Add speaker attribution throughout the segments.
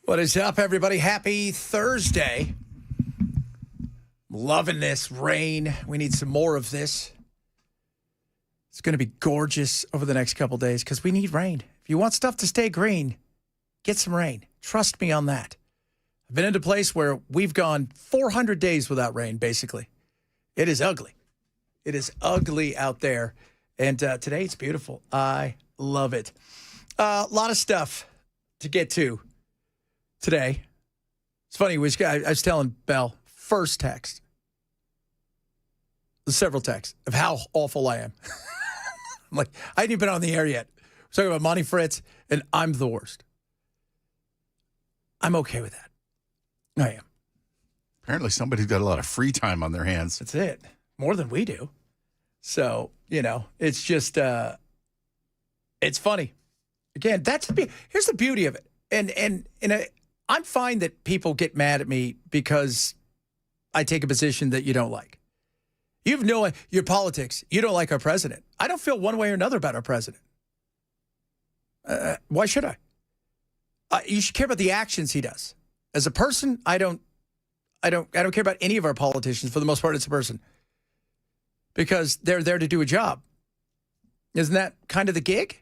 Speaker 1: What is up, everybody? Happy Thursday. Loving this rain. We need some more of this. It's going to be gorgeous over the next couple days because we need rain. If you want stuff to stay green, get some rain. Trust me on that. I've been in a place where we've gone 400 days without rain, basically. It is ugly. It is ugly out there. And today it's beautiful. I love it. A lot of stuff to get to today. It's funny. I was telling Belle, first text, several texts of how awful I am. I'm like, I hadn't even been on the air yet. We're talking about Monty Fritz, and I'm the worst. I'm okay with that. I am.
Speaker 2: Apparently somebody's got a lot of free time on their hands.
Speaker 1: That's it. More than we do. So, it's just, it's funny. Again, here's the beauty of it. And I'm fine that people get mad at me because I take a position that you don't like. You have no, your politics, you don't like our president. I don't feel one way or another about our president. Why should I? You should care about the actions he does. As a person, I don't care about any of our politicians. For the most part, it's a person. Because they're there to do a job. Isn't that kind of the gig?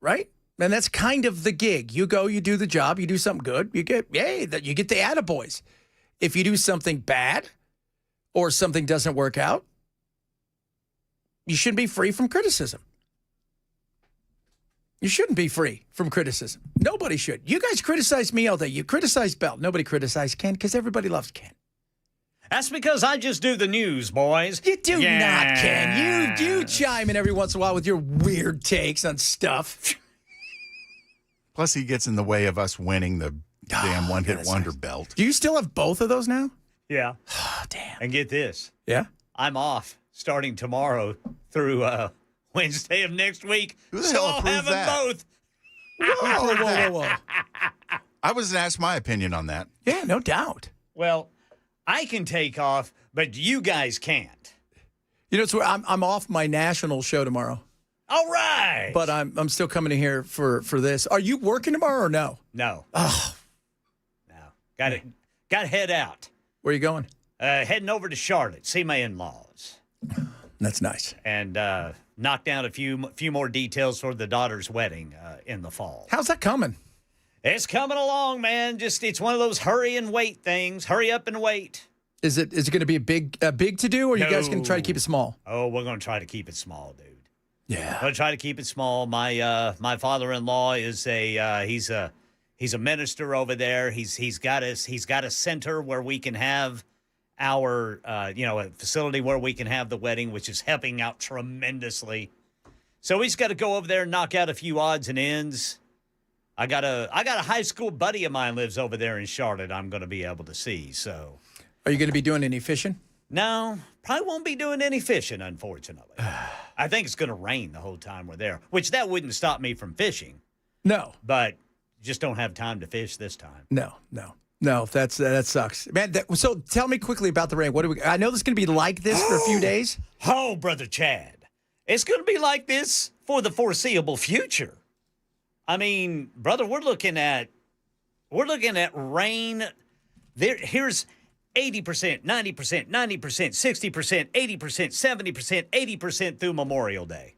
Speaker 1: Right? And that's kind of the gig. You go, you do the job, you do something good, you get the attaboys. If you do something bad or something doesn't work out, you shouldn't be free from criticism. You shouldn't be free from criticism. Nobody should. You guys criticize me all day. You criticize Bell. Nobody criticizes Ken because everybody loves Ken.
Speaker 3: That's because I just do the news, boys.
Speaker 1: You do not, Ken. You chime in every once in a while with your weird takes on stuff.
Speaker 2: Plus, he gets in the way of us winning the damn one-hit wonder belt.
Speaker 1: Do you still have both of those now?
Speaker 3: Yeah.
Speaker 1: Oh, damn.
Speaker 3: And get this.
Speaker 1: Yeah?
Speaker 3: I'm off starting tomorrow through Wednesday of next week.
Speaker 2: Who the
Speaker 3: so
Speaker 2: hell
Speaker 3: I'll have
Speaker 2: approved
Speaker 3: them
Speaker 2: that?
Speaker 3: both.
Speaker 1: Whoa.
Speaker 2: I was asked my opinion on that.
Speaker 1: Yeah, no doubt.
Speaker 3: Well, I can take off, but you guys can't.
Speaker 1: It's where I'm off my national show tomorrow.
Speaker 3: All right.
Speaker 1: But I'm still coming in here for this. Are you working tomorrow or no?
Speaker 3: No.
Speaker 1: Oh.
Speaker 3: No. Got to head out.
Speaker 1: Where are you going?
Speaker 3: Heading over to Charlotte, see my in-laws.
Speaker 1: That's nice.
Speaker 3: And knock down a few more details for the daughter's wedding in the fall.
Speaker 1: How's that coming?
Speaker 3: It's coming along, man. It's one of those hurry and wait things. Hurry up and wait.
Speaker 1: Is it going to be a big to do, or are you guys going to try to keep it small?
Speaker 3: Oh, we're going to try to keep it small, dude.
Speaker 1: Yeah.
Speaker 3: We're going to try to keep it small. My father-in-law is he's a minister over there. He's got a center where we can have our a facility where we can have the wedding, which is helping out tremendously. So he's got to go over there and knock out a few odds and ends. I got a high school buddy of mine lives over there in Charlotte. I'm going to be able to see. So,
Speaker 1: are you going to be doing any fishing?
Speaker 3: No, probably won't be doing any fishing, unfortunately. I think it's going to rain the whole time we're there, which that wouldn't stop me from fishing.
Speaker 1: No,
Speaker 3: but just don't have time to fish this time.
Speaker 1: No. That sucks, man. So tell me quickly about the rain. I know this is going to be like this for a few days.
Speaker 3: Oh, brother Chad, it's going to be like this for the foreseeable future. I mean, brother, we're looking at rain. Here's 80%, 90%, 90%, 60%, 80%, 70%, 80% through Memorial Day.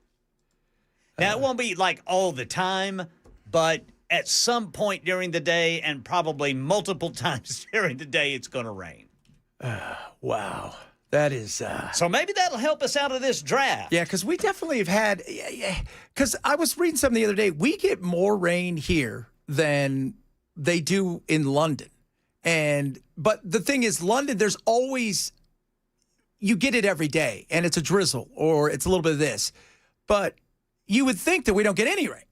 Speaker 3: Now, it won't be like all the time, but at some point during the day and probably multiple times during the day, it's going to rain.
Speaker 1: Wow. That is...
Speaker 3: So maybe that'll help us out of this draft.
Speaker 1: Yeah, because we definitely have had... Because I was reading something the other day. We get more rain here than they do in London. But the thing is, London, there's always... You get it every day, and it's a drizzle, or it's a little bit of this. But you would think that we don't get any rain.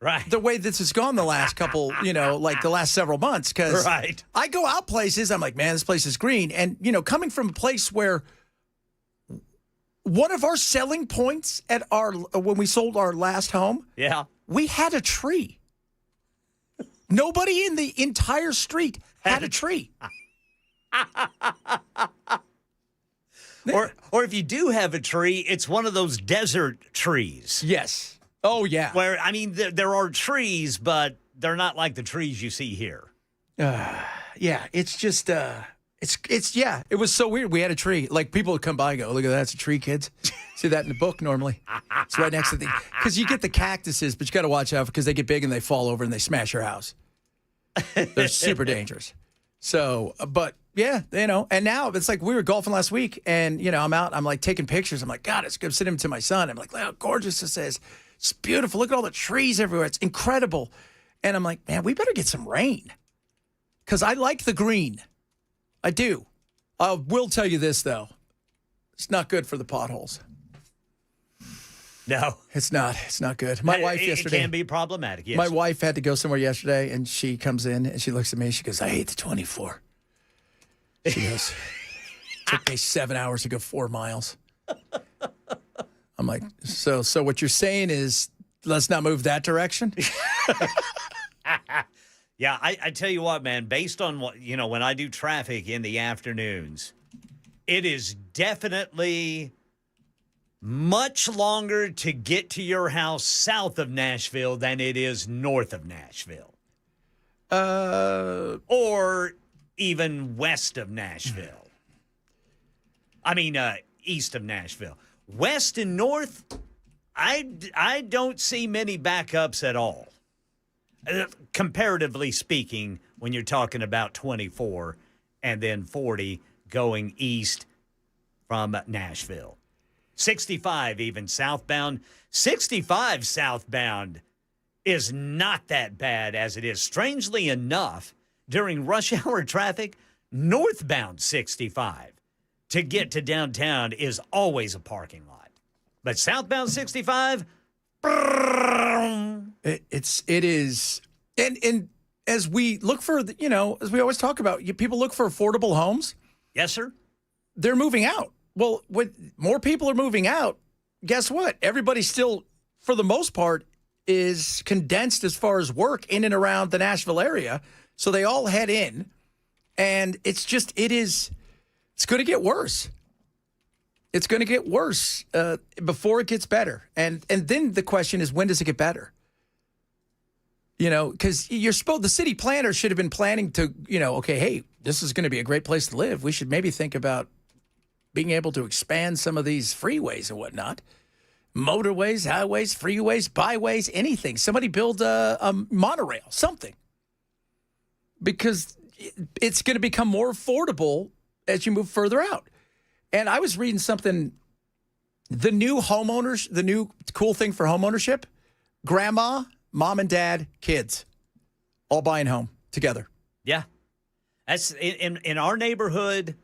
Speaker 3: Right.
Speaker 1: The way this has gone the last couple, like the last several months. Because
Speaker 3: right.
Speaker 1: I go out places, I'm like, man, this place is green. And, coming from a place where one of our selling points when we sold our last home,
Speaker 3: yeah,
Speaker 1: we had a tree. Nobody in the entire street had a tree.
Speaker 3: Or if you do have a tree, it's one of those desert trees.
Speaker 1: Yes. Oh, yeah.
Speaker 3: Where, I mean, there are trees, but they're not like the trees you see here.
Speaker 1: Yeah, it's just yeah, it was so weird. We had a tree. Like, people would come by and go, look at that, it's a tree, kids. See that in the book normally. It's right next to the, because you get the cactuses, but you got to watch out because they get big and they fall over and they smash your house. They're super dangerous. So, but yeah, and now it's like we were golfing last week and, I'm out, I'm like taking pictures. I'm like, God, it's good. I'm sending them to my son. I'm like, look how gorgeous this is. It's beautiful. Look at all the trees everywhere. It's incredible. And I'm like, man, we better get some rain because I like the green. I do. I will tell you this, though. It's not good for the potholes.
Speaker 3: No.
Speaker 1: It's not. It's not good. My wife yesterday.
Speaker 3: It can be problematic, yes.
Speaker 1: My wife had to go somewhere yesterday, and she comes in, and she looks at me. She goes, I hate the 24. She goes, took me 7 hours to go 4 miles. I'm like, so what you're saying is let's not move that direction?
Speaker 3: Yeah, I tell you what, man, based on what, when I do traffic in the afternoons, it is definitely much longer to get to your house south of Nashville than it is north of Nashville. Or even west of Nashville. I mean, east of Nashville. West and north, I don't see many backups at all. Comparatively speaking, when you're talking about 24 and then 40 going east from Nashville. 65 even southbound. 65 southbound is not that bad as it is. Strangely enough, during rush hour traffic, northbound 65 to get to downtown is always a parking lot. But southbound 65...
Speaker 1: It is, and as we look for, as we always talk about, people look for affordable homes.
Speaker 3: Yes, sir.
Speaker 1: They're moving out. Well, when more people are moving out, guess what? Everybody still, for the most part, is condensed as far as work in and around the Nashville area. So they all head in, and it's going to get worse. It's going to get worse before it gets better. And then the question is, when does it get better? Because the city planner should have been planning to, okay, hey, this is going to be a great place to live. We should maybe think about being able to expand some of these freeways and whatnot. Motorways, highways, freeways, byways, anything. Somebody build a monorail, something. Because it's going to become more affordable as you move further out. And I was reading something, the new cool thing for homeownership, grandma, mom and dad, kids, all buying home together.
Speaker 3: Yeah. That's in our neighborhood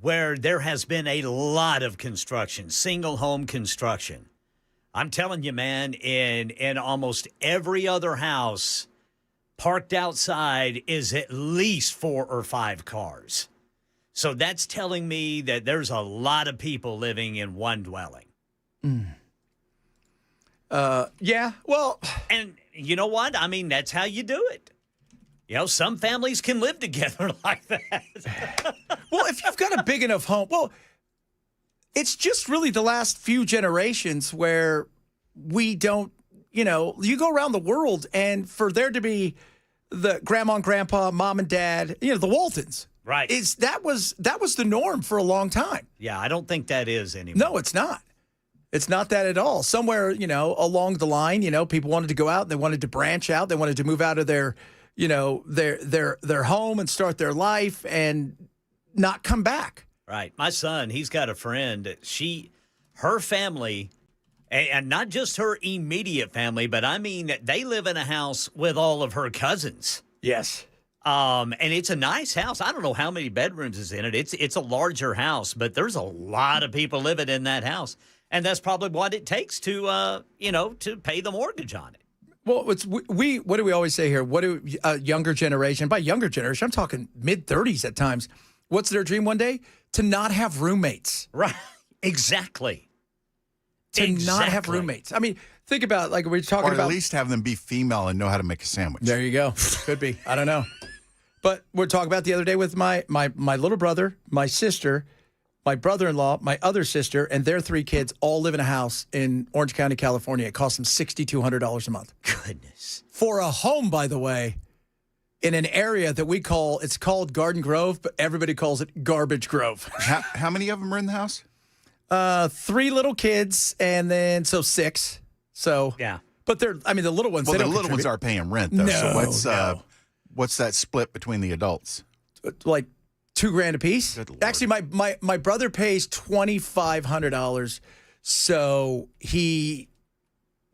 Speaker 3: where there has been a lot of construction, single home construction. I'm telling you, man, in almost every other house parked outside is at least 4 or 5 cars. So that's telling me that there's a lot of people living in one dwelling.
Speaker 1: Yeah, well.
Speaker 3: And you know what? I mean, that's how you do it. Some families can live together like that.
Speaker 1: Well, if you've got a big enough home, well, it's just really the last few generations where we don't, you go around the world and for there to be the grandma and grandpa, mom and dad, the Waltons.
Speaker 3: Right.
Speaker 1: That was the norm for a long time.
Speaker 3: Yeah, I don't think that is anymore.
Speaker 1: No, it's not. It's not that at all. Somewhere, along the line, people wanted to go out, they wanted to branch out, they wanted to move out of their, their home and start their life and not come back.
Speaker 3: Right. My son, he's got a friend. Her family, and not just her immediate family, but I mean, they live in a house with all of her cousins.
Speaker 1: Yes.
Speaker 3: And it's a nice house. I don't know how many bedrooms is in it. It's a larger house, but there's a lot of people living in that house. And that's probably what it takes to, to pay the mortgage on it.
Speaker 1: Well, what do we always say here? What do younger generation, by younger generation, I'm talking mid-30s at times. What's their dream one day? To not have roommates.
Speaker 3: Right. Exactly.
Speaker 1: Not have roommates. I mean, think about, like we're talking about.
Speaker 2: Or at least have them be female and know how to make a sandwich.
Speaker 1: There you go. Could be. I don't know. But we're talking about the other day with my little brother, my sister, my brother-in-law, my other sister, and their 3 kids all live in a house in Orange County, California. It costs them $6,200 a month.
Speaker 3: Goodness.
Speaker 1: For a home, by the way, in an area that it's called Garden Grove, but everybody calls it Garbage Grove.
Speaker 2: How many of them are in the house?
Speaker 1: 3 little kids, and then 6. So
Speaker 3: Yeah.
Speaker 1: But the little ones.
Speaker 2: Well,
Speaker 1: they
Speaker 2: the
Speaker 1: don't
Speaker 2: little ones
Speaker 1: contribute.
Speaker 2: are paying rent though.
Speaker 1: No,
Speaker 2: So what's that split between the adults?
Speaker 1: Like $2,000 a piece.
Speaker 2: Good Lord.
Speaker 1: Actually, my brother pays $2,500, so he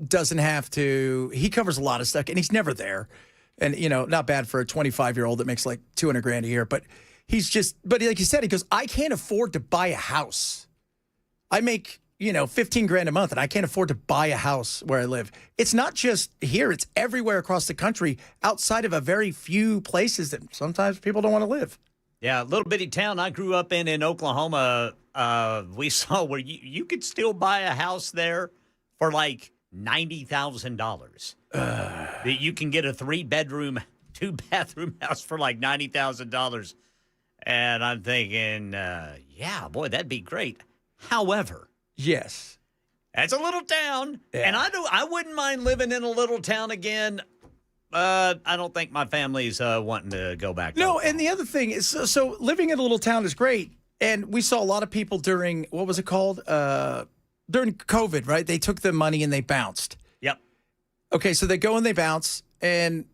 Speaker 1: doesn't have to. He covers a lot of stuff, and he's never there. And not bad for a 25-year-old that makes like $200,000 a year. But but like you said, he goes, I can't afford to buy a house. I make $15,000 a month, and I can't afford to buy a house where I live. It's not just here; it's everywhere across the country, outside of a very few places that sometimes people don't want to live.
Speaker 3: Yeah, a little bitty town I grew up in Oklahoma. We saw where you could still buy a house there for like $90,000. That you can get a 3-bedroom, 2-bathroom house for like $90,000. And I'm thinking, yeah, boy, that'd be great. However,
Speaker 1: Yes.
Speaker 3: that's a little town,
Speaker 1: Yeah.
Speaker 3: and I wouldn't mind living in a little town again. I don't think my family's wanting to go back.
Speaker 1: No, and the other thing is, so living in a little town is great. And we saw a lot of people during, what was it called? During COVID, right? They took the money and they bounced.
Speaker 3: Yep.
Speaker 1: Okay, so they go and they bounce, and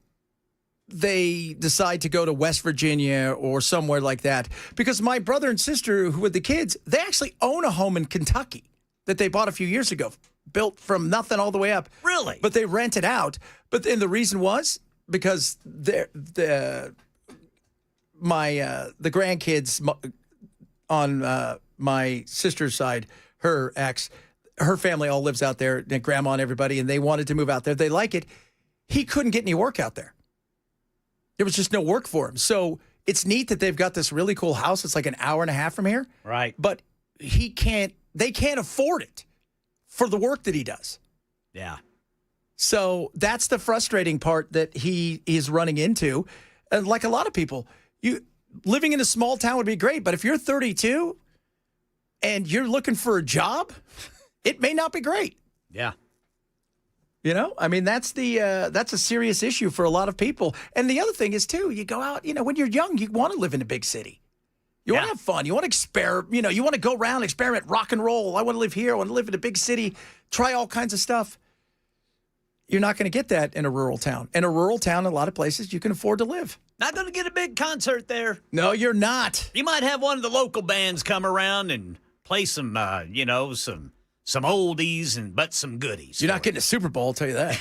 Speaker 1: they decide to go to West Virginia or somewhere like that. Because my brother and sister, who were the kids, they actually own a home in Kentucky that they bought a few years ago, built from nothing all the way up.
Speaker 3: Really?
Speaker 1: But they rent it out. But then the reason was because the grandkids on my sister's side, her family all lives out there, and grandma and everybody, and they wanted to move out there. They like it. He couldn't get any work out there. There was just no work for him. So it's neat that they've got this really cool house. It's like an hour and a half from here.
Speaker 3: Right.
Speaker 1: But they can't afford it for the work that he does.
Speaker 3: Yeah.
Speaker 1: So that's the frustrating part that he is running into. And like a lot of people, living in a small town would be great, but if you're 32 and you're looking for a job, it may not be great.
Speaker 3: Yeah.
Speaker 1: That's a serious issue for a lot of people. And the other thing is too, you go out, when you're young, you want to live in a big city. You want to have fun. You want to experiment. You want to go around, experiment, rock and roll. I want to live here. I want to live in a big city, try all kinds of stuff. You're not going to get that in a rural town. In a rural town, a lot of places, you can afford to live.
Speaker 3: Not going to get a big concert there.
Speaker 1: No, you're not.
Speaker 3: You might have one of the local bands come around and play some, some oldies but some goodies.
Speaker 1: You're not getting a Super Bowl, I'll tell you that.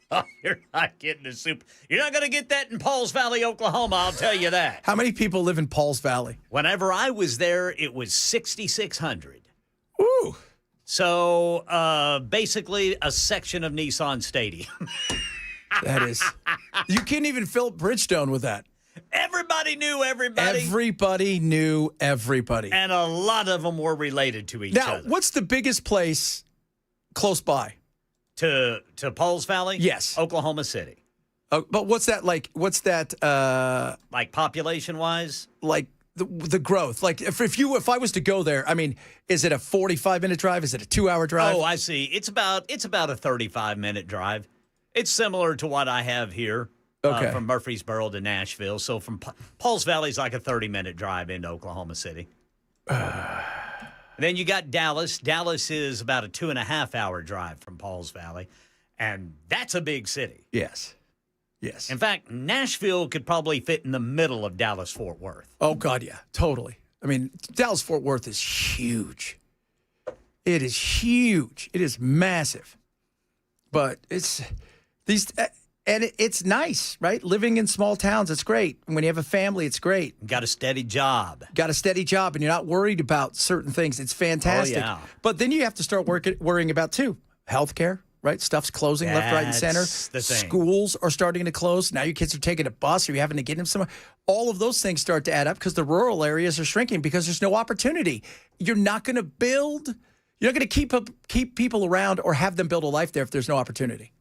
Speaker 3: Oh, you're not getting a soup. You're not going to get that in Pauls Valley, Oklahoma, I'll tell you that.
Speaker 1: How many people live in Pauls Valley?
Speaker 3: Whenever I was there, it was 6,600.
Speaker 1: Ooh.
Speaker 3: So basically a section of Nissan Stadium.
Speaker 1: That is. You can't even fill Bridgestone with that.
Speaker 3: Everybody knew everybody.
Speaker 1: Everybody knew everybody.
Speaker 3: And a lot of them were related to each other.
Speaker 1: Now, what's the biggest place close by?
Speaker 3: To Pauls Valley?
Speaker 1: Yes.
Speaker 3: Oklahoma City.
Speaker 1: But what's that like? What's that?
Speaker 3: Like population-wise?
Speaker 1: Like the growth. Like if I was to go there, is it a 45-minute drive? Is it a 2-hour drive?
Speaker 3: Oh, I see. It's about a 35-minute drive. It's similar to what I have here.
Speaker 1: Okay.
Speaker 3: From Murfreesboro to Nashville. So from Pauls Valley is like a 30-minute drive into Oklahoma City. Then you got Dallas. Dallas is about a 2.5-hour drive from Pauls Valley. And that's a big city.
Speaker 1: Yes. Yes.
Speaker 3: In fact, Nashville could probably fit in the middle of Dallas-Fort Worth.
Speaker 1: Oh, God, yeah. Totally. Dallas-Fort Worth is huge. It is huge. It is massive. But it's these... And it's nice, right? Living in small towns, it's great. When you have a family, it's great.
Speaker 3: Got a steady job.
Speaker 1: Got a steady job, and you're not worried about certain things. It's fantastic.
Speaker 3: Oh, yeah.
Speaker 1: But then you have to start worrying about, too, healthcare, right? Stuff's closing left, right, and center.
Speaker 3: That's the thing.
Speaker 1: Schools are starting to close. Now your kids are taking a bus, or you're having to get them somewhere. All of those things start to add up because the rural areas are shrinking because there's no opportunity. You're not going to build. You're not going to keep people around or have them build a life there if there's no opportunity.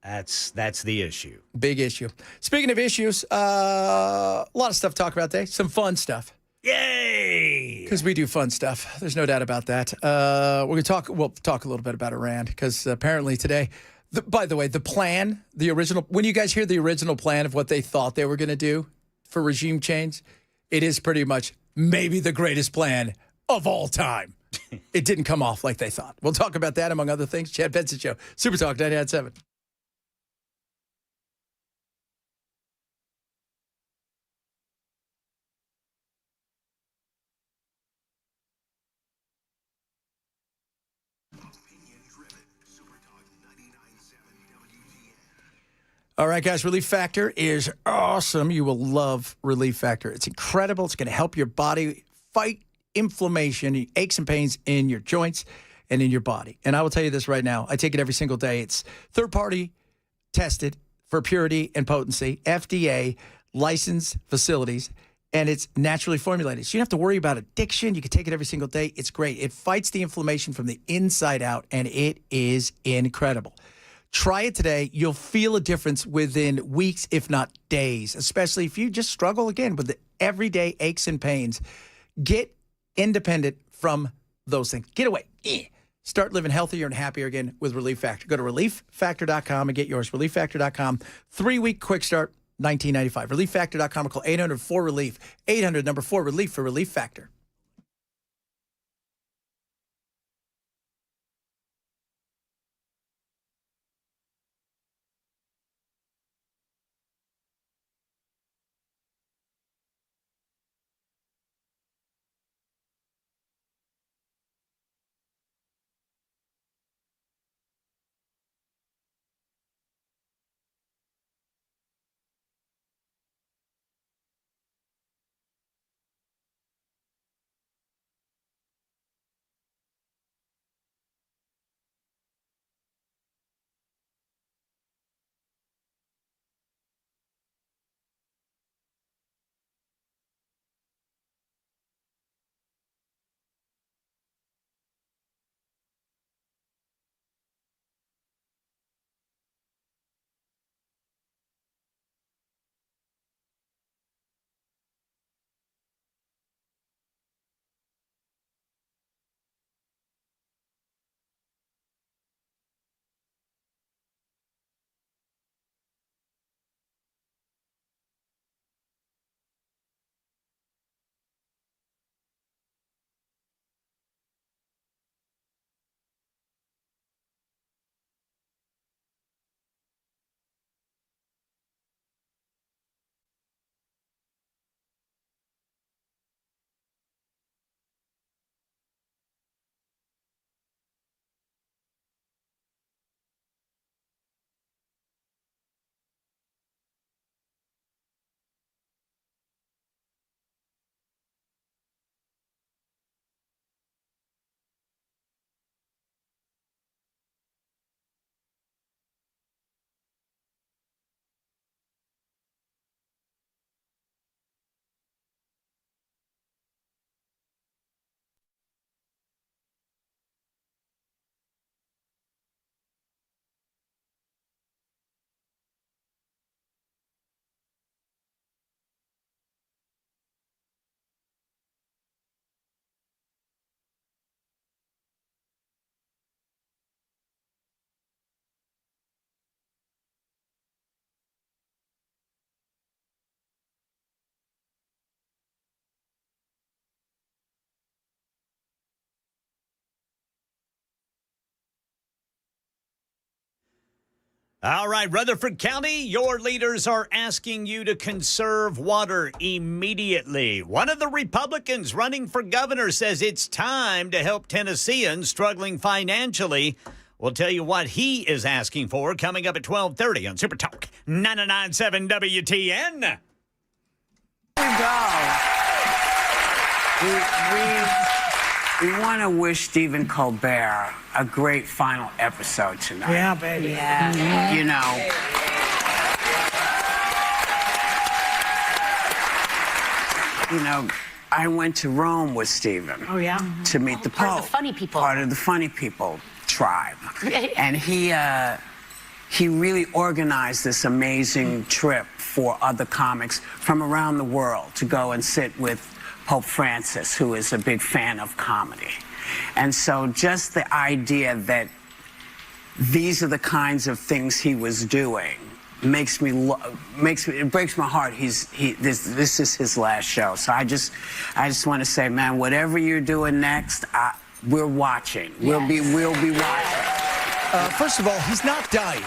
Speaker 3: That's the issue.
Speaker 1: Big issue. Speaking of issues, a lot of stuff to talk about today. Some fun stuff.
Speaker 3: Yay!
Speaker 1: Because we do fun stuff. There's no doubt about that. We'll talk a little bit about Iran because apparently today By the way, the plan, the original, when you guys hear the original plan of what they thought they were going to do for regime change, it is pretty much maybe the greatest plan of all time. It didn't come off like they thought. We'll talk about that, among other things. Chad Benson Show, Super Talk 99.7. All right, guys, Relief Factor is awesome. You will love Relief Factor. It's incredible. It's going to help your body fight inflammation, aches and pains in your joints and in your body. And I will tell you this right now. I take it every single day. It's third-party tested for purity and potency, FDA licensed facilities, and it's naturally formulated. So you don't have to worry about addiction. You can take it every single day. It's great. It fights the inflammation from the inside out, and it is incredible. Try it today. You'll feel a difference within weeks, if not days, especially if you just struggle, again, with the everyday aches and pains. Get independent from those things. Get away. Start living healthier and happier again with Relief Factor. Go to relieffactor.com and get yours. Relieffactor.com. 3-week quick start, $19.95. Relieffactor.com or call 800-4RELIEF. 800-4RELIEF for Relief Factor.
Speaker 3: All right, Rutherford County, your leaders are asking you to conserve water immediately. One of the Republicans running for governor says it's time to help Tennesseans struggling financially. We'll tell you what he is asking for coming up at 12:30 on Super Talk 99.7 WTN.
Speaker 4: Here we go. We want to wish Stephen Colbert a great final episode tonight.
Speaker 5: Yeah, baby. Yeah.
Speaker 4: You know, I went to Rome with Stephen.
Speaker 5: Oh, yeah?
Speaker 4: To meet the Pope.
Speaker 5: Part of the funny people.
Speaker 4: Part of the funny people tribe. And he really organized this amazing trip for other comics from around the world to go and sit with Pope Francis, who is a big fan of comedy. And so just the idea that these are the kinds of things he was doing. It breaks my heart. This is his last show. So I just want to say, man, whatever you're doing next, we're watching. We'll be watching.
Speaker 1: First of all, he's not dying.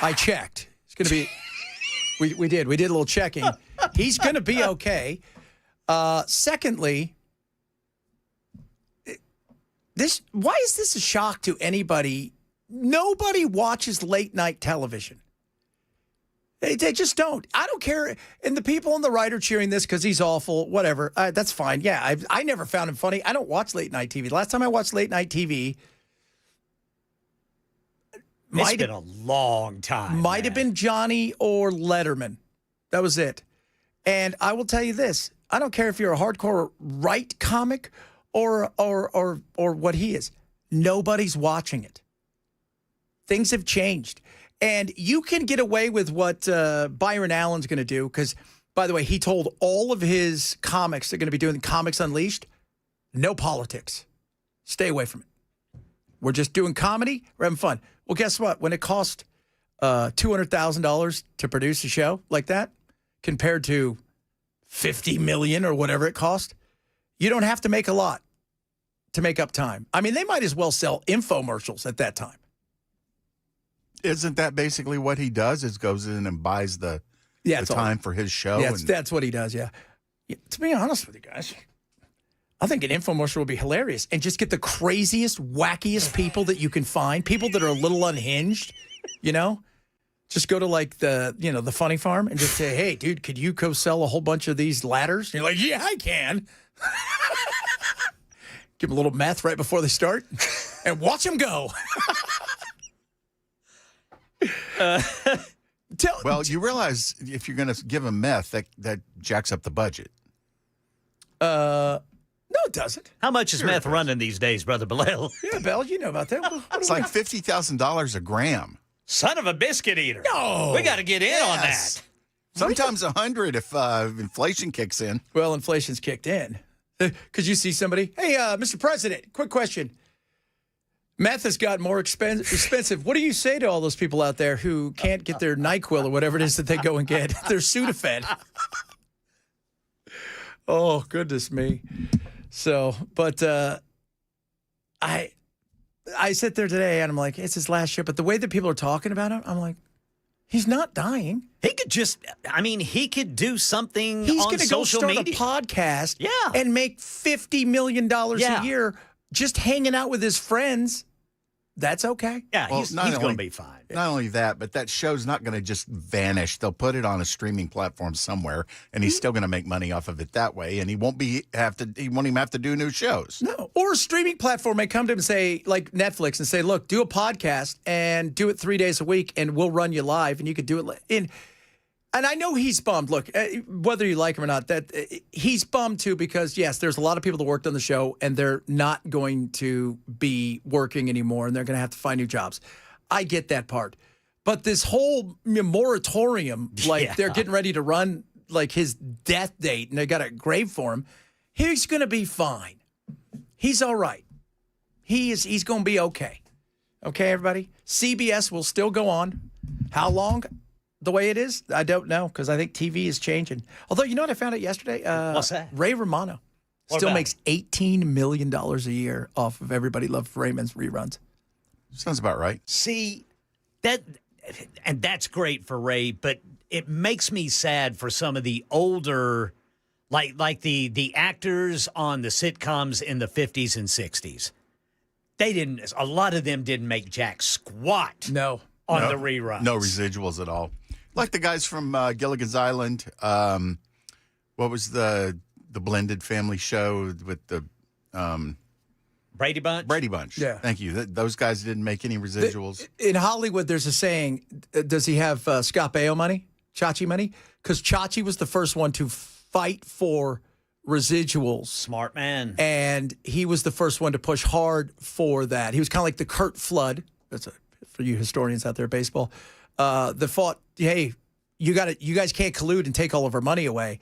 Speaker 1: I checked. It's going to be. We did a little checking. He's going to be okay. Secondly, why is this a shock to anybody? Nobody watches late night television. They just don't. I don't care. And the people on the right are cheering this because he's awful, whatever. That's fine. Yeah, I never found him funny. I don't watch late night TV. The last time I watched late night TV,
Speaker 3: it's been a long time.
Speaker 1: Might have been Johnny or Letterman. That was it. And I will tell you this. I don't care if you're a hardcore right comic or what he is. Nobody's watching it. Things have changed. And you can get away with what Byron Allen's going to do because, by the way, he told all of his comics they're going to be doing Comics Unleashed. No politics. Stay away from it. We're just doing comedy. We're having fun. Well, guess what? When it cost $200,000 to produce a show like that compared to $50 million or whatever it cost, you don't have to make a lot to make up time. I mean, they might as well sell infomercials at that time.
Speaker 2: Isn't that basically what he does? Is goes in and buys the time for his show?
Speaker 1: Yeah, that's what he does, yeah. To be honest with you guys, I think an infomercial would be hilarious and just get the craziest, wackiest people that you can find, people that are a little unhinged, you know? Just go to like the funny farm and just say, hey, dude, could you go sell a whole bunch of these ladders? And you're like, yeah, I can. Give them a little meth right before they start and watch them go.
Speaker 2: Well, you realize if you're going to give them meth, that jacks up the budget.
Speaker 1: No, it doesn't.
Speaker 3: How much is meth running these days, Brother Bilal?
Speaker 1: Yeah, Bell, you know about that.
Speaker 2: It's like $50,000 a gram.
Speaker 3: Son of a biscuit eater.
Speaker 1: No.
Speaker 3: We got to get in on that.
Speaker 2: Sometimes 100 if inflation kicks in.
Speaker 1: Well, inflation's kicked in. Could you see somebody? Hey, Mr. President, quick question. Meth has got more expensive. What do you say to all those people out there who can't get their NyQuil or whatever it is that they go and get? Their Sudafed. Oh, goodness me. So, but I sit there today and I'm like, it's his last show. But the way that people are talking about him, I'm like, he's not dying.
Speaker 3: He could do something
Speaker 1: He's
Speaker 3: on
Speaker 1: going to go
Speaker 3: social
Speaker 1: start
Speaker 3: media.
Speaker 1: a podcast
Speaker 3: Yeah.
Speaker 1: and make $50 million a year just hanging out with his friends. That's okay.
Speaker 3: Yeah,
Speaker 2: Well,
Speaker 3: he's
Speaker 2: not
Speaker 3: going
Speaker 2: only-
Speaker 3: to be fine.
Speaker 2: Not only that, but that show's not going to just vanish. They'll put it on a streaming platform somewhere, and he's still going to make money off of it that way. And he won't even have to do new shows.
Speaker 1: No. Or a streaming platform may come to him and say, like Netflix, and say, look, do a podcast and do it 3 days a week, and we'll run you live, and you could do it in. And I know he's bummed. Look, whether you like him or not, that he's bummed too because, yes, there's a lot of people that worked on the show and they're not going to be working anymore and they're going to have to find new jobs. I get that part. But this whole moratorium, like they're getting ready to run like his death date and they got a grave for him, he's going to be fine. He's all right. He's going to be okay. Okay, everybody? CBS will still go on. How long? The way it is, I don't know, because I think TV is changing. Although, you know what I found out yesterday?
Speaker 3: What's that?
Speaker 1: Ray Romano still makes $18 million a year off of Everybody Loves Raymond's reruns.
Speaker 2: Sounds about right.
Speaker 3: See, that's great for Ray, but it makes me sad for some of the older, like the actors on the sitcoms in the 50s and 60s. A lot of them didn't make jack squat on the reruns.
Speaker 2: No residuals at all. Like the guys from Gilligan's Island. What was the blended family show with the
Speaker 3: Brady Bunch?
Speaker 2: Brady Bunch.
Speaker 1: Yeah.
Speaker 2: Thank you. Those guys didn't make any residuals.
Speaker 1: In Hollywood, there's a saying, does he have Scott Baio money? Chachi money? Because Chachi was the first one to fight for residuals.
Speaker 3: Smart man.
Speaker 1: And he was the first one to push hard for that. He was kind of like the Kurt Flood. That's for you historians out there, baseball. That fought, hey, you guys can't collude and take all of our money away.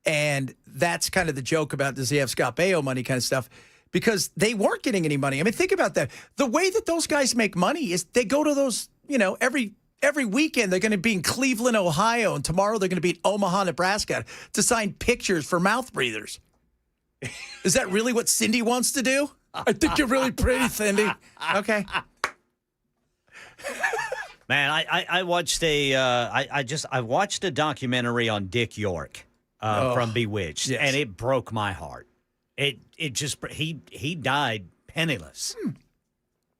Speaker 1: And that's kind of the joke about does he have Scott Baio money kind of stuff. because they weren't getting any money. I mean, think about that. The way that those guys make money is they go to those, every weekend they're going to be in Cleveland, Ohio, and tomorrow they're going to be in Omaha, Nebraska to sign pictures for mouth breathers. Is that really what Cindy wants to do? I think you're really pretty, Cindy. Okay.
Speaker 3: Man, I watched I watched a documentary on Dick York from Bewitched,
Speaker 1: yes.
Speaker 3: and it broke my heart. He died penniless.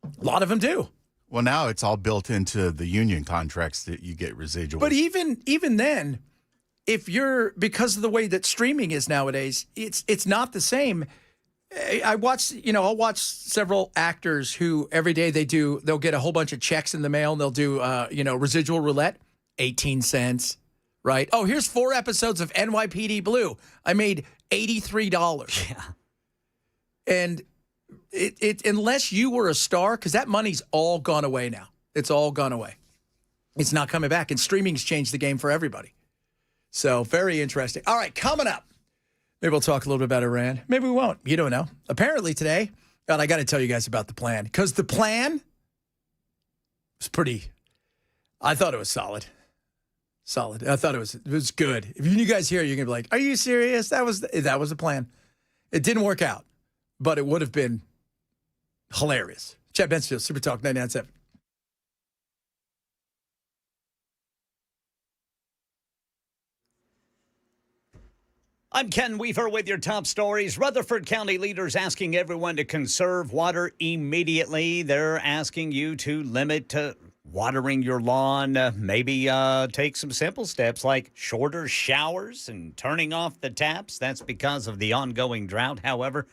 Speaker 1: A lot of them do.
Speaker 2: Well, now it's all built into the union contracts that you get residuals.
Speaker 1: But even then, if you're, because of the way that streaming is nowadays, it's not the same. I'll watch several actors who every day they'll get a whole bunch of checks in the mail and they'll do, residual roulette, 18 cents, right? Oh, here's 4 episodes of NYPD Blue. I made $83.
Speaker 3: Yeah.
Speaker 1: And it unless you were a star, because that money's all gone away now. It's all gone away. It's not coming back. And streaming's changed the game for everybody. So very interesting. All right, coming up. Maybe we'll talk a little bit about Iran. Maybe we won't. You don't know. Apparently today, God, I got to tell you guys about the plan. Because the plan was I thought it was solid. Solid. I thought it was good. If you guys hear it, you're going to be like, are you serious? That was the plan. It didn't work out, but it would have been hilarious. Chad Bensfield, Super Talk 99.7.
Speaker 3: I'm Ken Weaver with your top stories. Rutherford County leaders asking everyone to conserve water immediately. They're asking you to limit watering your lawn. Maybe take some simple steps like shorter showers and turning off the taps. That's because of the ongoing drought. However,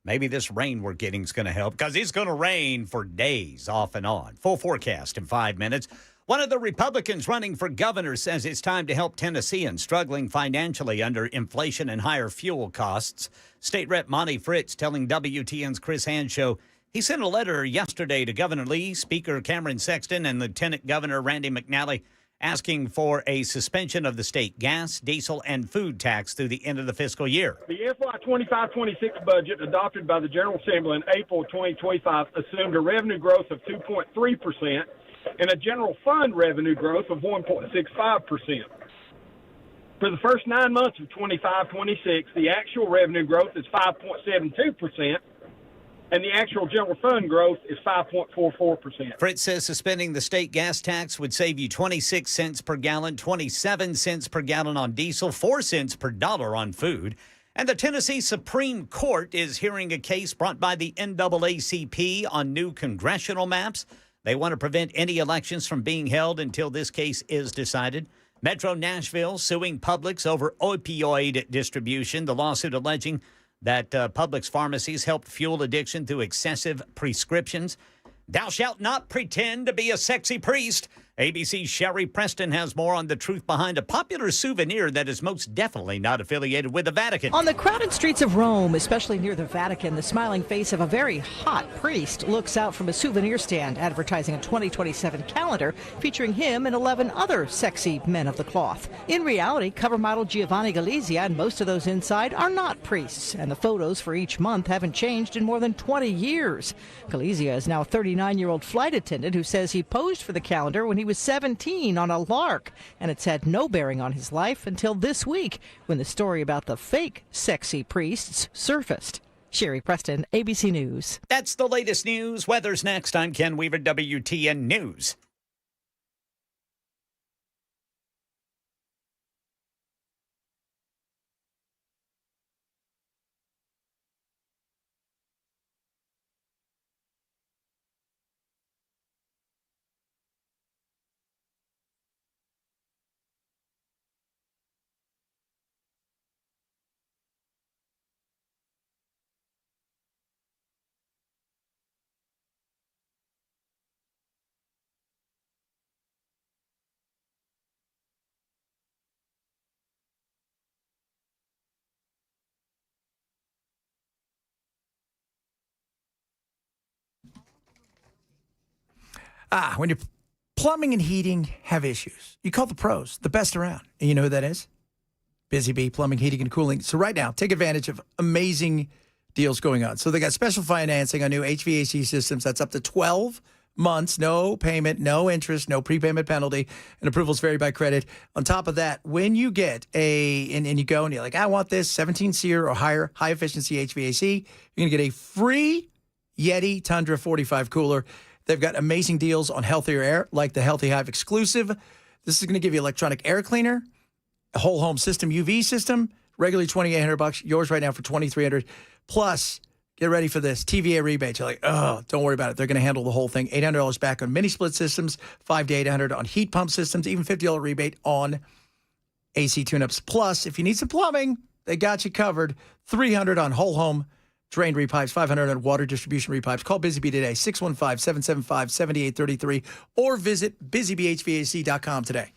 Speaker 3: maybe this rain we're getting is going to help because it's going to rain for days off and on. Full forecast in 5 minutes. One of the Republicans running for governor says it's time to help Tennesseans struggling financially under inflation and higher fuel costs. State Rep Monty Fritz telling WTN's Chris Hanshow he sent a letter yesterday to Governor Lee, Speaker Cameron Sexton, and Lieutenant Governor Randy McNally asking for a suspension of the state gas, diesel, and food tax through the end of the fiscal year.
Speaker 5: The FY 25-26 budget adopted by the General Assembly in April 2025 assumed a revenue growth of 2.3%. and a general fund revenue growth of 1.65%. For the first 9 months of 25-26, the actual revenue growth is 5.72%, and the actual general fund growth is 5.44%.
Speaker 3: Fritz says suspending the state gas tax would save you 26 cents per gallon, 27 cents per gallon on diesel, 4 cents per dollar on food. And the Tennessee Supreme Court is hearing a case brought by the NAACP on new congressional maps. They want to prevent any elections from being held until this case is decided. Metro Nashville suing Publix over opioid distribution. The lawsuit alleging that Publix pharmacies help fuel addiction through excessive prescriptions. Thou shalt not pretend to be a sexy priest. ABC's Sherry Preston has more on the truth behind a popular souvenir that is most definitely not affiliated with the Vatican.
Speaker 6: On the crowded streets of Rome, especially near the Vatican, the smiling face of a very hot priest looks out from a souvenir stand advertising a 2027 calendar featuring him and 11 other sexy men of the cloth. In reality, cover model Giovanni Galizia and most of those inside are not priests, and the photos for each month haven't changed in more than 20 years. Galizia is now a 39-year-old flight attendant who says he posed for the calendar when he was 17 on a lark, and it's had no bearing on his life until this week when the story about the fake sexy priests surfaced. Sherry Preston, ABC News.
Speaker 3: That's the latest news. Weather's next. I'm Ken Weaver, WTN News.
Speaker 1: When your plumbing and heating have issues, you call the pros, the best around. And you know who that is? Busy Bee Plumbing, Heating, and Cooling. So right now, take advantage of amazing deals going on. So they got special financing on new HVAC systems. That's up to 12 months, no payment, no interest, no prepayment penalty, and approvals vary by credit. On top of that, when you get and you go and you're like, I want this 17 SEER or higher high efficiency HVAC, you're going to get a free Yeti Tundra 45 cooler. They've got amazing deals on healthier air, like the Healthy Hive Exclusive. This is going to give you electronic air cleaner, a whole home system UV system, regularly $2,800. Yours right now for $2,300. Plus, get ready for this TVA rebate. You're like, oh, don't worry about it. They're going to handle the whole thing. $800 back on mini split systems, $500 to $800 on heat pump systems, even $50 rebate on AC tune-ups. Plus, if you need some plumbing, they got you covered. $300 on whole home drain repipes, $500 on water distribution repipes. Call Busy Bee today, 615-775-7833, or visit busybeehvac.com today.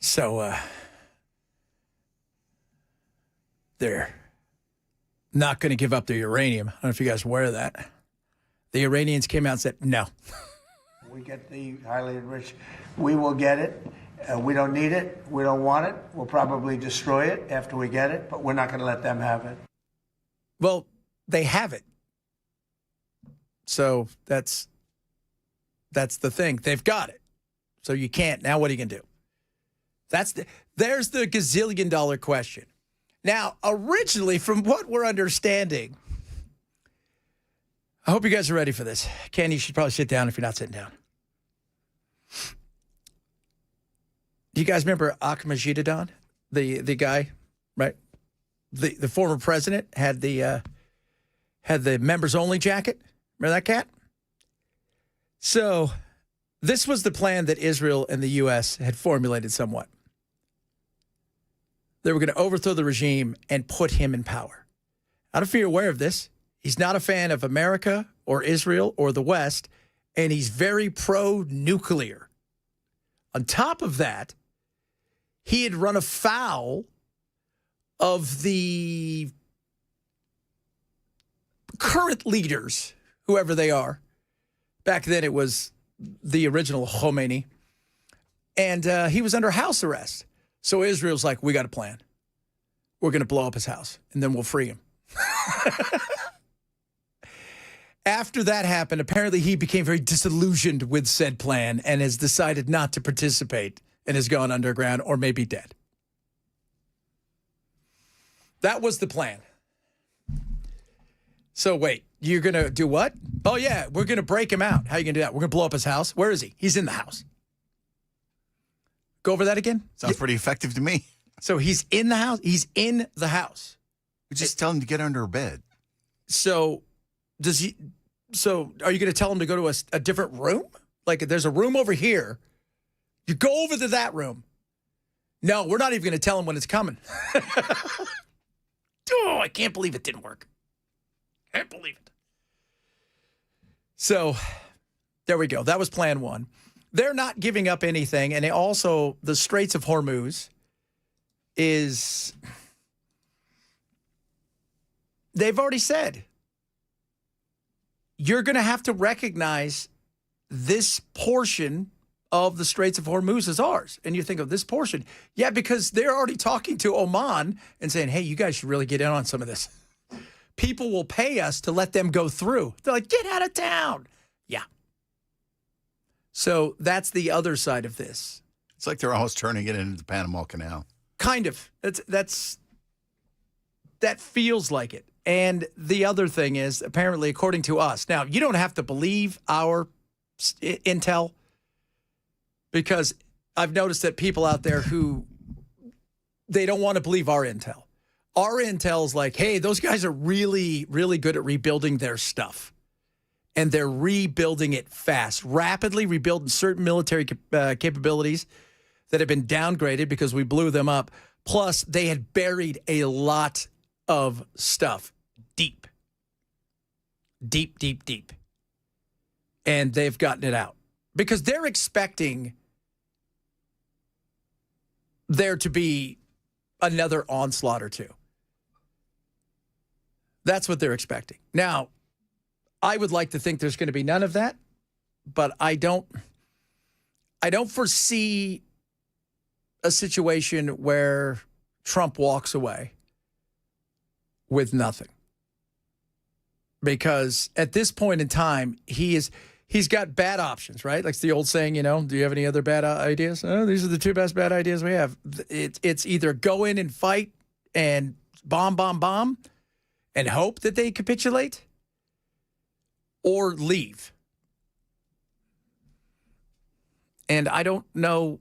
Speaker 1: So, they're not going to give up their uranium. I don't know if you guys are aware of that. The Iranians came out and said, no.
Speaker 7: We get the highly enriched. We will get it. We don't need it. We don't want it. We'll probably destroy it after we get it, but we're not going to let them have it.
Speaker 1: Well, they have it. So that's the thing. They've got it. So you can't. Now what are you going to do? There's the gazillion-dollar question. Now, originally, from what we're understanding, I hope you guys are ready for this. Ken, you should probably sit down if you're not sitting down. Do you guys remember Ahmadinejad, the guy, right? The former president had the members-only jacket. Remember that cat? So this was the plan that Israel and the U.S. had formulated somewhat. They were going to overthrow the regime and put him in power. I don't know if you're aware of this. He's not a fan of America or Israel or the West, and he's very pro-nuclear. On top of that, he had run afoul of the current leaders, whoever they are. Back then, it was the original Khomeini. And he was under house arrest. So Israel's like, we got a plan. We're going to blow up his house, and then we'll free him. After that happened, apparently he became very disillusioned with said plan and has decided not to participate and has gone underground or maybe dead. That was the plan. So wait, you're going to do what? Oh, yeah, we're going to break him out. How are you going to do that? We're going to blow up his house? Where is he? He's in the house. Go over that again?
Speaker 2: Sounds pretty effective to me.
Speaker 1: So he's in the house? He's in the house.
Speaker 2: We just tell him to get under a bed.
Speaker 1: So does he? So are you going to tell him to go to a different room? Like there's a room over here. You go over to that room. No, we're not even going to tell him when it's coming. Oh, I can't believe it didn't work. Can't believe it. So there we go. That was plan one. They're not giving up anything. And also the Straits of Hormuz is, they've already said, you're going to have to recognize this portion of the Straits of Hormuz as ours. And you think of this portion. Yeah, because they're already talking to Oman and saying, hey, you guys should really get in on some of this. People will pay us to let them go through. They're like, get out of town. Yeah. So that's the other side of this.
Speaker 2: It's like they're almost turning it into the Panama Canal.
Speaker 1: Kind of. That feels like it. And the other thing is, apparently, according to us, now, you don't have to believe our intel, because I've noticed that people out there who, they don't want to believe our intel. Our intel is like, hey, those guys are really, really good at rebuilding their stuff. And they're rebuilding it fast, rapidly rebuilding certain military capabilities that have been downgraded because we blew them up. Plus, they had buried a lot of stuff deep. Deep, deep, deep. And they've gotten it out because they're expecting there to be another onslaught or two. That's what they're expecting. Now, I would like to think there's going to be none of that, but I don't foresee a situation where Trump walks away with nothing. Because at this point in time, he's got bad options, right? Like it's the old saying, do you have any other bad ideas? Oh, these are the two best bad ideas we have. It's either go in and fight and bomb, and hope that they capitulate, or leave. And I don't know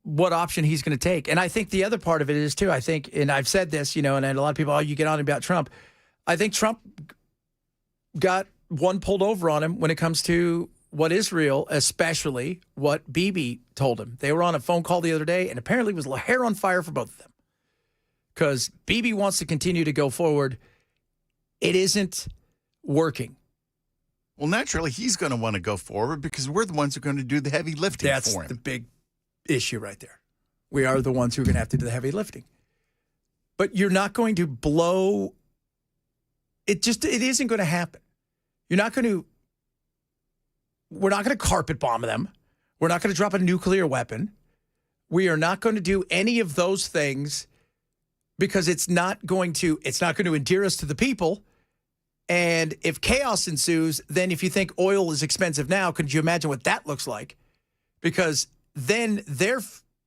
Speaker 1: what option he's going to take. And I think the other part of it is, too, and I've said this, and a lot of people, you get on about Trump. I think Trump got one pulled over on him when it comes to what Israel, especially what Bibi told him. They were on a phone call the other day, and apparently it was hair on fire for both of them. Because Bibi wants to continue to go forward. It isn't working.
Speaker 2: Well, naturally, he's going to want to go forward because we're the ones who are going to do the heavy lifting for him.
Speaker 1: That's the big issue right there. We are the ones who are going to have to do the heavy lifting. But you're not going to blow. It isn't going to happen. We're not going to carpet bomb them. We're not going to drop a nuclear weapon. We are not going to do any of those things because it's not going to endear us to the people. And if chaos ensues, then if you think oil is expensive now, could you imagine what that looks like? Because then their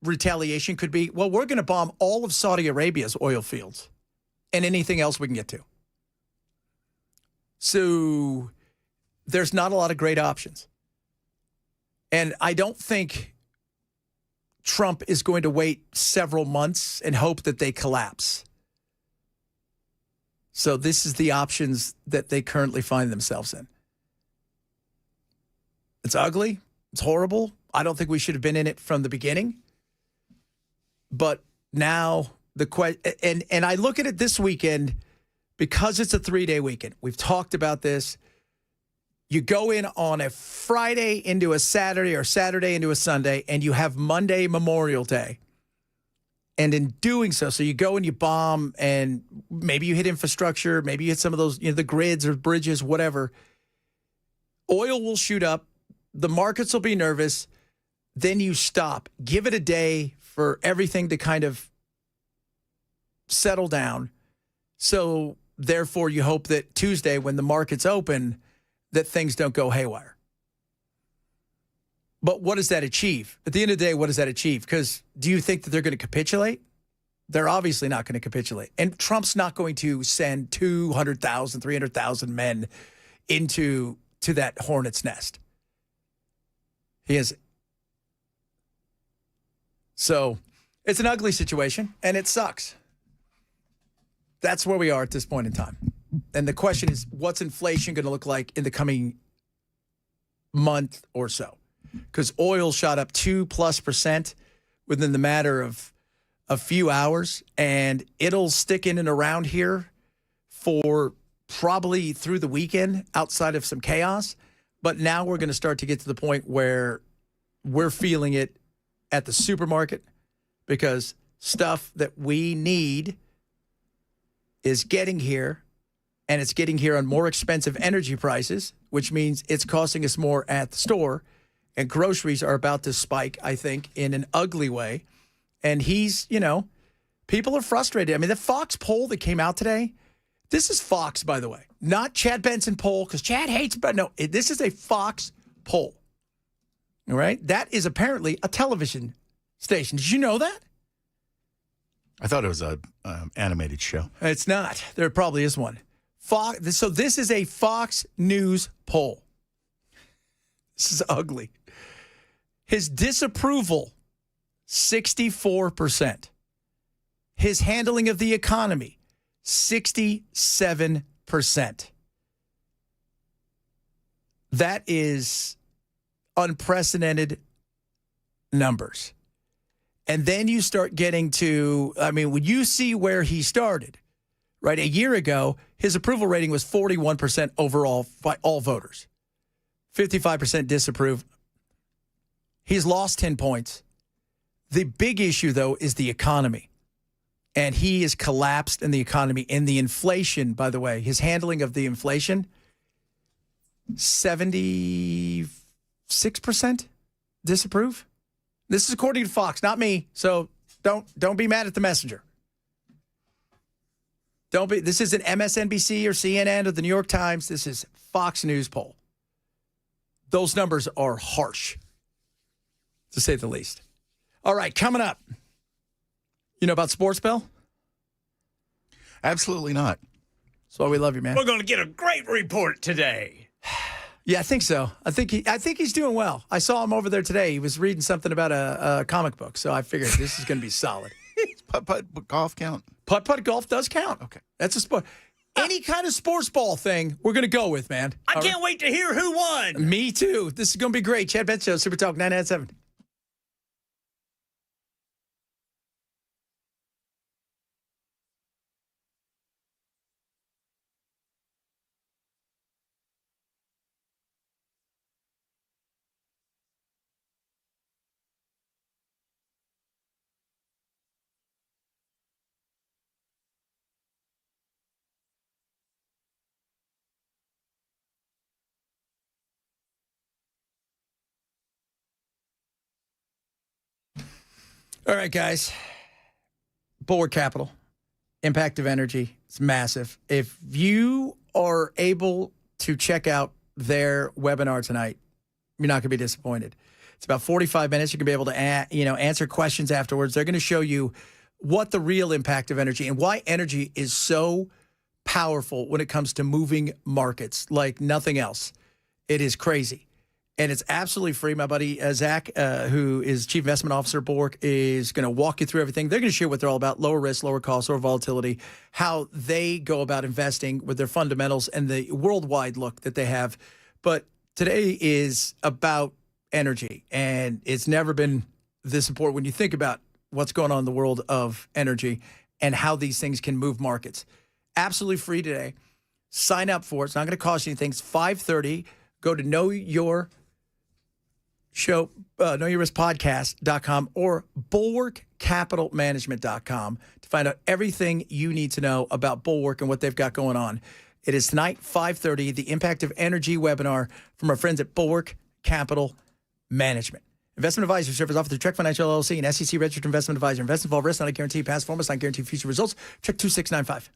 Speaker 1: retaliation could be, well, we're going to bomb all of Saudi Arabia's oil fields and anything else we can get to. So there's not a lot of great options. And I don't think Trump is going to wait several months and hope that they collapse. So this is the options that they currently find themselves in. It's ugly. It's horrible. I don't think we should have been in it from the beginning. But now and I look at it this weekend because it's a 3-day weekend. We've talked about this. You go in on a Friday into a Saturday or Saturday into a Sunday, and you have Monday Memorial Day. And in doing so you go and you bomb, and maybe you hit infrastructure, maybe you hit some of those, the grids or bridges, whatever. Oil will shoot up. The markets will be nervous. Then you stop. Give it a day for everything to kind of settle down. So therefore, you hope that Tuesday, when the markets open, that things don't go haywire. But what does that achieve? At the end of the day, what does that achieve? Because do you think that they're going to capitulate? They're obviously not going to capitulate. And Trump's not going to send 200,000, 300,000 men to that hornet's nest. He is. So it's an ugly situation, and it sucks. That's where we are at this point in time. And the question is, what's inflation going to look like in the coming month or so? Because oil shot up 2+% within the matter of a few hours, and it'll stick in and around here for probably through the weekend outside of some chaos. But now we're going to start to get to the point where we're feeling it at the supermarket because stuff that we need is getting here, and it's getting here on more expensive energy prices, which means it's costing us more at the store. And groceries are about to spike, I think, in an ugly way. And he's, people are frustrated. I mean, the Fox poll that came out today, this is Fox, by the way, not Chad Benson poll, because Chad hates, but no, this is a Fox poll. All right? That is apparently a television station. Did you know that?
Speaker 2: I thought it was a animated show.
Speaker 1: It's not. There probably is one. Fox. So this is a Fox News poll. This is ugly. His disapproval, 64%. His handling of the economy, 67%. That is unprecedented numbers. And then you start getting to, when you see where he started, right? A year ago, his approval rating was 41% overall by all voters. 55% disapprove. He's lost 10 points. The big issue, though, is the economy. And he has collapsed in the economy. And the inflation, by the way, his handling of the inflation, 76% disapprove. This is according to Fox, not me. So don't be mad at the messenger. This isn't MSNBC or CNN or the New York Times. This is Fox News poll. Those numbers are harsh, to say the least. All right, coming up. You know about Sports Bell?
Speaker 2: Absolutely not.
Speaker 1: That's why we love you, man.
Speaker 3: We're going to get a great report today.
Speaker 1: Yeah, I think so. I think he's doing well. I saw him over there today. He was reading something about a comic book, so I figured this is going to be solid.
Speaker 2: Putt golf count?
Speaker 1: Putt golf does count.
Speaker 2: Okay.
Speaker 1: That's a sport. Any kind of sports ball thing, we're going to go with, man.
Speaker 3: I can't wait to hear who won.
Speaker 1: Me too. This is going to be great. Chad Benson Show, Super Talk 997. All right, guys. Bulwark Capital, impact of energy, it's massive. If you are able to check out their webinar tonight, you're not going to be disappointed. It's about 45 minutes. You're going to be able to answer questions afterwards. They're going to show you what the real impact of energy and why energy is so powerful when it comes to moving markets like nothing else. It is crazy. And it's absolutely free. My buddy Zach, who is Chief Investment Officer at Bulwark, is going to walk you through everything. They're going to share what they're all about: lower risk, lower cost, lower volatility, how they go about investing with their fundamentals and the worldwide look that they have. But today is about energy, and it's never been this important when you think about what's going on in the world of energy and how these things can move markets. Absolutely free today. Sign up for it. It's not going to cost you anything. It's 5:30. Go to knowyourriskpodcast.com or bulwarkcapitalmanagement.com to find out everything you need to know about Bulwark and what they've got going on. It is tonight, 5:30, the Impact of Energy webinar from our friends at Bulwark Capital Management. Investment advisory service offered through Trek Financial LLC, an SEC registered investment advisor. Investment involved risk, not a guarantee past performance, not guarantee future results. Check 2695.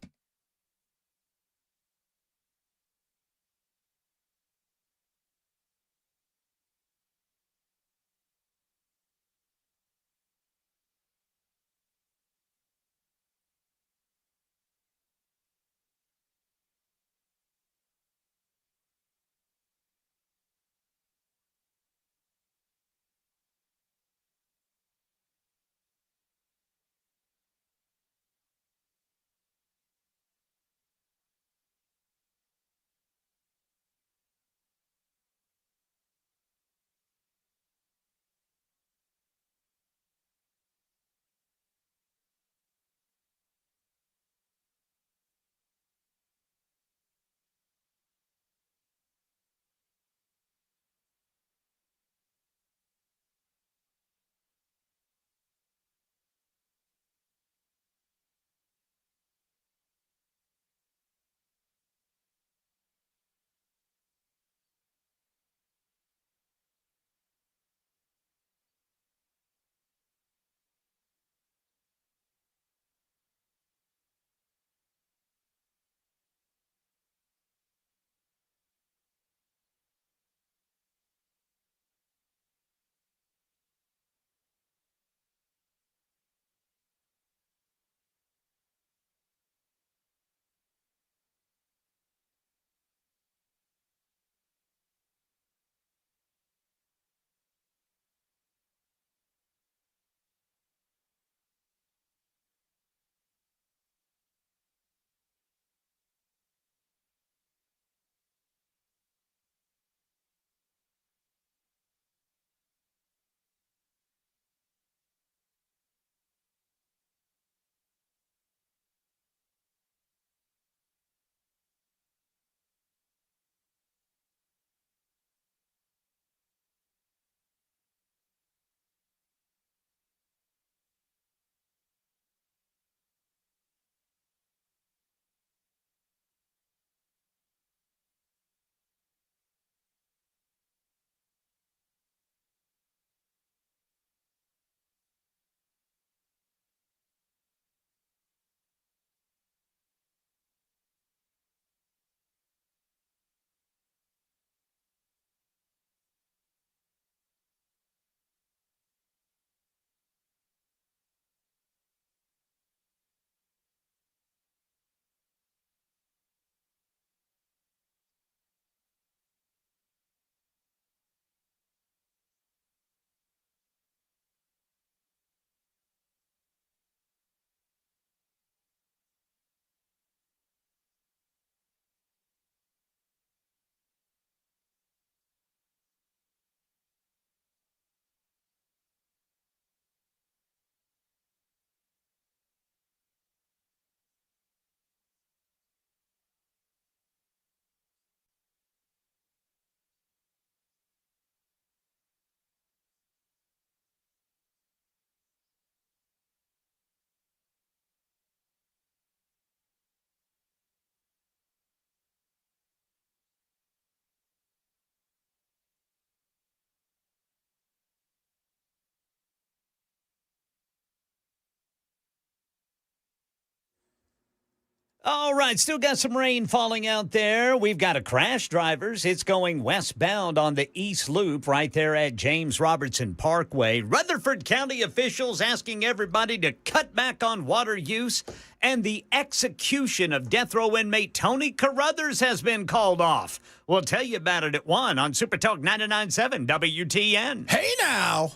Speaker 3: All right, still got some rain falling out there. We've got a crash, drivers. It's going westbound on the East Loop right there at James Robertson Parkway. Rutherford County officials asking everybody to cut back on water use, and the execution of death row inmate Tony Carruthers has been called off. We'll tell you about it at 1 on Super Talk 99.7 WTN.
Speaker 1: Hey now.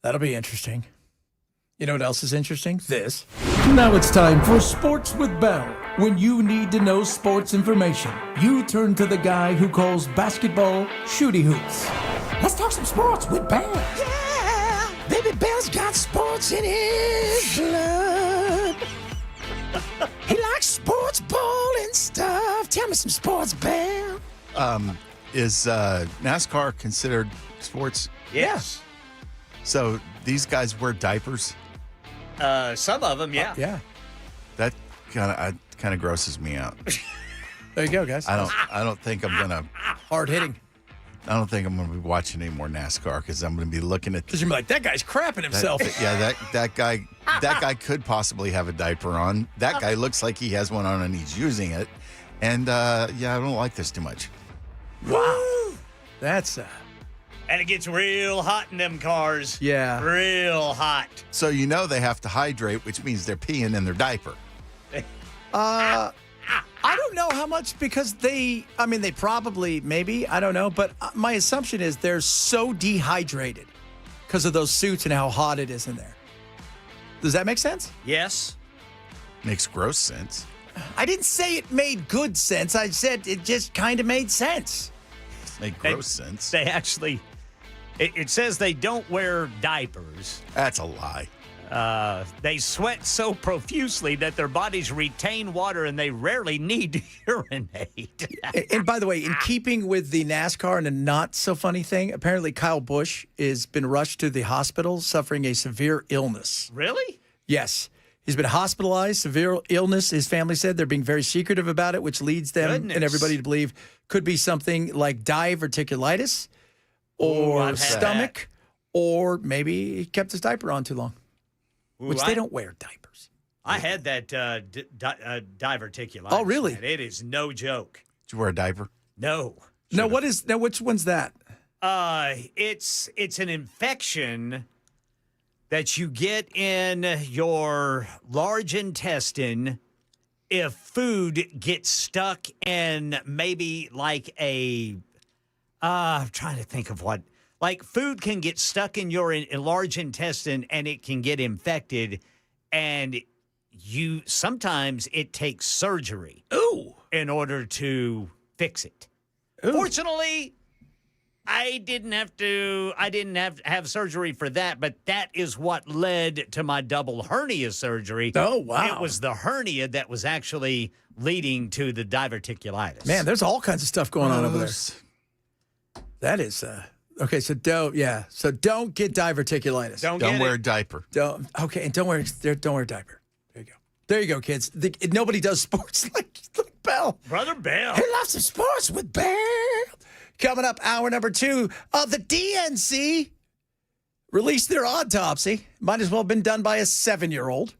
Speaker 1: That'll be interesting. You know what else is interesting? This.
Speaker 8: Now it's time for Sports with Bell. When you need to know sports information, you turn to the guy who calls basketball shooty hoops. Let's talk some sports with Bell.
Speaker 1: Yeah, baby Bell's got sports in his blood. He likes sports ball and stuff. Tell me some sports, Bell.
Speaker 2: Is NASCAR considered sports?
Speaker 3: Yes.
Speaker 2: So these guys wear diapers?
Speaker 3: Some of them, yeah.
Speaker 1: Yeah.
Speaker 2: That kind of grosses me out.
Speaker 1: There you go, guys.
Speaker 2: I don't think I'm gonna
Speaker 1: Hard hitting.
Speaker 2: I don't think I'm gonna be watching any more NASCAR because I'm gonna be looking at
Speaker 1: Because you're like, that guy's crapping himself.
Speaker 2: that guy could possibly have a diaper on. That guy looks like he has one on and he's using it. And I don't like this too much.
Speaker 1: Wow. That's
Speaker 3: And it gets real hot in them cars.
Speaker 1: Yeah.
Speaker 3: Real hot.
Speaker 2: So they have to hydrate, which means they're peeing in their diaper.
Speaker 1: I don't know how much because they probably, maybe, I don't know. But my assumption is they're so dehydrated because of those suits and how hot it is in there. Does that make sense?
Speaker 3: Yes.
Speaker 2: Makes gross sense.
Speaker 1: I didn't say it made good sense. I said it just kind of made sense.
Speaker 2: Make gross sense.
Speaker 3: They actually, it says they don't wear diapers.
Speaker 2: That's a lie.
Speaker 3: They sweat so profusely that their bodies retain water and they rarely need to urinate.
Speaker 1: And by the way, in keeping with the NASCAR and a not so funny thing, apparently Kyle Busch has been rushed to the hospital suffering a severe illness.
Speaker 3: Really?
Speaker 1: Yes. He's been hospitalized, severe illness. His family said they're being very secretive about it, which leads them and everybody to believe could be something like diverticulitis or stomach, or maybe he kept his diaper on too long, which they don't wear diapers.
Speaker 3: I had that diverticulitis.
Speaker 1: Oh, really?
Speaker 3: Man. It is no joke.
Speaker 2: Did you wear a diaper?
Speaker 3: No.
Speaker 1: Now, which one's that?
Speaker 3: It's an infection that you get in your large intestine if food gets stuck in maybe like I'm trying to think of what. Like food can get stuck in your large intestine and it can get infected, and sometimes it takes surgery in order to fix it. Ooh. Fortunately, I didn't have to have surgery for that, but that is what led to my double hernia surgery.
Speaker 1: Oh, wow.
Speaker 3: It was the hernia that was actually leading to the diverticulitis.
Speaker 1: Man, there's all kinds of stuff going on over there. That is okay, so don't get diverticulitis.
Speaker 2: Don't wear a diaper.
Speaker 1: And don't wear a diaper. There you go, kids. Nobody does sports like Bell.
Speaker 3: Brother Bell.
Speaker 1: He loves some sports with Bell. Coming up, hour number 2 of the DNC released their autopsy. Might as well have been done by a 7-year-old.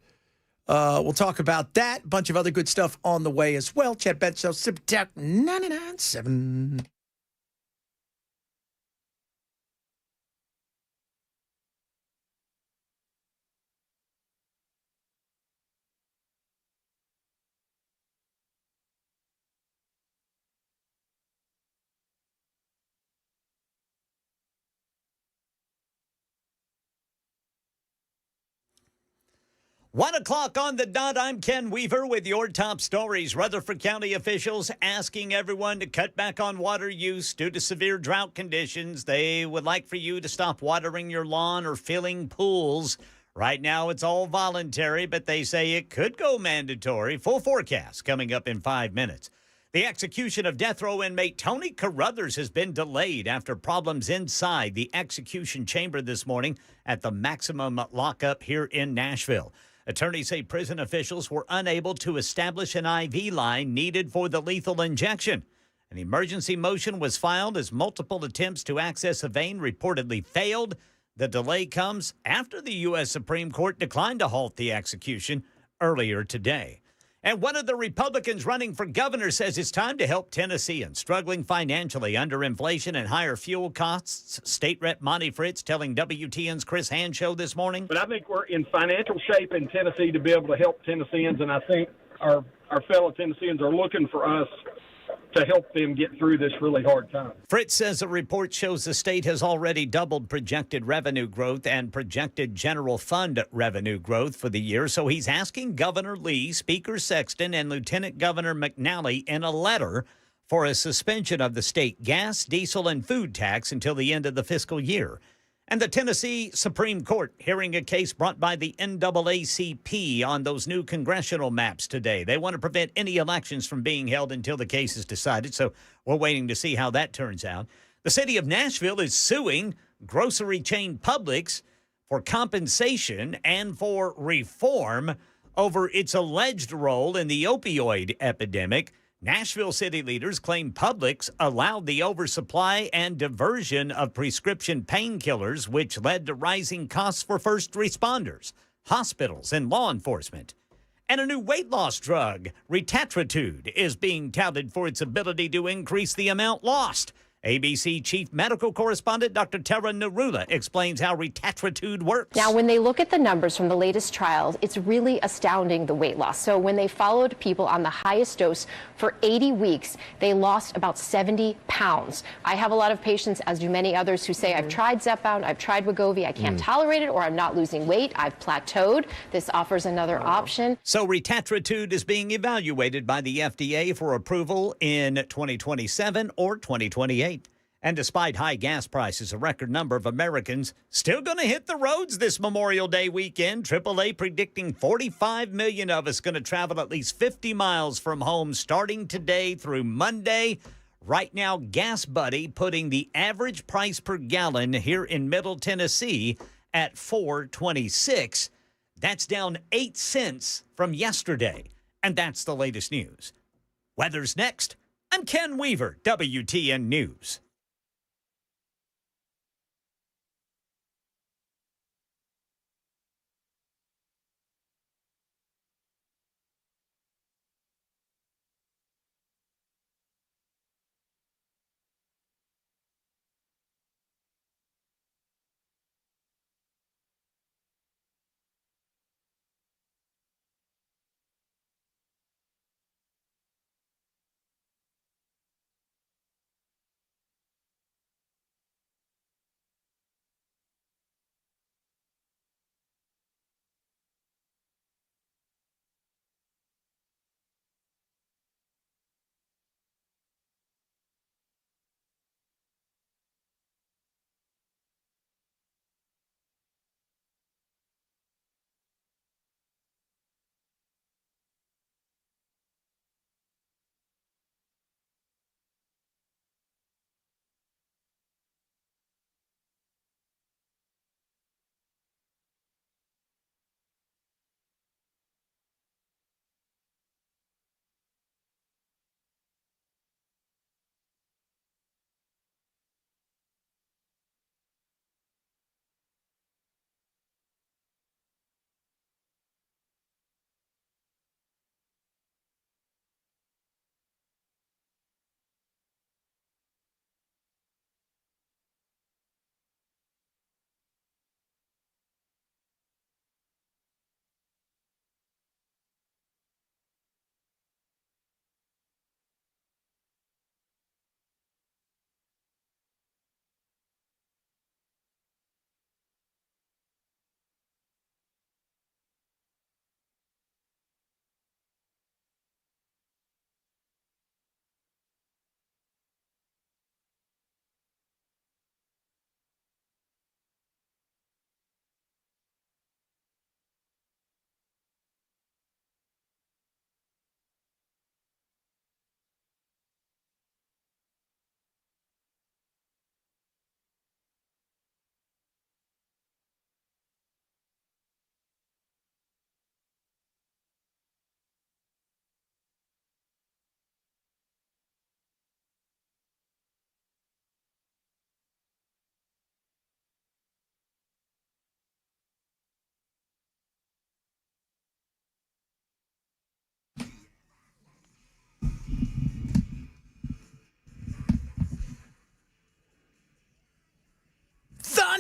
Speaker 1: We'll talk about that. Bunch of other good stuff on the way as well. Chet Bet Show, Super Talk 99.7.
Speaker 3: One o'clock on the dot. I'm Ken Weaver with your top stories. Rutherford County officials asking everyone to cut back on water use due to severe drought conditions. They would like for you to stop watering your lawn or filling pools. Right now, it's all voluntary, but they say it could go mandatory. Full forecast coming up in 5 minutes. The execution of death row inmate Tony Carruthers has been delayed after problems inside the execution chamber this morning at the maximum lockup here in Nashville. Attorneys say prison officials were unable to establish an IV line needed for the lethal injection. An emergency motion was filed as multiple attempts to access a vein reportedly failed. The delay comes after the U.S. Supreme Court declined to halt the execution earlier today. And one of the Republicans running for governor says it's time to help Tennesseans struggling financially under inflation and higher fuel costs. State Rep Monty Fritz telling WTN's Chris Hanshow this morning.
Speaker 5: But I think we're in financial shape in Tennessee to be able to help Tennesseans, and I think our fellow Tennesseans are looking for us to help them get through this really hard time.
Speaker 3: Fritz says a report shows the state has already doubled projected revenue growth and projected general fund revenue growth for the year. So he's asking Governor Lee, Speaker Sexton, and Lieutenant Governor McNally in a letter for a suspension of the state gas, diesel, and food tax until the end of the fiscal year. And the Tennessee Supreme Court hearing a case brought by the NAACP on those new congressional maps today. They want to prevent any elections from being held until the case is decided, so we're waiting to see how that turns out. The city of Nashville is suing grocery chain Publix for compensation and for reform over its alleged role in the opioid epidemic. Nashville city leaders claim Publix allowed the oversupply and diversion of prescription painkillers, which led to rising costs for first responders, hospitals, and law enforcement. And a new weight loss drug, Retatritude, is being touted for its ability to increase the amount lost. ABC Chief Medical Correspondent Dr. Tara Narula explains how Retatritude works.
Speaker 9: Now, when they look at the numbers from the latest trials, it's really astounding, the weight loss. So when they followed people on the highest dose for 80 weeks, they lost about 70 pounds. I have a lot of patients, as do many others, who say, I've tried Zepbound, I've tried Wegovy, I can't tolerate it, or I'm not losing weight, I've plateaued. This offers another option.
Speaker 3: So Retatritude is being evaluated by the FDA for approval in 2027 or 2028. And despite high gas prices, a record number of Americans still going to hit the roads this Memorial Day weekend. AAA predicting 45 million of us going to travel at least 50 miles from home starting today through Monday. Right now, Gas Buddy putting the average price per gallon here in Middle Tennessee at $4.26. That's down 8 cents from yesterday. And that's the latest news. Weather's next. I'm Ken Weaver, WTN News.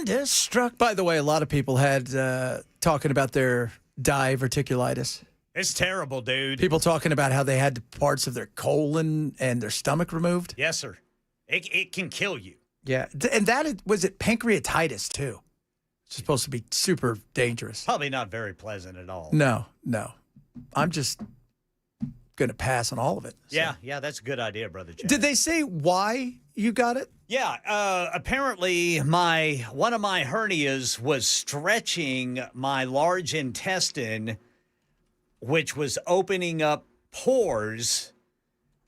Speaker 1: Thunderstruck. By the way, a lot of people had talking about their diverticulitis.
Speaker 3: It's terrible, dude.
Speaker 1: People talking about how they had parts of their colon and their stomach removed.
Speaker 3: Yes, sir. It can kill you.
Speaker 1: Yeah. And was it pancreatitis, too? It's supposed to be super dangerous.
Speaker 3: Probably not very pleasant at all.
Speaker 1: No. I'm just going to pass on all of it. So.
Speaker 3: Yeah, that's a good idea, Brother Chad.
Speaker 1: Did they say why you got it?
Speaker 3: Yeah, apparently one of my hernias was stretching my large intestine, which was opening up pores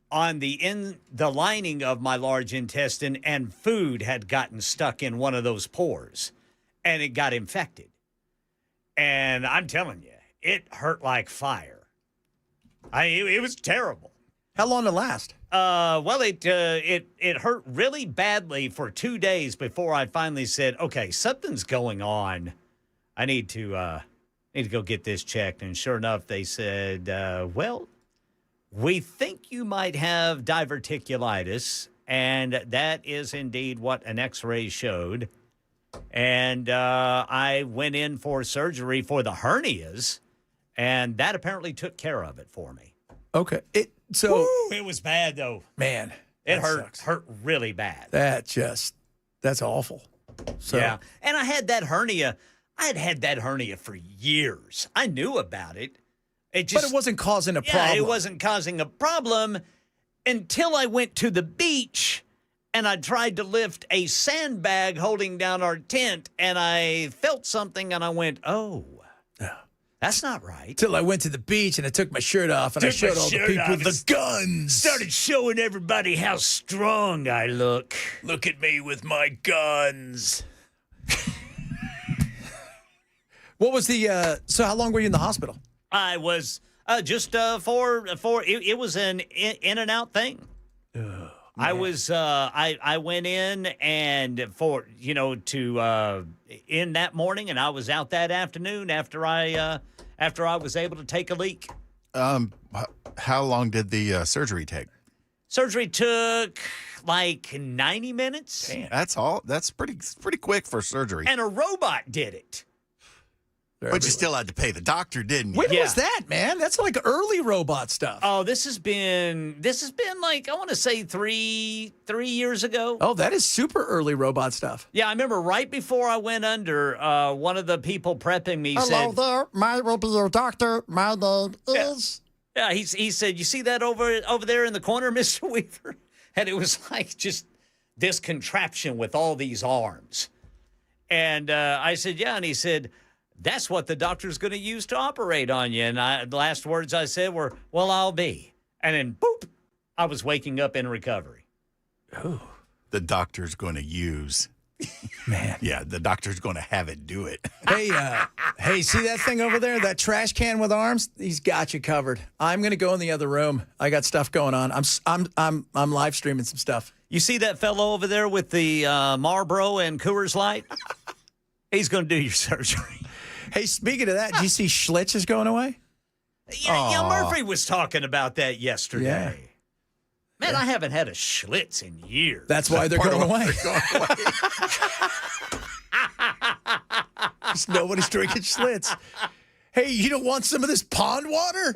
Speaker 3: on the lining of my large intestine, and food had gotten stuck in one of those pores, and it got infected. And I'm telling you, it hurt like fire. It was terrible.
Speaker 1: How long did it last?
Speaker 3: Well, it hurt really badly for 2 days before I finally said, okay, something's going on. I need to go get this checked. And sure enough, they said, well, we think you might have diverticulitis. And that is indeed what an x-ray showed. And I went in for surgery for the hernias, and that apparently took care of it for me.
Speaker 1: Okay. It
Speaker 3: was bad, though.
Speaker 1: Man.
Speaker 3: It
Speaker 1: sucks.
Speaker 3: hurt really bad.
Speaker 1: That's awful. So.
Speaker 3: Yeah. And I had that hernia. I had that hernia for years. I knew about it. But
Speaker 1: it wasn't causing a problem.
Speaker 3: Yeah, it wasn't causing a problem until I went to the beach and I tried to lift a sandbag holding down our tent, and I felt something, and I went, oh. That's not right.
Speaker 1: Till I went to the beach and I took my shirt off and I showed all the people the guns.
Speaker 3: Started showing everybody how strong I look.
Speaker 1: Look at me with my guns. What was so how long were you in the hospital?
Speaker 3: I was just for it was an in and out thing.
Speaker 1: Oh,
Speaker 3: I was I went in and in that morning, and I was out that afternoon after I was able to take a leak.
Speaker 2: How long did the surgery take?
Speaker 3: Surgery took like 90 minutes.
Speaker 1: Damn.
Speaker 2: That's all. That's pretty quick for surgery.
Speaker 3: And a robot did it.
Speaker 2: But you still had to pay the doctor, didn't you?
Speaker 1: When was that, man? That's like early robot stuff.
Speaker 3: Oh, this has been like, I want to say three years ago.
Speaker 1: Oh, that is super early robot stuff.
Speaker 3: Yeah, I remember right before I went under, one of the people prepping me said,
Speaker 10: "Hello there, I will be your doctor. My name is."
Speaker 3: Yeah, he said, "You see that over there in the corner, Mr. Weaver?" And it was like just this contraption with all these arms. And I said, "Yeah," and he said, "That's what the doctor's going to use to operate on you." And the last words I said were, "Well, I'll be." And then, boop, I was waking up in recovery.
Speaker 1: Oh.
Speaker 2: The doctor's going to use.
Speaker 1: Man.
Speaker 2: Yeah, the doctor's going to have it do it.
Speaker 1: Hey, see that thing over there? That trash can with arms? He's got you covered. I'm going to go in the other room. I got stuff going on. I'm live streaming some stuff.
Speaker 3: You see that fellow over there with the Marlboro and Coors Light? He's going to do your surgery.
Speaker 1: Hey, speaking of that, do you see Schlitz is going away?
Speaker 3: Yeah, Murphy was talking about that yesterday.
Speaker 1: Yeah.
Speaker 3: Man, I haven't had a Schlitz in years.
Speaker 1: That's why they're going away. Nobody's drinking Schlitz. Hey, you don't want some of this pond water?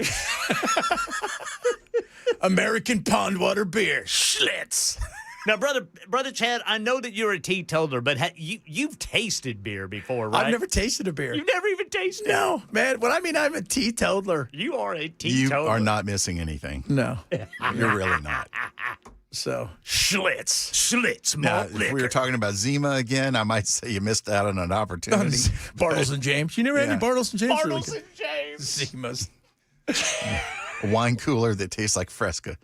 Speaker 1: American pond water beer, Schlitz.
Speaker 3: Now, brother Chad, I know that you're a teetotaler, but you've tasted beer before, right?
Speaker 1: I've never tasted a beer.
Speaker 3: You've never even tasted it?
Speaker 1: No, man. What I mean, I'm a teetotaler.
Speaker 3: You are a teetotaler.
Speaker 2: You are not missing anything.
Speaker 1: No.
Speaker 2: You're really not.
Speaker 1: So,
Speaker 3: Schlitz,
Speaker 2: Now,
Speaker 3: malt
Speaker 2: if
Speaker 3: liquor.
Speaker 2: we were talking about Zima again, I might say you missed out on an opportunity.
Speaker 1: Bartles and James. You never had any Bartles and James?
Speaker 3: Bartles and James.
Speaker 1: Zimas.
Speaker 2: A wine cooler that tastes like Fresca.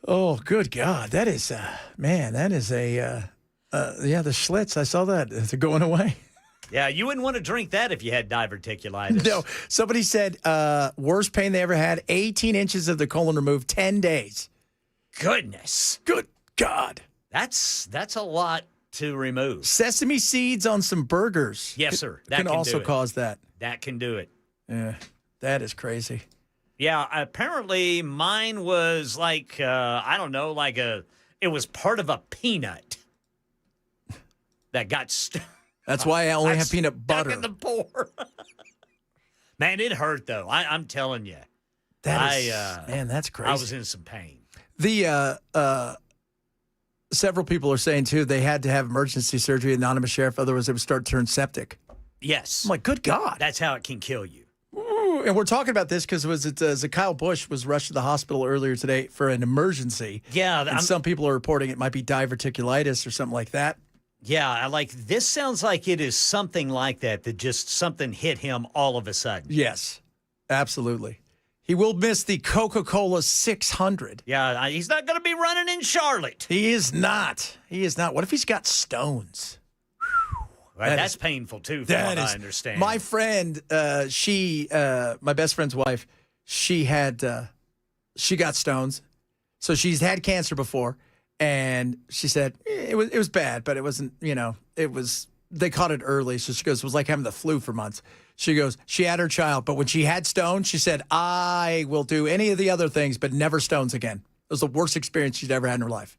Speaker 1: Oh, good God. That is, man, that is the Schlitz. I saw that. They're going away.
Speaker 3: Yeah, you wouldn't want to drink that if you had diverticulitis.
Speaker 1: No, somebody said worst pain they ever had, 18 inches of the colon removed, 10 days.
Speaker 3: Goodness.
Speaker 1: Good God.
Speaker 3: That's a lot to remove.
Speaker 1: Sesame seeds on some burgers.
Speaker 3: Yes, sir. That
Speaker 1: can also
Speaker 3: do it.
Speaker 1: cause that.
Speaker 3: That can do it.
Speaker 1: Yeah, that is crazy.
Speaker 3: Yeah, apparently mine was like, I don't know, it was part of a peanut. that got
Speaker 1: That's why I only have peanut
Speaker 3: stuck
Speaker 1: butter.
Speaker 3: in the pour. Man, it hurt, though. I'm telling you.
Speaker 1: Man, that's crazy.
Speaker 3: I was in some pain.
Speaker 1: Several people are saying, too, they had to have emergency surgery, anonymous sheriff, otherwise they would start to turn septic.
Speaker 3: Yes.
Speaker 1: I'm like, good God.
Speaker 3: That's how it can kill you.
Speaker 1: Ooh, and we're talking about this because Kyle Busch was rushed to the hospital earlier today for an emergency.
Speaker 3: Yeah.
Speaker 1: And some people are reporting it might be diverticulitis or something like that.
Speaker 3: Yeah, this sounds like it is something like that just something hit him all of a sudden.
Speaker 1: Yes, absolutely. He will miss the Coca-Cola 600.
Speaker 3: Yeah, he's not going to be running in Charlotte.
Speaker 1: He is not. What if he's got stones?
Speaker 3: Right, that's painful, too, from what I understand.
Speaker 1: My friend, my best friend's wife, she got stones. So she's had cancer before. And she said it was bad, but it wasn't, they caught it early. So she goes, it was like having the flu for months. She goes, she had her child, but when she had stones, she said, I will do any of the other things, but never stones again. It was the worst experience she'd ever had in her life.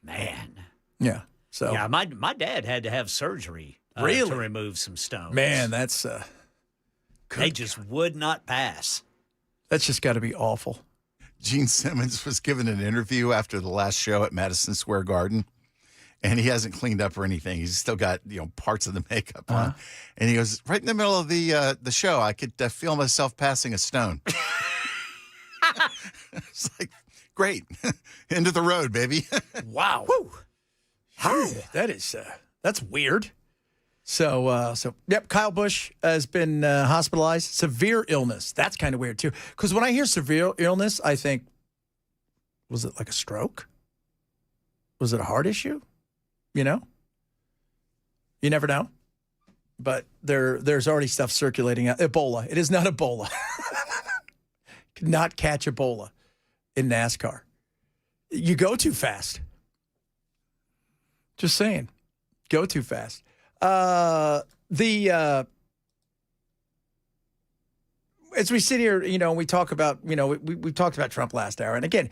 Speaker 3: Man.
Speaker 1: Yeah. So
Speaker 3: yeah, my dad had to have surgery to remove some stones.
Speaker 1: Man, that's
Speaker 3: they just would not pass.
Speaker 1: That's just got to be awful.
Speaker 2: Gene Simmons was given an interview after the last show at Madison Square Garden, and he hasn't cleaned up or anything. He's still got parts of the makeup on, and he goes, right in the middle of the show, I could feel myself passing a stone. It's like, great, end of the road, baby.
Speaker 1: Wow. Woo. That's weird. So yep, Kyle Busch has been hospitalized. Severe illness. That's kind of weird, too. Because when I hear severe illness, I think, was it like a stroke? Was it a heart issue? You never know. But there's already stuff circulating out. Ebola. It is not Ebola. Could not catch Ebola in NASCAR. You go too fast. Just saying. Go too fast. As we sit here, we talk about, we talked about Trump last hour. And again,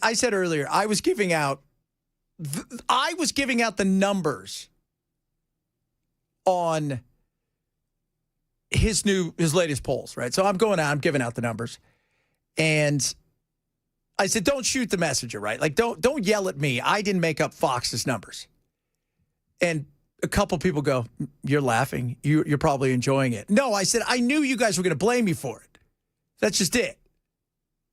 Speaker 1: I said earlier, I was giving out the numbers on his latest polls, right? So I'm giving out the numbers. And I said, don't shoot the messenger, right? Like, don't yell at me. I didn't make up Fox's numbers. And a couple people go, you're laughing. You're probably enjoying it. No, I said, I knew you guys were going to blame me for it. That's just it.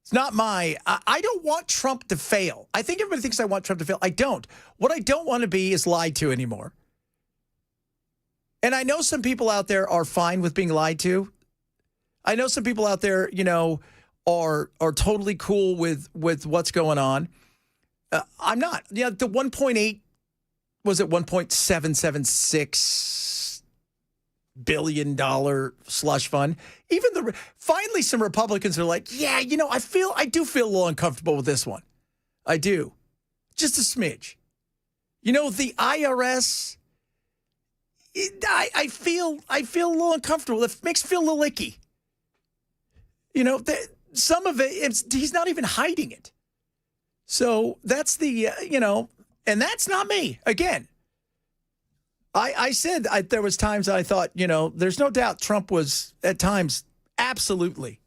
Speaker 1: It's not I don't want Trump to fail. I think everybody thinks I want Trump to fail. I don't. What I don't want to be is lied to anymore. And I know some people out there are fine with being lied to. I know some people out there, are totally cool with what's going on. I'm not. Yeah, the 1.8 was it $1.776 billion slush fund? Finally some Republicans are like, yeah, I do feel a little uncomfortable with this one. I do. Just a smidge. The IRS, I feel a little uncomfortable. It makes me feel a little icky. Some of it, he's not even hiding it. So that's and that's not me. Again, I said there was times I thought, there's no doubt Trump was at times absolutely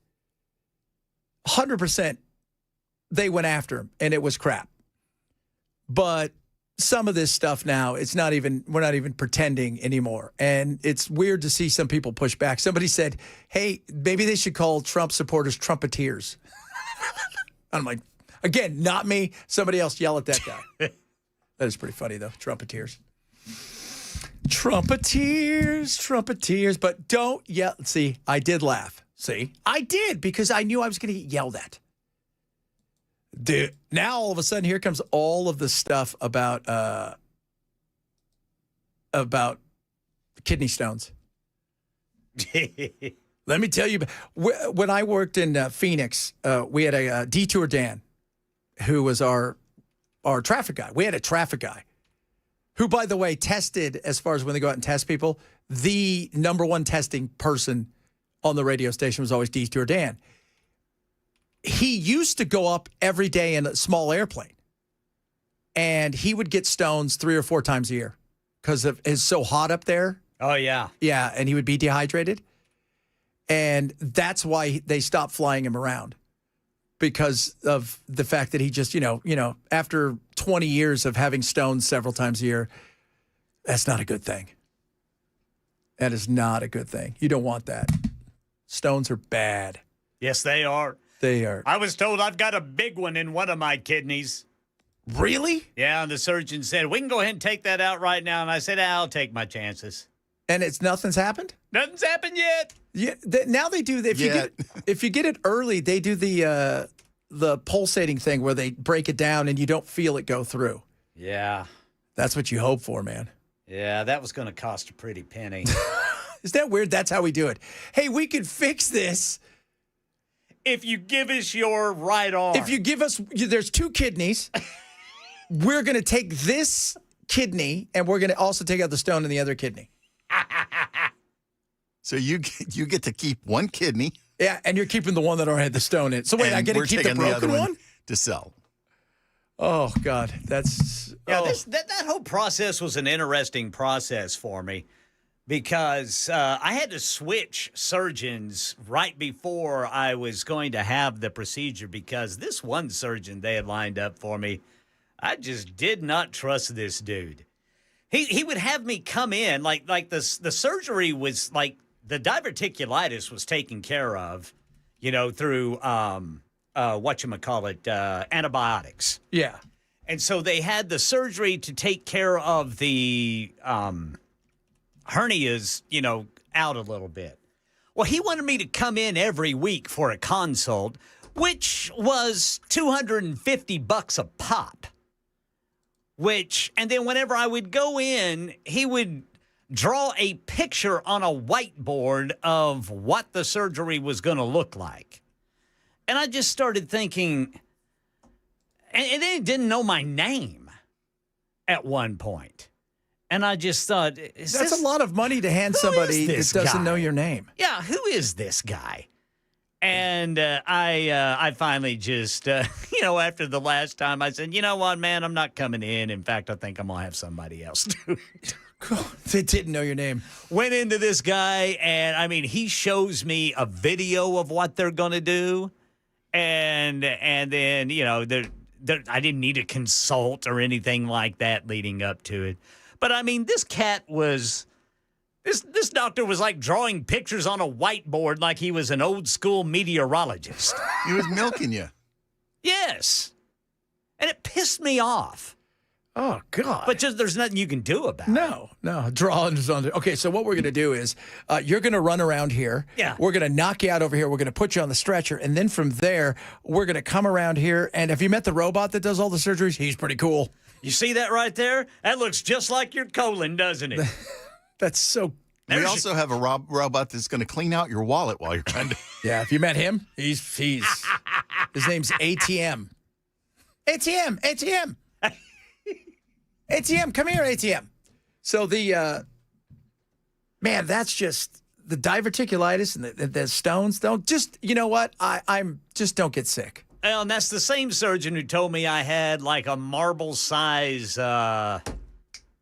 Speaker 1: 100% they went after him and it was crap. But some of this stuff now, we're not even pretending anymore. And it's weird to see some people push back. Somebody said, hey, maybe they should call Trump supporters Trumpeteers. I'm like, again, not me. Somebody else yell at that guy. That is pretty funny, though. Trumpeteers. Trumpeteers. But don't yell. See, I did laugh. See, I did because I knew I was going to get yelled at. Dude, now all of a sudden, here comes all of the stuff about kidney stones. Let me tell you, when I worked in Phoenix, we had a Detour Dan, who was our traffic guy. We had a traffic guy who, by the way, tested, as far as when they go out and test people, the number one testing person on the radio station was always Detour Dan. He used to go up every day in a small airplane, and he would get stones 3 or 4 times a year because it's so hot up there.
Speaker 3: Oh, yeah.
Speaker 1: Yeah, and he would be dehydrated. And that's why they stopped flying him around, because of the fact that he just, after 20 years of having stones several times a year, that's not a good thing. That is not a good thing. You don't want that. Stones are bad.
Speaker 3: Yes, they are.
Speaker 1: They are.
Speaker 3: I was told I've got a big one in one of my kidneys.
Speaker 1: Really?
Speaker 3: Yeah, and the surgeon said, we can go ahead and take that out right now. And I said, I'll take my chances.
Speaker 1: And nothing's happened?
Speaker 3: Nothing's happened yet.
Speaker 1: Yeah. Now they do. If you get it early, they do the pulsating thing where they break it down and you don't feel it go through.
Speaker 3: Yeah.
Speaker 1: That's what you hope for, man.
Speaker 3: Yeah, that was going to cost a pretty penny.
Speaker 1: Is that weird? That's how we do it. Hey, we could fix this.
Speaker 3: If you give us your right arm.
Speaker 1: If you give us, there's 2 kidneys. We're going to take this kidney and we're going to also take out the stone in the other kidney.
Speaker 2: So you get to keep one kidney.
Speaker 1: Yeah, and you're keeping the one that already had the stone in. So wait, I get to keep the broken one
Speaker 2: to sell.
Speaker 1: Oh God, that's
Speaker 3: that whole process was an interesting process for me, because I had to switch surgeons right before I was going to have the procedure, because this one surgeon they had lined up for me, I just did not trust this dude. He would have me come in like the surgery was like the diverticulitis was taken care of, through antibiotics.
Speaker 1: Yeah.
Speaker 3: And so they had the surgery to take care of the hernias, out a little bit. Well, he wanted me to come in every week for a consult, which was $250 a pop. And then whenever I would go in, he would draw a picture on a whiteboard of what the surgery was going to look like. And I just started thinking, and then he didn't know my name at one point. And I just thought,
Speaker 1: that's a lot of money to hand somebody that doesn't know your name.
Speaker 3: Yeah, who is this guy? And I finally just, after the last time, I said, you know what, man, I'm not coming in. In fact, I think I'm going to have somebody else do it.
Speaker 1: They didn't know your name.
Speaker 3: Went into this guy, and, he shows me a video of what they're going to do. And then, I didn't need a consult or anything like that leading up to it. But, this cat was... This doctor was like drawing pictures on a whiteboard like he was an old school meteorologist.
Speaker 2: He was milking you.
Speaker 3: Yes. And it pissed me off.
Speaker 1: Oh, God.
Speaker 3: But just there's nothing you can do about it.
Speaker 1: No. Drawing is on. Okay, so what we're going to do is you're going to run around here.
Speaker 3: Yeah.
Speaker 1: We're going to knock you out over here. We're going to put you on the stretcher. And then from there, we're going to come around here. And have you met the robot that does all the surgeries? He's pretty cool.
Speaker 3: You see that right there? That looks just like your colon, doesn't it?
Speaker 1: That's so.
Speaker 2: We also have a robot that's going to clean out your wallet while you're trying to.
Speaker 1: Yeah, if you met him, he's his name's ATM. ATM. ATM, come here, ATM. So man, that's just the diverticulitis and the stones. Don't just, you know what? I'm just don't get sick.
Speaker 3: Well, and that's the same surgeon who told me I had like a marble size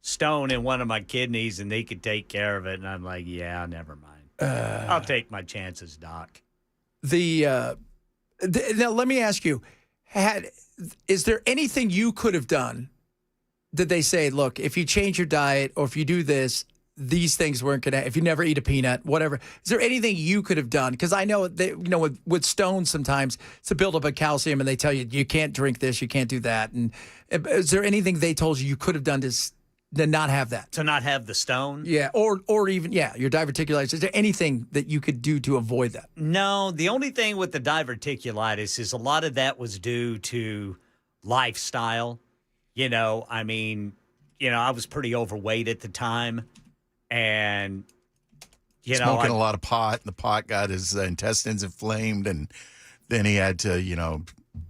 Speaker 3: stone in one of my kidneys and they could take care of it. And I'm like, yeah, never mind. I'll take my chances, doc.
Speaker 1: Now, let me ask you, is there anything you could have done? Did they say, look, if you change your diet or if you do this, these things weren't going to, if you never eat a peanut, whatever. Is there anything you could have done? Because I know that, with stones sometimes it's a buildup of calcium and they tell you, you can't drink this, you can't do that. And is there anything they told you could have done to not have that?
Speaker 3: To not have the stone?
Speaker 1: Yeah. Or even, your diverticulitis. Is there anything that you could do to avoid that?
Speaker 3: No. The only thing with the diverticulitis is a lot of that was due to lifestyle. I was pretty overweight at the time. And,
Speaker 2: smoking a lot of pot. And the pot got his intestines inflamed. And then he had to,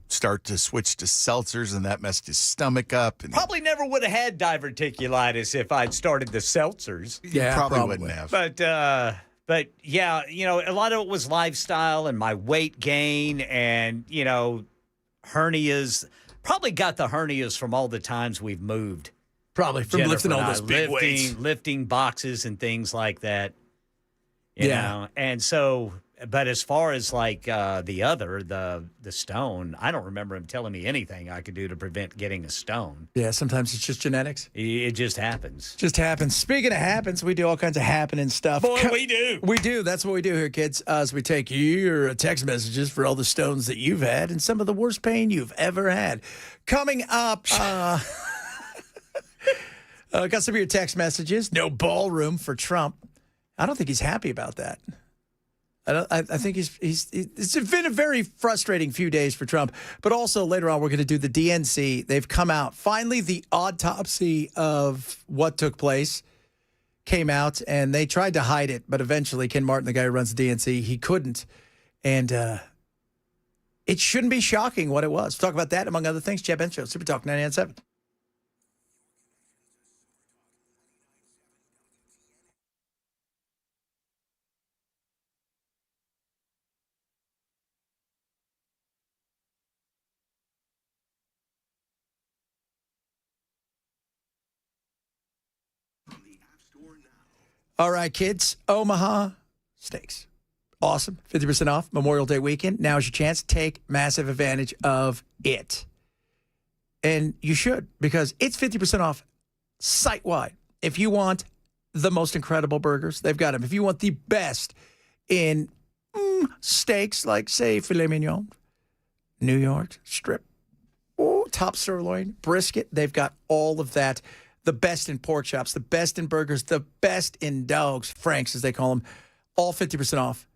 Speaker 2: start to switch to seltzers. And that messed his stomach up. And
Speaker 3: probably never would have had diverticulitis if I'd started the seltzers.
Speaker 2: Yeah, probably wouldn't have.
Speaker 3: But yeah, a lot of it was lifestyle and my weight gain and, hernias. Probably got the hernias from all the times we've moved.
Speaker 1: Probably from
Speaker 3: Jennifer
Speaker 1: lifting all
Speaker 3: and I,
Speaker 1: those big weights.
Speaker 3: lifting boxes and things like that. You
Speaker 1: Yeah.
Speaker 3: know? And so, but as far as like the stone, I don't remember him telling me anything I could do to prevent getting a stone.
Speaker 1: Yeah, sometimes it's just genetics.
Speaker 3: It just happens.
Speaker 1: Just happens. Speaking of happens, we do all kinds of happening stuff.
Speaker 3: Boy, we do.
Speaker 1: We do. That's what we do here, kids. As we take your text messages for all the stones that you've had and some of the worst pain you've ever had. Coming up, got some of your text messages. No ballroom for Trump. I don't think he's happy about that. I think it's been a very frustrating few days for Trump. But also later on, we're going to do the DNC. They've come out. Finally, the autopsy of what took place came out, and they tried to hide it. But eventually, Ken Martin, the guy who runs the DNC, he couldn't. And it shouldn't be shocking what it was. We'll talk about that, among other things. Chad Ben Show, Super Talk 99.7. All right, kids. Omaha Steaks. Awesome. 50% off Memorial Day weekend. Now's your chance. Take massive advantage of it. And you should, because it's 50% off site-wide. If you want the most incredible burgers, they've got them. If you want the best in steaks, like, say, filet mignon, New York strip, top sirloin, brisket, they've got all of that. The best in pork chops, the best in burgers, the best in dogs, Franks, as they call them, all 50% off,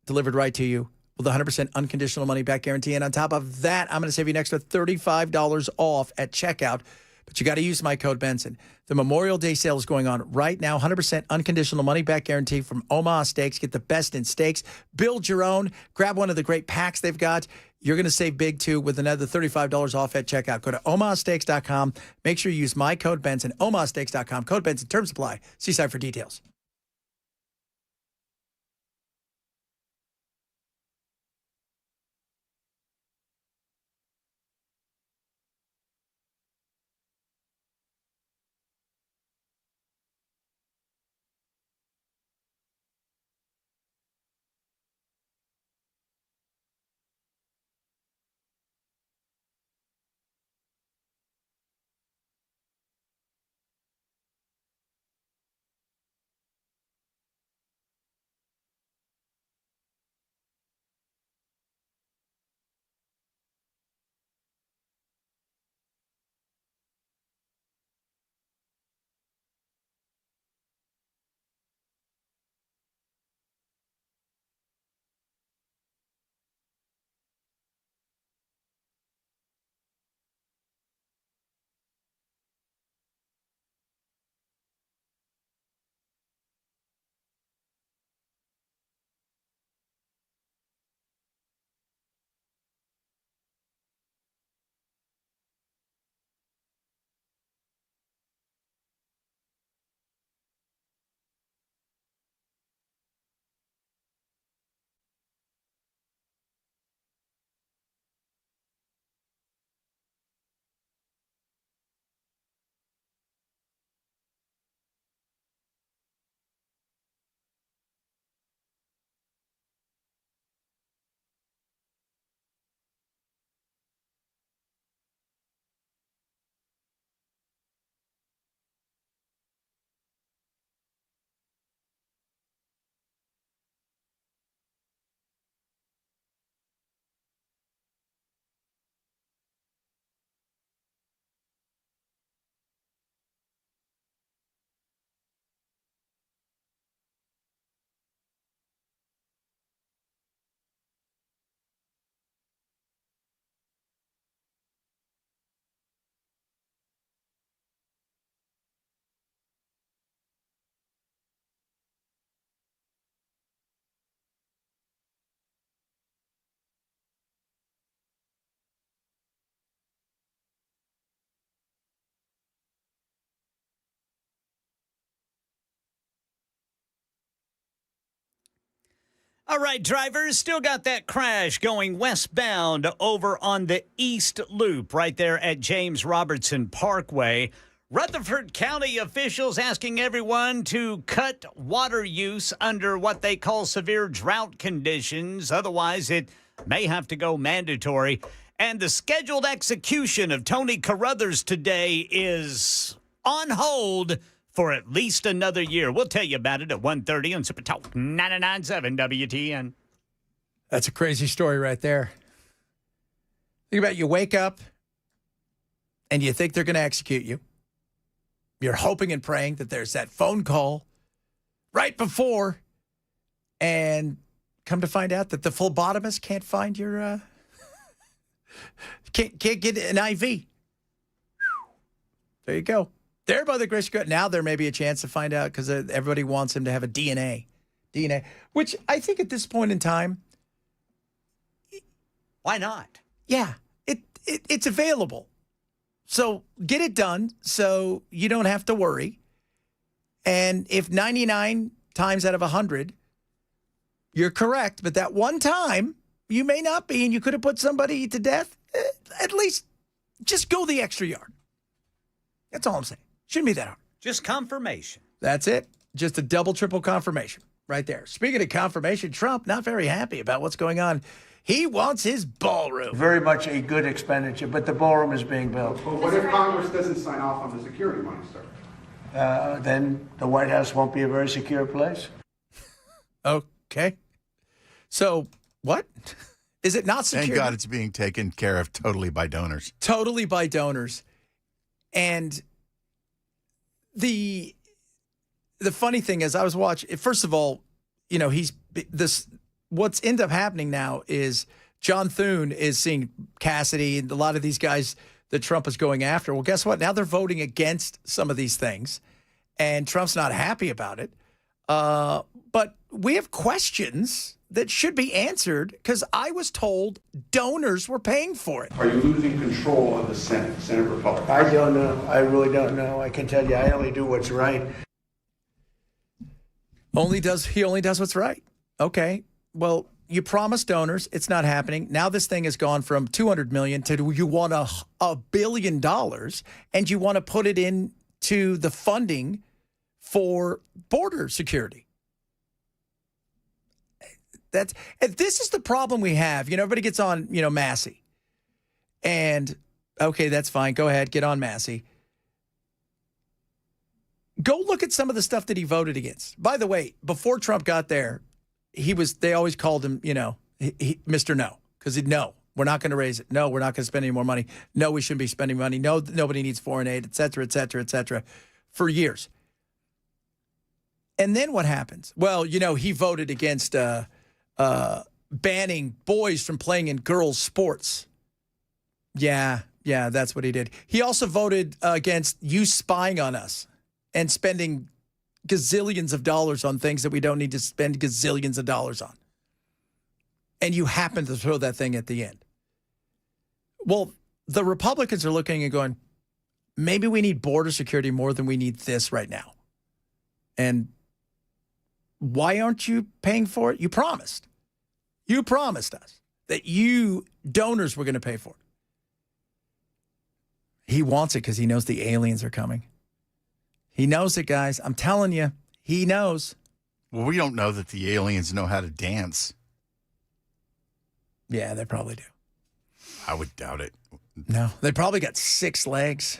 Speaker 1: delivered right to you with 100% unconditional money-back guarantee. And on top of that, I'm going to save you an extra $35 off at checkout. But you got to use my code Benson. The Memorial Day sale is going on right now. 100% unconditional money-back guarantee from Omaha Steaks. Get the best in steaks. Build your own. Grab one of the great packs they've got. You're going to save big, too, with another $35 off at checkout. Go to omahasteaks.com. Make sure you use my code Benson. omahasteaks.com. Code Benson. Terms apply. See site for details.
Speaker 3: All right, drivers, still got that crash going westbound over on the East Loop right there at James Robertson Parkway. Rutherford County officials asking everyone to cut water use under what they call severe drought conditions. Otherwise, it may have to go mandatory. And the scheduled execution of Tony Carruthers today is on hold for at least another year. We'll tell you about it at 1:30 on Super Talk 99.7 WTN.
Speaker 1: That's a crazy story right there. Think about it, you wake up and you think they're going to execute you. You're hoping and praying that there's that phone call right before, and come to find out that the phlebotomist can't find your, can't get an IV. There you go. There by the grace of God. Now there may be a chance to find out because everybody wants him to have a DNA, which I think at this point in time,
Speaker 3: why not?
Speaker 1: Yeah, it's available. So get it done so you don't have to worry. And if 99 times out of 100, you're correct, but that one time you may not be and you could have put somebody to death, at least just go the extra yard. That's all I'm saying. Shouldn't be that hard.
Speaker 3: Just confirmation.
Speaker 1: That's it. Just a double, triple confirmation right there. Speaking of confirmation, Trump not very happy about what's going on. He wants his ballroom.
Speaker 7: Very much a good expenditure, but the ballroom is being built.
Speaker 11: Well, what if Congress doesn't sign off on the security money, sir?
Speaker 7: Then the White House won't be a very secure place.
Speaker 1: Okay. So what? Is it not secure?
Speaker 2: Thank God it's being taken care of totally by donors.
Speaker 1: Totally by donors. And the funny thing is, I was watching, first of all, you know, what's ended up happening now is John Thune is seeing Cassidy and a lot of these guys that Trump is going after. Well, guess what? Now they're voting against some of these things, and Trump's not happy about it. But we have questions that should be answered because I was told donors were paying for it.
Speaker 11: Are you losing control of the Senate Republicans?
Speaker 7: I don't know. I really don't know. I can tell you, I only do what's right.
Speaker 1: He only does what's right. Okay. Well, you promised donors. It's not happening. Now this thing has gone from $200 million to you want $1 billion, and you want to put it into the funding for border security. This is the problem we have. You know, everybody gets on, Massey. And, okay, that's fine. Go ahead. Get on Massey. Go look at some of the stuff that he voted against. By the way, before Trump got there, they always called him, Mr. No, because no, we're not going to raise it. No, we're not going to spend any more money. No, we shouldn't be spending money. No, nobody needs foreign aid, et cetera, et cetera, et cetera, for years. And then what happens? Well, he voted against banning boys from playing in girls' sports. Yeah, that's what he did. He also voted against you spying on us and spending gazillions of dollars on things that we don't need to spend gazillions of dollars on. And you happen to throw that thing at the end. Well, the Republicans are looking and going, maybe we need border security more than we need this right now. And why aren't you paying for it? You promised. You promised us that you donors were going to pay for it. He wants it because he knows the aliens are coming. He knows it, guys. I'm telling you, he knows.
Speaker 2: Well, we don't know that the aliens know how to dance.
Speaker 1: Yeah, they probably do.
Speaker 2: I would doubt it.
Speaker 1: No, they probably got 6 legs.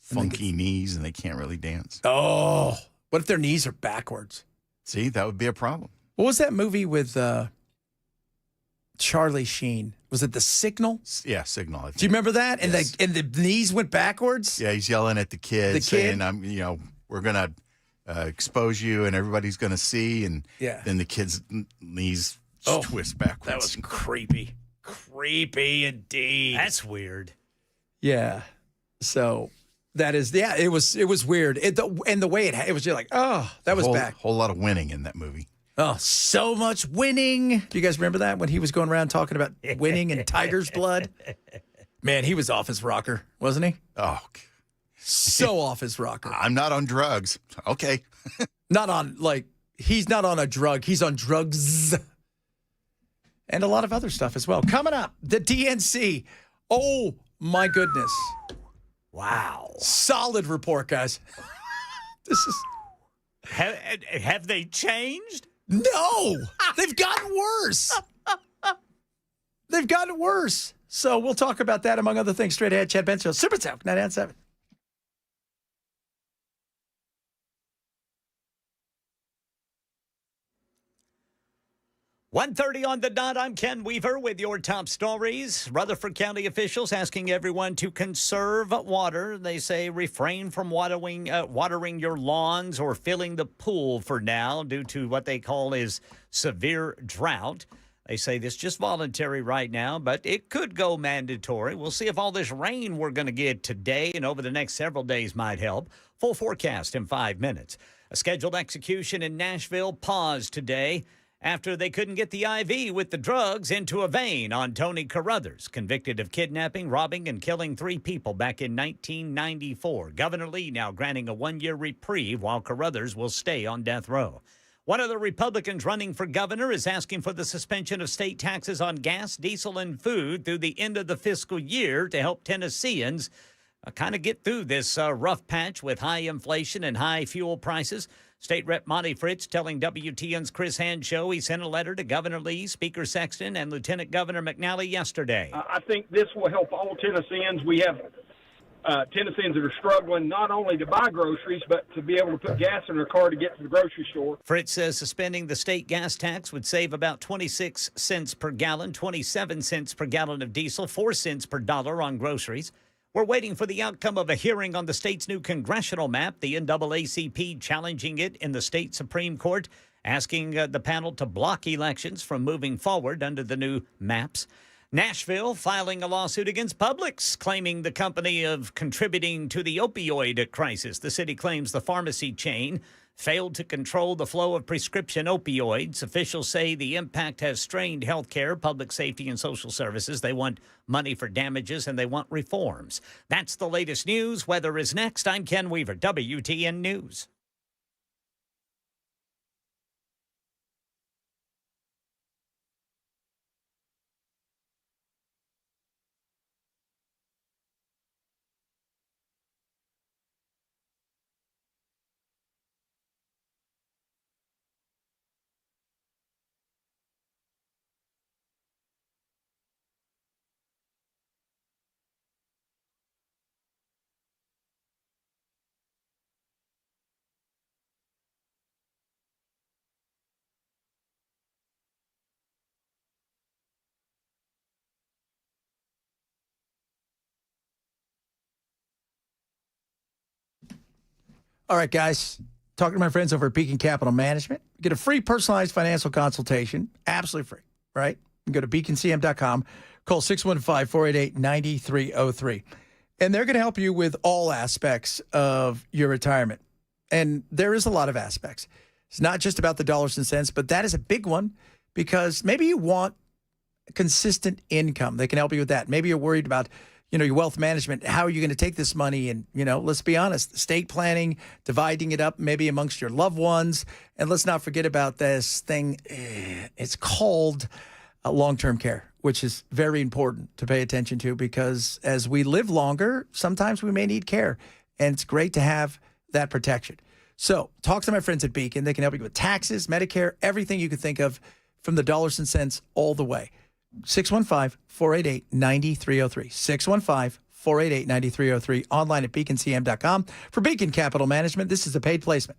Speaker 2: Funky knees, and they can't really dance.
Speaker 1: Oh, what if their knees are backwards?
Speaker 2: See, that would be a problem.
Speaker 1: What was that movie with Charlie Sheen? Was it The Signal?
Speaker 2: Yeah, Signal. I think.
Speaker 1: Do you remember that?
Speaker 2: Yes.
Speaker 1: And the knees went backwards?
Speaker 2: Yeah, he's yelling at the kid, saying, we're going to expose you and everybody's going to see. And then the kid's knees twist backwards.
Speaker 1: That was creepy. Creepy indeed.
Speaker 3: That's weird.
Speaker 1: Yeah. So that is, it was weird. And the way it was just like, oh, that was back.
Speaker 2: Whole lot of winning in that movie.
Speaker 1: Oh, so much winning. Do you guys remember that when he was going around talking about winning and tiger's blood? Man, he was off his rocker, wasn't he?
Speaker 2: Oh,
Speaker 1: so off his rocker.
Speaker 2: I'm not on drugs. Okay.
Speaker 1: He's not on a drug. He's on drugs. And a lot of other stuff as well. Coming up, the DNC. Oh, my goodness.
Speaker 3: Wow.
Speaker 1: Solid report, guys. This is
Speaker 3: Have they changed?
Speaker 1: no. They've gotten worse. They've gotten worse. So we'll talk about that among other things straight ahead. Chad Benson, Super Talk 997.
Speaker 3: 1:30 on the dot. I'm Ken Weaver with your top stories. Rutherford County officials asking everyone to conserve water. They say refrain from watering your lawns or filling the pool for now due to what they call is severe drought. They say this is just voluntary right now, but it could go mandatory. We'll see if all this rain we're going to get today and over the next several days might help. Full forecast in 5 minutes. A scheduled execution in Nashville paused today after they couldn't get the IV with the drugs into a vein on Tony Carruthers, convicted of kidnapping, robbing, and killing 3 people back in 1994. Governor Lee now granting a 1-year reprieve while Carruthers will stay on death row. One of the Republicans running for governor is asking for the suspension of state taxes on gas, diesel, and food through the end of the fiscal year to help Tennesseans kind of get through this rough patch with high inflation and high fuel prices. State Rep Monty Fritz telling WTN's Chris Hand Show he sent a letter to Governor Lee, Speaker Sexton, and Lieutenant Governor McNally yesterday.
Speaker 5: I think this will help all Tennesseans. We have Tennesseans that are struggling not only to buy groceries, but to be able to put gas in their car to get to the grocery store.
Speaker 3: Fritz says suspending the state gas tax would save about 26 cents per gallon, 27 cents per gallon of diesel, 4 cents per dollar on groceries. We're waiting for the outcome of a hearing on the state's new congressional map, the NAACP challenging it in the state Supreme Court, asking the panel to block elections from moving forward under the new maps. Nashville filing a lawsuit against Publix, claiming the company of contributing to the opioid crisis. The city claims the pharmacy chain failed to control the flow of prescription opioids. Officials say the impact has strained health care, public safety, and social services. They want money for damages, and they want reforms. That's the latest news. Weather is next. I'm Ken Weaver, WTN News.
Speaker 1: All right, guys. Talking to my friends over at Beacon Capital Management. Get a free personalized financial consultation. Absolutely free, right? You can go to beaconcm.com. Call 615-488-9303. And they're going to help you with all aspects of your retirement. And there is a lot of aspects. It's not just about the dollars and cents, but that is a big one because maybe you want consistent income. They can help you with that. Maybe you're worried about your wealth management. How are you going to take this money and, let's be honest, estate planning, dividing it up maybe amongst your loved ones. And let's not forget about this thing. It's called long-term care, which is very important to pay attention to because as we live longer, sometimes we may need care. And it's great to have that protection. So talk to my friends at Beacon. They can help you with taxes, Medicare, everything you can think of from the dollars and cents all the way. 615-488-9303. 615-488-9303. Online at beaconcm.com. For Beacon Capital Management, this is a paid placement.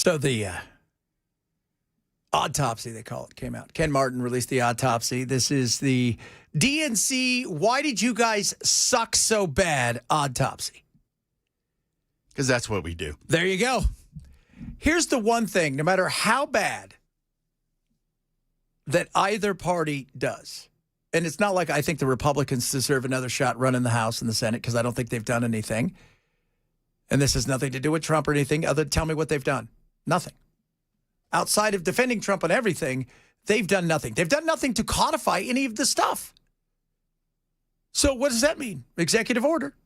Speaker 1: So the autopsy, they call it, came out. Ken Martin released the autopsy. This is the DNC, why did you guys suck so bad autopsy?
Speaker 2: Because that's what we do.
Speaker 1: There you go. Here's the one thing, no matter how bad that either party does, and it's not like I think the Republicans deserve another shot running the House and the Senate because I don't think they've done anything. And this has nothing to do with Trump or anything other than tell me what they've done. Nothing. Outside of defending Trump on everything, they've done nothing. They've done nothing to codify any of the stuff. So what does that mean? Executive order.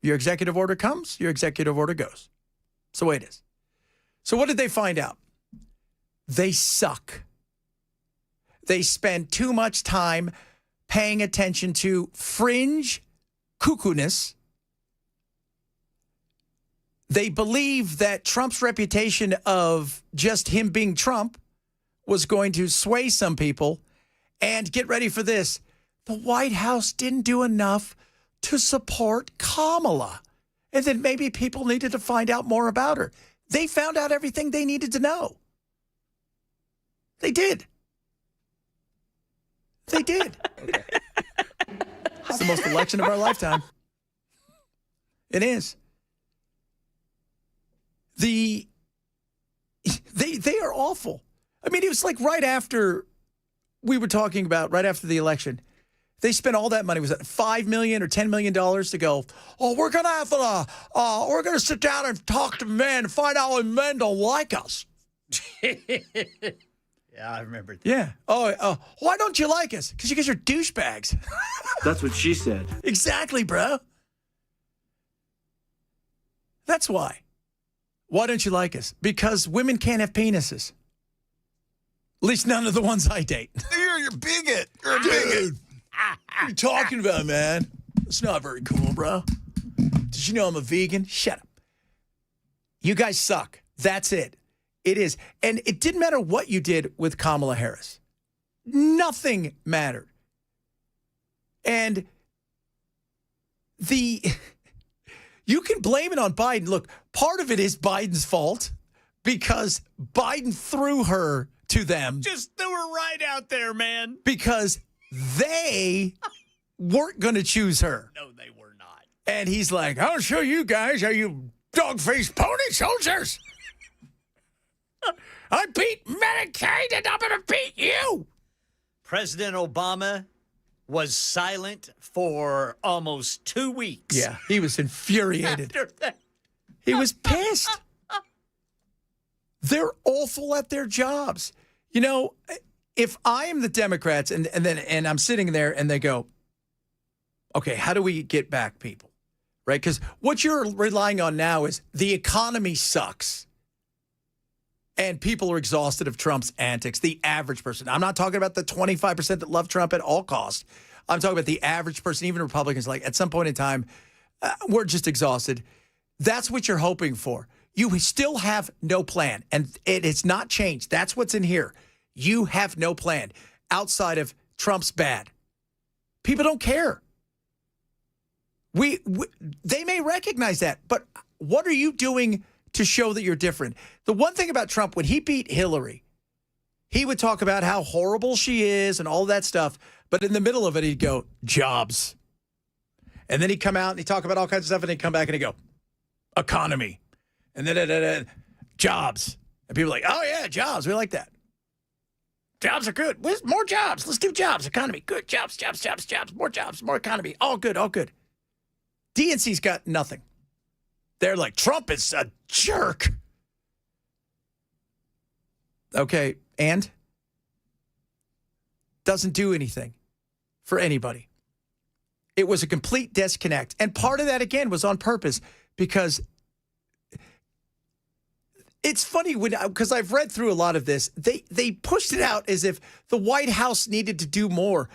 Speaker 1: Your executive order comes, your executive order goes. That's the way it is. So what did they find out? They suck. They spend too much time paying attention to fringe cuckoo-ness. They believe that Trump's reputation of just him being Trump was going to sway some people. And get ready for this. The White House didn't do enough to support Kamala. And then maybe people needed to find out more about her. They found out everything they needed to know. They did. They did. It's the most election of our lifetime. It is. They are awful. I mean, it was like right after we were talking about, right after the election, they spent all that money. Was it $5 million or $10 million to go, oh, we're going to have to, we're going to sit down and talk to men and find out why men don't like us.
Speaker 3: Yeah, I remember that.
Speaker 1: Yeah. Oh, why don't you like us? Because you guys are douchebags.
Speaker 12: That's what she said.
Speaker 1: Exactly, bro. That's why. Why don't you like us? Because women can't have penises. At least none of the ones I date.
Speaker 2: You're a bigot. You're a bigot.
Speaker 1: What are you talking about, man? It's not very cool, bro. Did you know I'm a vegan? Shut up. You guys suck. That's it. It is. And it didn't matter what you did with Kamala Harris. Nothing mattered. And you can blame it on Biden. Look, part of it is Biden's fault because Biden threw her to them.
Speaker 3: Just threw her right out there, man.
Speaker 1: Because they weren't going to choose her.
Speaker 3: No, they were not.
Speaker 1: And he's like, I'll show you guys how you dog-faced pony soldiers. I beat Medicaid and I'm going to beat you.
Speaker 3: President Obama was silent for almost 2 weeks.
Speaker 1: Yeah, he was infuriated.
Speaker 3: After that.
Speaker 1: He was pissed. They're awful at their jobs. You know, if I am the Democrats and I'm sitting there and they go, okay, how do we get back people? Right? Because what you're relying on now is the economy sucks. And people are exhausted of Trump's antics, the average person. I'm not talking about the 25% that love Trump at all costs. I'm talking about the average person, even Republicans, like at some point in time, we're just exhausted. That's what you're hoping for. You still have no plan, and it has not changed. That's what's in here. You have no plan outside of Trump's bad. People don't care. They may recognize that, but what are you doing to show that you're different? The one thing about Trump, when he beat Hillary, he would talk about how horrible she is and all that stuff, but in the middle of it, he'd go, jobs. And then he'd come out and he'd talk about all kinds of stuff, and he'd come back and he'd go, economy. And then jobs. And people are like, oh, yeah, jobs. We like that. Jobs are good. More jobs. Let's do jobs. Economy. Good. Jobs. More jobs. More economy. All good. All good. DNC's got nothing. They're like, Trump is a jerk. Okay, and? Doesn't do anything for anybody. It was a complete disconnect. And part of that, again, was on purpose because it's funny because I've read through a lot of this. They pushed it out as if the White House needed to do more.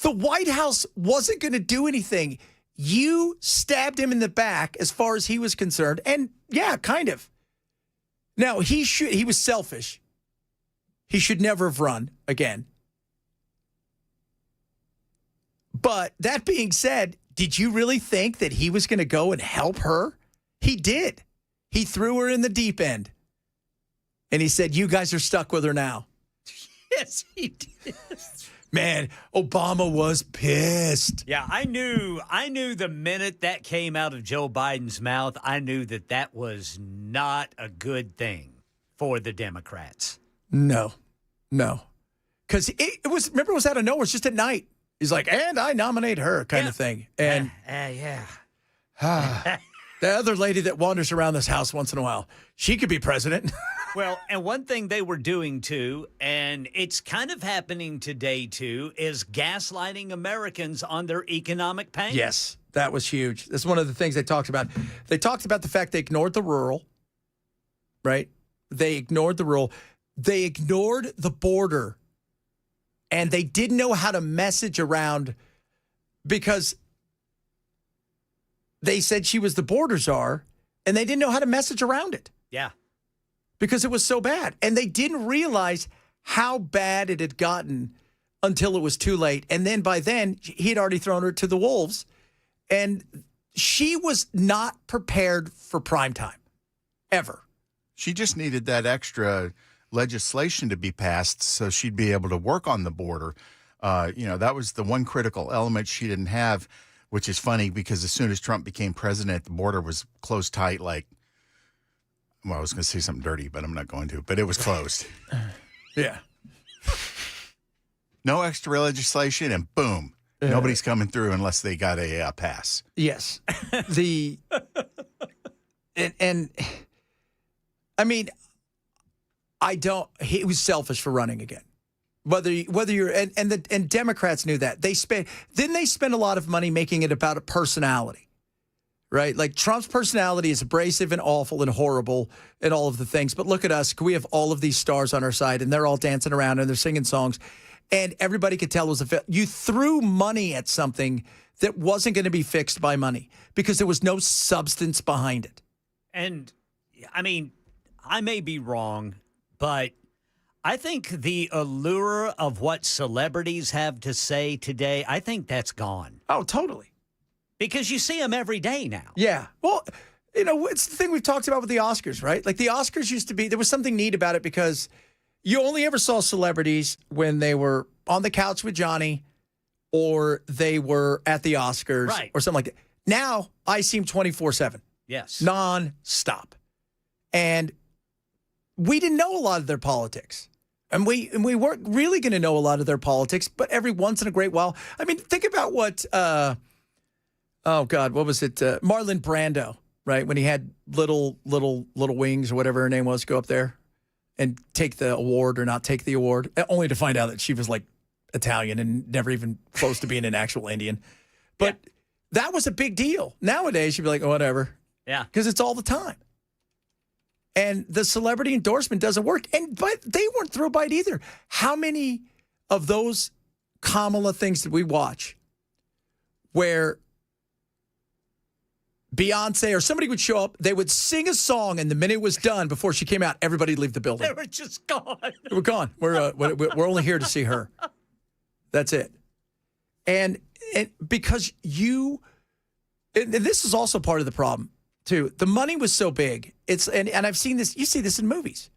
Speaker 1: The White House wasn't going to do anything. You stabbed him in the back as far as he was concerned. And yeah, kind of. Now, he was selfish. He should never have run again. But that being said, did you really think that he was going to go and help her? He did. He threw her in the deep end. And he said, you guys are stuck with her now.
Speaker 3: Yes, he did.
Speaker 1: Man, Obama was pissed.
Speaker 3: Yeah, I knew the minute that came out of Joe Biden's mouth, I knew that was not a good thing for the Democrats.
Speaker 1: No. Because it was out of nowhere. It's just at night. He's like, and I nominate her kind of thing. And
Speaker 3: yeah.
Speaker 1: The other lady that wanders around this house once in a while, she could be president.
Speaker 3: Well, and one thing they were doing, too, and it's kind of happening today, too, is gaslighting Americans on their economic pain.
Speaker 1: Yes, that was huge. That's one of the things they talked about. They talked about the fact they ignored the rural, right? They ignored the rural. They ignored the border, and they didn't know how to message around because they said she was the border czar, and they didn't know how to message around it.
Speaker 3: Yeah.
Speaker 1: Because it was so bad. And they didn't realize how bad it had gotten until it was too late. And then by then, he had already thrown her to the wolves. And she was not prepared for prime time, ever.
Speaker 2: She just needed that extra legislation to be passed so she'd be able to work on the border. That was the one critical element she didn't have, which is funny because as soon as Trump became president, the border was closed tight like, well, I was going to say something dirty, but I'm not going to. But it was closed.
Speaker 1: Yeah.
Speaker 2: No extra legislation, and boom, nobody's coming through unless they got a pass.
Speaker 1: Yes. And I mean, he was selfish for running again. Whether you're and Democrats knew that. They spent a lot of money making it about a personality. Right? Like Trump's personality is abrasive and awful and horrible and all of the things. But look at us. We have all of these stars on our side and they're all dancing around and they're singing songs. And everybody could tell it was a fail. You threw money at something that wasn't going to be fixed by money because there was no substance behind it.
Speaker 3: And, I mean, I may be wrong, but I think the allure of what celebrities have to say today, I think that's gone.
Speaker 1: Oh, totally.
Speaker 3: Because you see them every day now.
Speaker 1: Yeah. Well, it's the thing we've talked about with the Oscars, right? Like the Oscars used to be, there was something neat about it because you only ever saw celebrities when they were on the couch with Johnny or they were at the Oscars or something like that. Now I see them 24/7.
Speaker 3: Yes.
Speaker 1: Non-stop. And we didn't know a lot of their politics. And we weren't really going to know a lot of their politics, but every once in a great while. I mean, think about what... oh God, what was it? Marlon Brando, right? When he had little wings or whatever her name was, go up there and take the award or not take the award, only to find out that she was like Italian and never even close to being an actual Indian. But that was a big deal. Nowadays, you'd be like, oh, whatever.
Speaker 3: Yeah.
Speaker 1: Because it's all the time. And the celebrity endorsement doesn't work. But they weren't thrilled by it either. How many of those Kamala things did we watch where Beyonce or somebody would show up, they would sing a song, and the minute it was done, before she came out, everybody would leave the building.
Speaker 3: They were just gone.
Speaker 1: We're gone. We're only here to see her. That's it. And because and this is also part of the problem, too. The money was so big. And I've seen this. You see this in movies.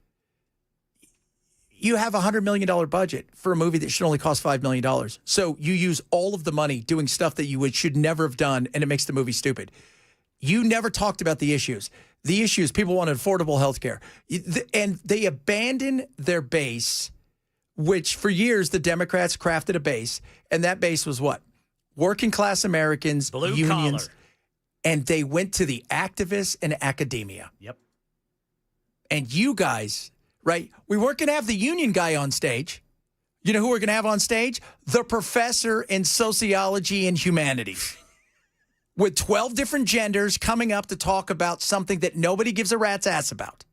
Speaker 1: You have a $100 million budget for a movie that should only cost $5 million. So you use all of the money doing stuff that you should never have done, and it makes the movie stupid. You never talked about the issues. The issues, people wanted affordable health care. And they abandoned their base, which for years the Democrats crafted a base. And that base was what? Working class Americans,
Speaker 3: blue
Speaker 1: unions.
Speaker 3: collar.
Speaker 1: And they went to the activists and academia.
Speaker 3: Yep.
Speaker 1: And you guys, right? We weren't going to have the union guy on stage. You know who we're going to have on stage? The professor in sociology and humanities. With 12 different genders coming up to talk about something that nobody gives a rat's ass about.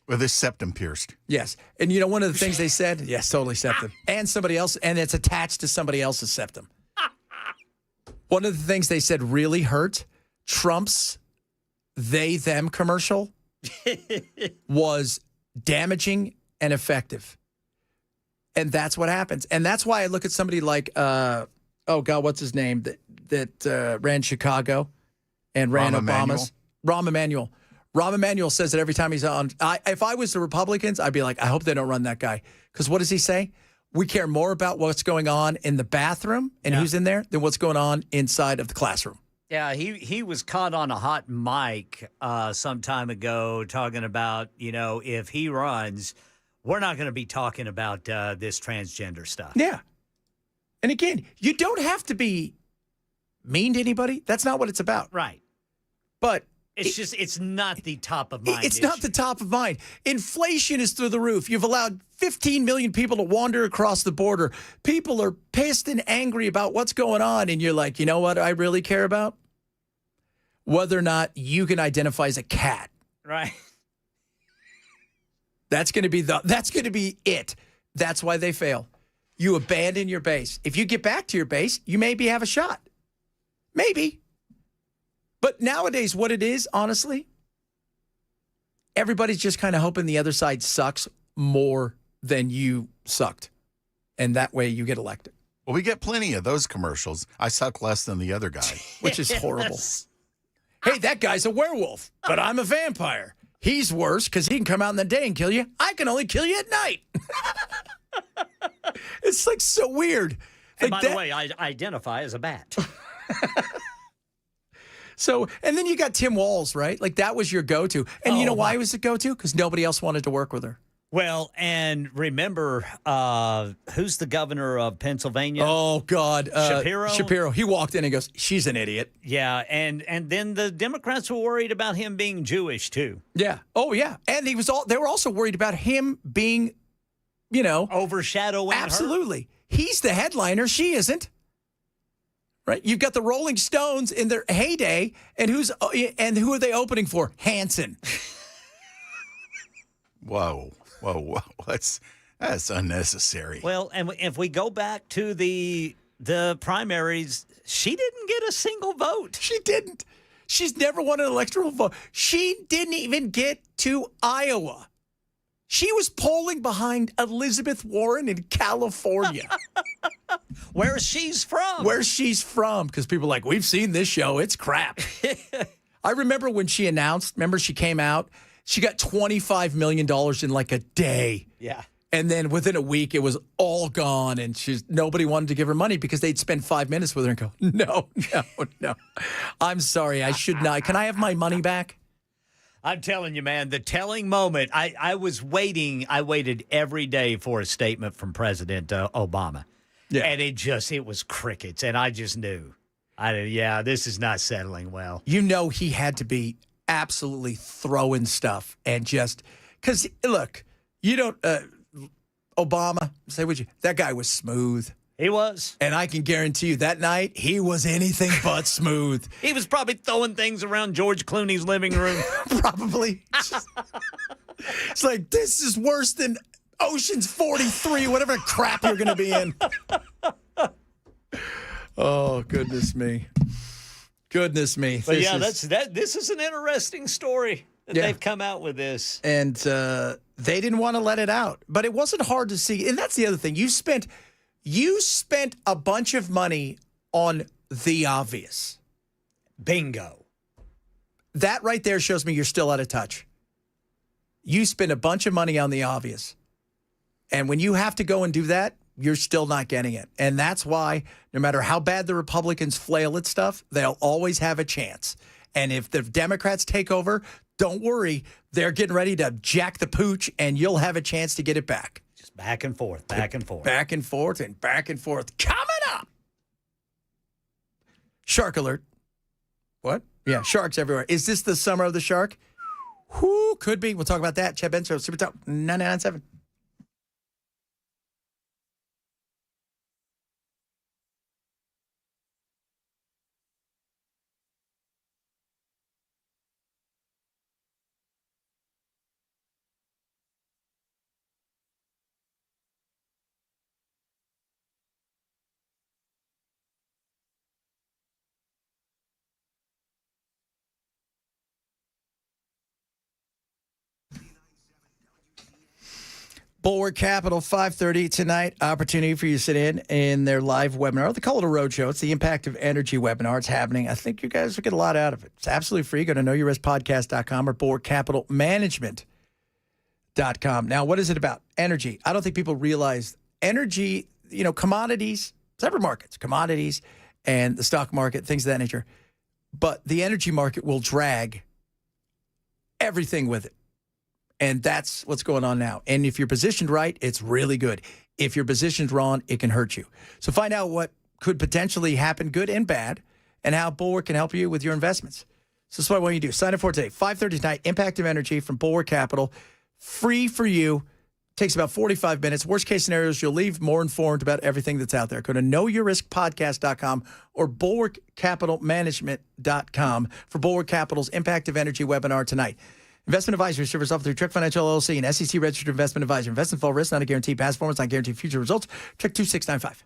Speaker 2: With his septum pierced.
Speaker 1: Yes. And you know one of the things they said? Yes, totally septum. And somebody else, and it's attached to somebody else's septum. One of the things they said really hurt Trump's they-them commercial was damaging and effective. And that's what happens. And that's why I look at somebody like, oh, God, what's his name? That ran Chicago and ran Obama's. Rahm Emanuel. Rahm Emanuel says it every time he's on. If I was the Republicans, I'd be like, I hope they don't run that guy. Because what does he say? We care more about what's going on in the bathroom and who's in there than what's going on inside of the classroom.
Speaker 3: Yeah, he was caught on a hot mic some time ago talking about, if he runs, we're not going to be talking about this transgender stuff.
Speaker 1: Yeah. And again, you don't have to be mean to anybody. That's not what it's about.
Speaker 3: Right.
Speaker 1: But
Speaker 3: it's not the top of mind.
Speaker 1: It's not the top of mind. Inflation is through the roof. You've allowed 15 million people to wander across the border. People are pissed and angry about what's going on. And you're like, you know what I really care about? Whether or not you can identify as a cat.
Speaker 3: Right.
Speaker 1: That's going to be it. That's why they fail. You abandon your base. If you get back to your base, you maybe have a shot. Maybe. But nowadays, what it is, honestly, everybody's just kind of hoping the other side sucks more than you sucked. And that way you get elected.
Speaker 2: Well, we get plenty of those commercials. I suck less than the other guy.
Speaker 1: Which is horrible. Hey, that guy's a werewolf, but I'm a vampire. He's worse because he can come out in the day and kill you. I can only kill you at night. It's like so weird.
Speaker 3: And
Speaker 1: Like
Speaker 3: by the way, I identify as a bat.
Speaker 1: So, and then you got Tim Walz, right? Like that was your go-to. And you know why it was a go-to? Because nobody else wanted to work with her.
Speaker 3: Well, and remember, who's the governor of Pennsylvania?
Speaker 1: Oh, God.
Speaker 3: Shapiro?
Speaker 1: Shapiro. He walked in and goes, she's an idiot.
Speaker 3: Yeah, and then the Democrats were worried about him being Jewish, too.
Speaker 1: Yeah. Oh, yeah. And they were also worried about him being,
Speaker 3: overshadowing her.
Speaker 1: Absolutely. He's the headliner. She isn't. Right? You've got the Rolling Stones in their heyday, and who are they opening for? Hanson.
Speaker 2: Whoa. That's unnecessary.
Speaker 3: Well, and if we go back to the primaries, she didn't get a single vote.
Speaker 1: She didn't. She's never won an electoral vote. She didn't even get to Iowa. She was polling behind Elizabeth Warren in California.
Speaker 3: Where she's from.
Speaker 1: Because people are like, we've seen this show. It's crap. I remember when she announced, she came out, she got $25 million in like a day.
Speaker 3: Yeah.
Speaker 1: And then within a week, it was all gone. And nobody wanted to give her money because they'd spend 5 minutes with her and go, no. I'm sorry. I should not. Can I have my money back?
Speaker 3: I'm telling you, man, the telling moment, I was waiting. I waited every day for a statement from President Obama. Yeah. And it was crickets. And I just knew, this is not settling well.
Speaker 1: He had to be absolutely throwing stuff and because, look, you don't, Obama, say what that guy was smooth.
Speaker 3: He was.
Speaker 1: And I can guarantee you that night, he was anything but smooth.
Speaker 3: He was probably throwing things around George Clooney's living room.
Speaker 1: Probably. It's like, this is worse than Ocean's 43, whatever crap you're going to be in. Oh, goodness me.
Speaker 3: But this is an interesting story that they've come out with this.
Speaker 1: And they didn't want to let it out. But it wasn't hard to see. And that's the other thing. You spent a bunch of money on the obvious.
Speaker 3: Bingo.
Speaker 1: That right there shows me you're still out of touch. You spend a bunch of money on the obvious. And when you have to go and do that, you're still not getting it. And that's why no matter how bad the Republicans flail at stuff, they'll always have a chance. And if the Democrats take over, don't worry. They're getting ready to jack the pooch, and you'll have a chance to get it back.
Speaker 3: Just back and forth, back and forth.
Speaker 1: Back and forth and back and forth. Coming up! Shark alert. What? Yeah, sharks everywhere. Is this the summer of the shark? Who could be? We'll talk about that. Chad Benson, Super Talk 99.7. Bulwark Capital, 5:30 tonight. Opportunity for you to sit in their live webinar. They call it a roadshow. It's the Impact of Energy webinar. It's happening. I think you guys will get a lot out of it. It's absolutely free. Go to knowyourriskpodcast.com or bulwarkcapitalmanagement.com. Now, what is it about? Energy. I don't think people realize energy, commodities, separate markets, commodities and the stock market, things of that nature. But the energy market will drag everything with it. And that's what's going on now. And if you're positioned right, it's really good. If you're positioned wrong, it can hurt you. So find out what could potentially happen, good and bad, and how Bulwark can help you with your investments. So that's what I want you to do. Sign up for it today. 5:30 tonight, Impact of Energy from Bulwark Capital. Free for you. Takes about 45 minutes. Worst case scenarios, you'll leave more informed about everything that's out there. Go to knowyourriskpodcast.com or bulwarkcapitalmanagement.com for Bulwark Capital's Impact of Energy webinar tonight. Investment advisory service offered through Trick Financial LLC and SEC registered investment advisor. Investment fall risk, not a guaranteed past performance, not guaranteed future results. Trick 2695.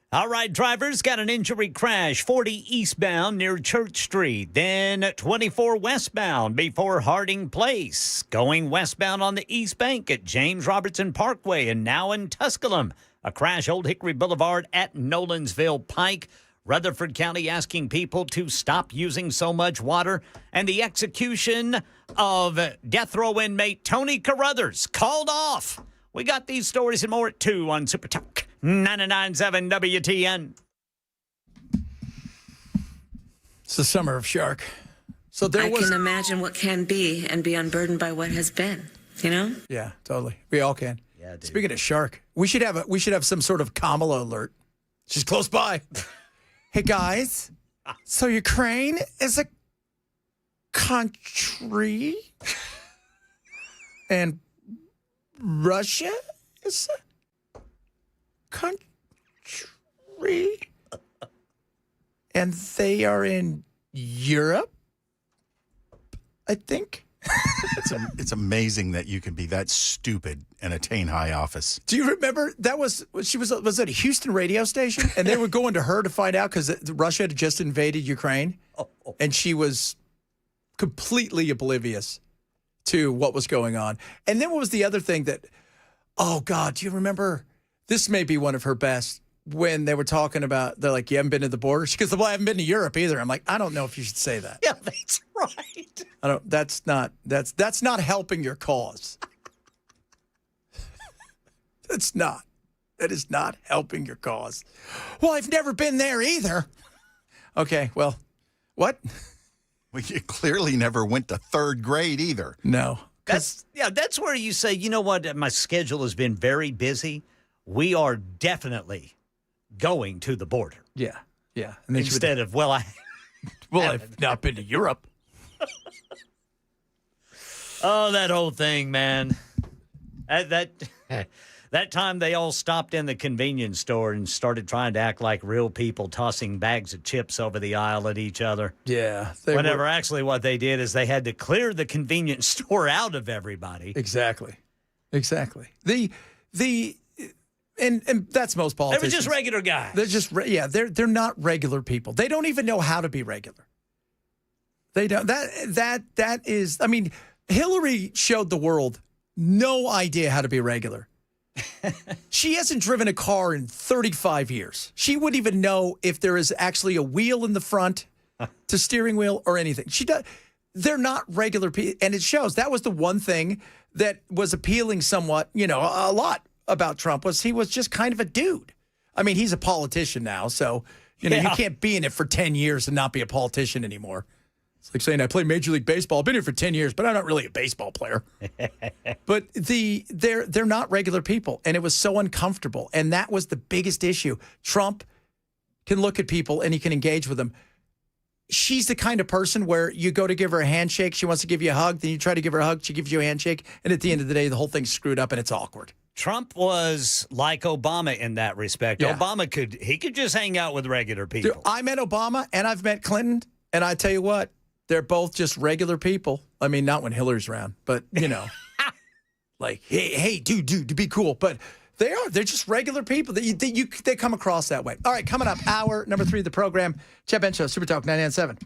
Speaker 3: All right, drivers, got an injury crash, 40 eastbound near Church Street, then 24 westbound before Harding Place, going westbound on the East Bank at James Robertson Parkway, and now in Tusculum. A crash, Old Hickory Boulevard at Nolansville Pike. Rutherford County asking people to stop using so much water. And the execution of death row inmate Tony Carruthers called off. We got these stories and more at 2 on Super Talk 99.7 WTN.
Speaker 1: It's the summer of shark. So
Speaker 13: I can imagine what can be and be unburdened by what has been, you know?
Speaker 1: Yeah, totally. We all can.
Speaker 3: Yeah, dude.
Speaker 1: Speaking of shark, we should have some sort of Kamala alert. She's close by. Hey guys, so Ukraine is a country and Russia is a country and they are in Europe, I think.
Speaker 2: It's amazing that you can be that stupid and attain high office.
Speaker 1: Do you remember that was at a Houston radio station, and they were going to her to find out because Russia had just invaded Ukraine, and she was completely oblivious to what was going on. And then what was the other thing that? Oh God, do you remember? This may be one of her best. When they were talking about, they're like, you haven't been to the border? She goes, well, I haven't been to Europe either. I'm like, I don't know if you should say that.
Speaker 3: Yeah, that's right.
Speaker 1: I don't. That's not helping your cause. That's not. That is not helping your cause. Well, I've never been there either. Okay, well, what?
Speaker 2: Well, you clearly never went to third grade either.
Speaker 1: No.
Speaker 3: That's where you say, you know what? My schedule has been very busy. We are definitely going to the border.
Speaker 1: Yeah, yeah. And then
Speaker 3: Instead of,
Speaker 1: I've not been to Europe.
Speaker 3: Oh, that whole thing, man. That time they all stopped in the convenience store and started trying to act like real people, tossing bags of chips over the aisle at each other.
Speaker 1: Yeah.
Speaker 3: Actually what they did is they had to clear the convenience store out of everybody.
Speaker 1: Exactly. And that's most politicians.
Speaker 3: They were just regular guys.
Speaker 1: They're just they're not regular people. They don't even know how to be regular. They don't. That is. I mean, Hillary showed the world no idea how to be regular. She hasn't driven a car in 35 years. She wouldn't even know if there is actually a wheel in the front to steering wheel or anything. She does. They're not regular people, and it shows. That was the one thing that was appealing somewhat, a lot about Trump was he was just kind of a dude. I mean, he's a politician now, so you can't be in it for 10 years and not be a politician anymore. It's like saying I play Major League Baseball. I've been here for 10 years, but I'm not really a baseball player. But they're not regular people, and it was so uncomfortable, and that was the biggest issue. Trump can look at people and he can engage with them. She's the kind of person where you go to give her a handshake, she wants to give you a hug, then you try to give her a hug, she gives you a handshake, and at the end of the day, the whole thing's screwed up and it's awkward.
Speaker 3: Trump was like Obama in that respect. Yeah. Obama could just hang out with regular people.
Speaker 1: Dude, I met Obama and I've met Clinton, and I tell you what, they're both just regular people. I mean, not when Hillary's around, but like, hey, dude, to be cool. But they're just regular people. They come across that way. All right, coming up, hour number 3 of the program, Chad Ben Show, Super Talk 99.7.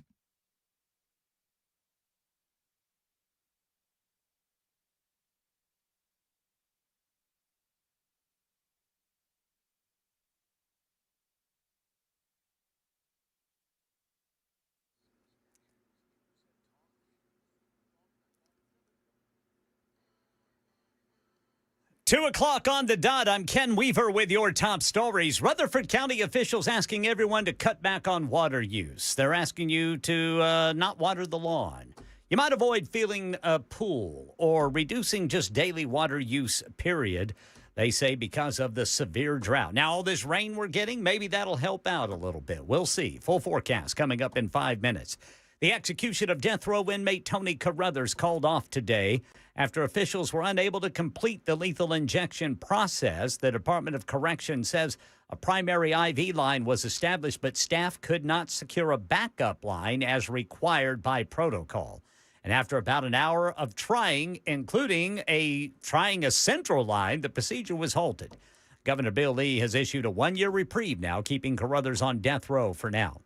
Speaker 3: Two o'clock on the dot. I'm Ken Weaver with your top stories. Rutherford County officials asking everyone to cut back on water use. They're asking you to not water the lawn. You might avoid filling a pool or reducing just daily water use, period. They say because of the severe drought. Now, all this rain we're getting, maybe that'll help out a little bit. We'll see. Full forecast coming up in 5 minutes. The execution of death row inmate Tony Carruthers called off today after officials were unable to complete the lethal injection process. The Department of Correction says a primary IV line was established, but staff could not secure a backup line as required by protocol. And after about an hour of trying, including trying a central line, the procedure was halted. Governor Bill Lee has issued a 1-year reprieve now, keeping Carruthers on death row for now.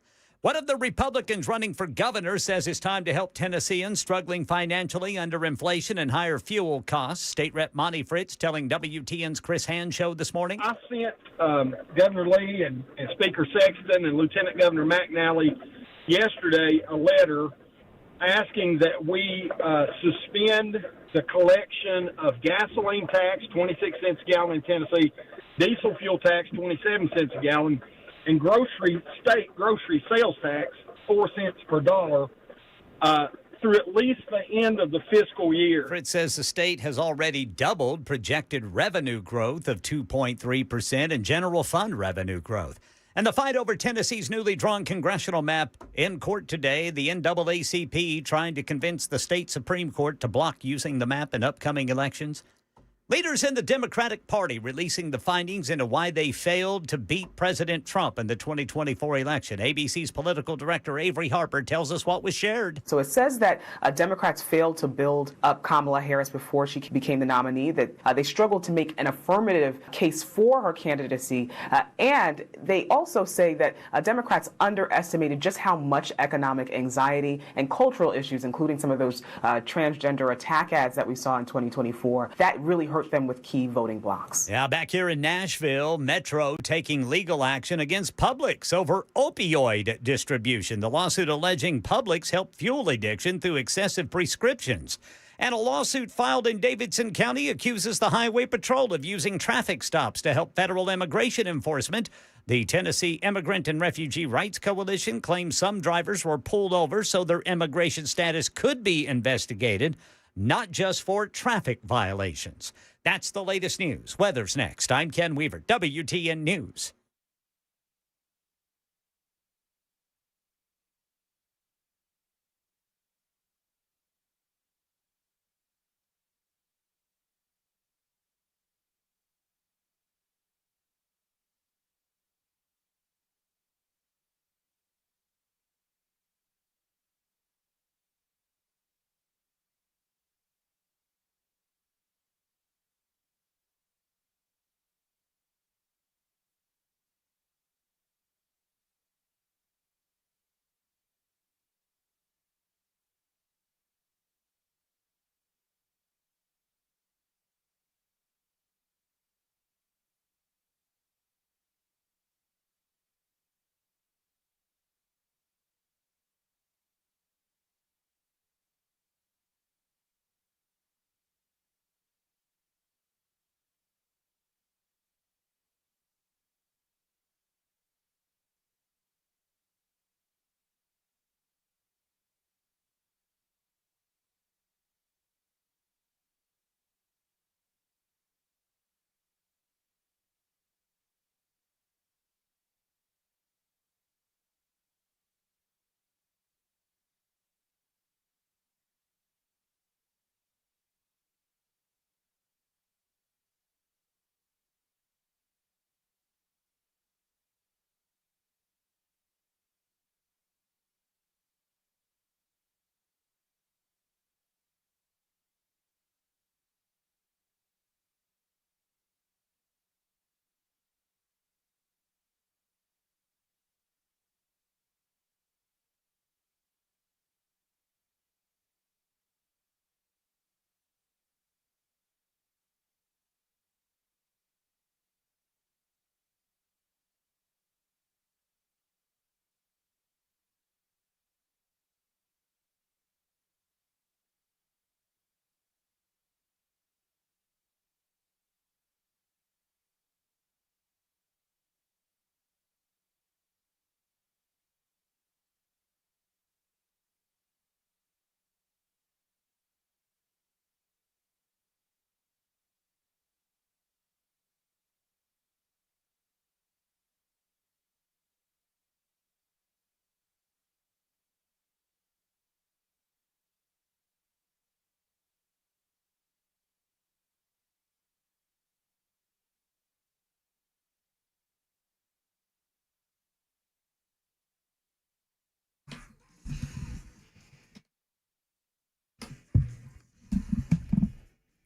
Speaker 3: One of the Republicans running for governor says it's time to help Tennesseans struggling financially under inflation and higher fuel costs. State Rep Monty Fritz telling WTN's Chris Hand show this morning.
Speaker 5: I sent Governor Lee and Speaker Sexton and Lieutenant Governor McNally yesterday a letter asking that we suspend the collection of gasoline tax, 26 cents a gallon in Tennessee, diesel fuel tax, 27 cents a gallon, and state grocery sales tax, 4 cents per dollar, through at least the end of the fiscal year.
Speaker 3: Fritz says the state has already doubled projected revenue growth of 2.3% and general fund revenue growth. And the fight over Tennessee's newly drawn congressional map in court today. The NAACP trying to convince the state Supreme Court to block using the map in upcoming elections. Leaders in the Democratic Party releasing the findings into why they failed to beat President Trump in the 2024 election. ABC's political director Avery Harper tells us what was shared.
Speaker 14: So it says that Democrats failed to build up Kamala Harris before she became the nominee, that they struggled to make an affirmative case for her candidacy. And they also say that Democrats underestimated just how much economic anxiety and cultural issues, including some of those transgender attack ads that we saw in 2024, that really hurt them with key voting blocks.
Speaker 3: Yeah, back here in Nashville, Metro taking legal action against Publix over opioid distribution. The lawsuit alleging Publix helped fuel addiction through excessive prescriptions. And a lawsuit filed in Davidson County accuses the Highway Patrol of using traffic stops to help federal immigration enforcement. The Tennessee Immigrant and Refugee Rights Coalition claims some drivers were pulled over so their immigration status could be investigated, not just for traffic violations. That's the latest news. Weather's next. I'm Ken Weaver, WTN News.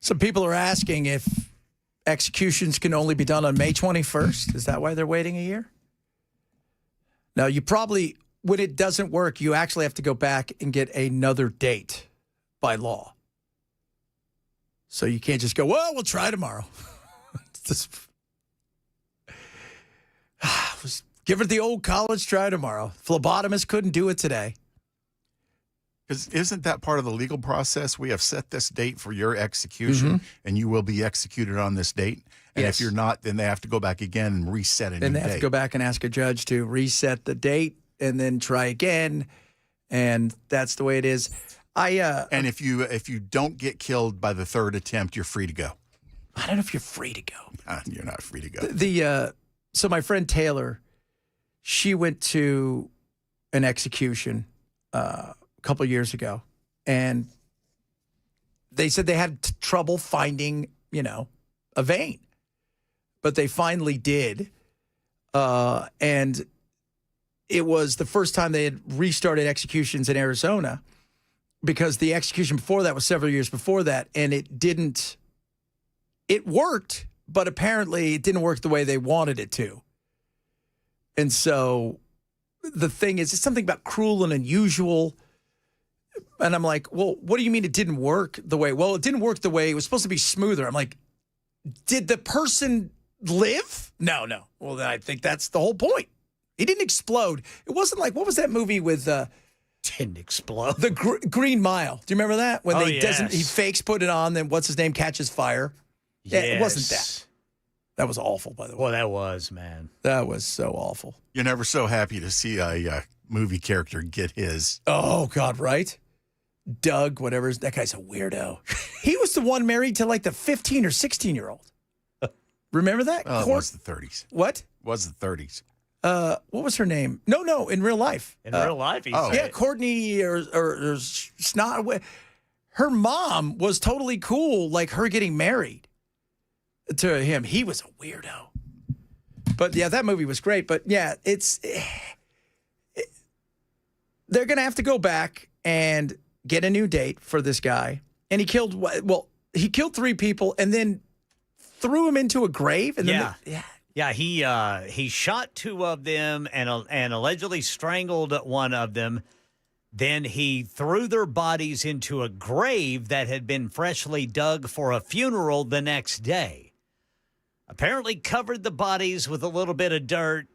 Speaker 1: Some people are asking if executions can only be done on May 21st. Is that why they're waiting a year? Now, you probably when it doesn't work, you actually have to go back and get another date by law. So you can't just go, well, we'll try tomorrow. Just give it the old college try tomorrow. Phlebotomist couldn't do it today.
Speaker 2: Because isn't that part of the legal process? We have set this date for your execution, and you will be executed on this date. And if you're not, then they have to go back again and reset a new date.
Speaker 1: Then they have to go back and ask a judge to reset the date and then try again. And that's the way it is.
Speaker 2: And if you don't get killed by the third attempt, you're free to go.
Speaker 1: I don't know if you're free to go.
Speaker 2: You're not free to go.
Speaker 1: So my friend Taylor, she went to an execution a couple of years ago, and they said they had trouble finding, a vein, but they finally did. And it was the first time they had restarted executions in Arizona, because the execution before that was several years before that, and it worked, but apparently it didn't work the way they wanted it to. And so the thing is, it's something about cruel and unusual. And I'm like, well, what do you mean it didn't work the way? Well, it didn't work the way it was supposed to be smoother. I'm like, did the person live? No. Well, then I think that's the whole point. He didn't explode. It wasn't like, what was that movie with...
Speaker 3: didn't explode.
Speaker 1: The Green Mile. Do you remember that? When
Speaker 3: yes.
Speaker 1: He fakes put it on, then what's his name catches fire.
Speaker 3: Yes.
Speaker 1: Yeah, it wasn't that. That was awful, by the way.
Speaker 3: Well, that was, man.
Speaker 1: That was so awful.
Speaker 2: You're never so happy to see a movie character get his.
Speaker 1: Oh, God, right? Doug, whatever. That guy's a weirdo. He was the one married to like the 15 or 16-year-old. Remember that?
Speaker 2: It was the 30s.
Speaker 1: What?
Speaker 2: It was the 30s.
Speaker 1: What was her name? No, in real life.
Speaker 3: In real life,
Speaker 1: yeah, Courtney or Snot. Her mom was totally cool, like her getting married to him. He was a weirdo. But yeah, that movie was great. But yeah, they're going to have to go back and get a new date for this guy. And he killed 3 people and then threw him into a grave. And then
Speaker 3: Yeah, he shot 2 of them and allegedly strangled one of them. Then he threw their bodies into a grave that had been freshly dug for a funeral the next day. Apparently covered the bodies with a little bit of dirt,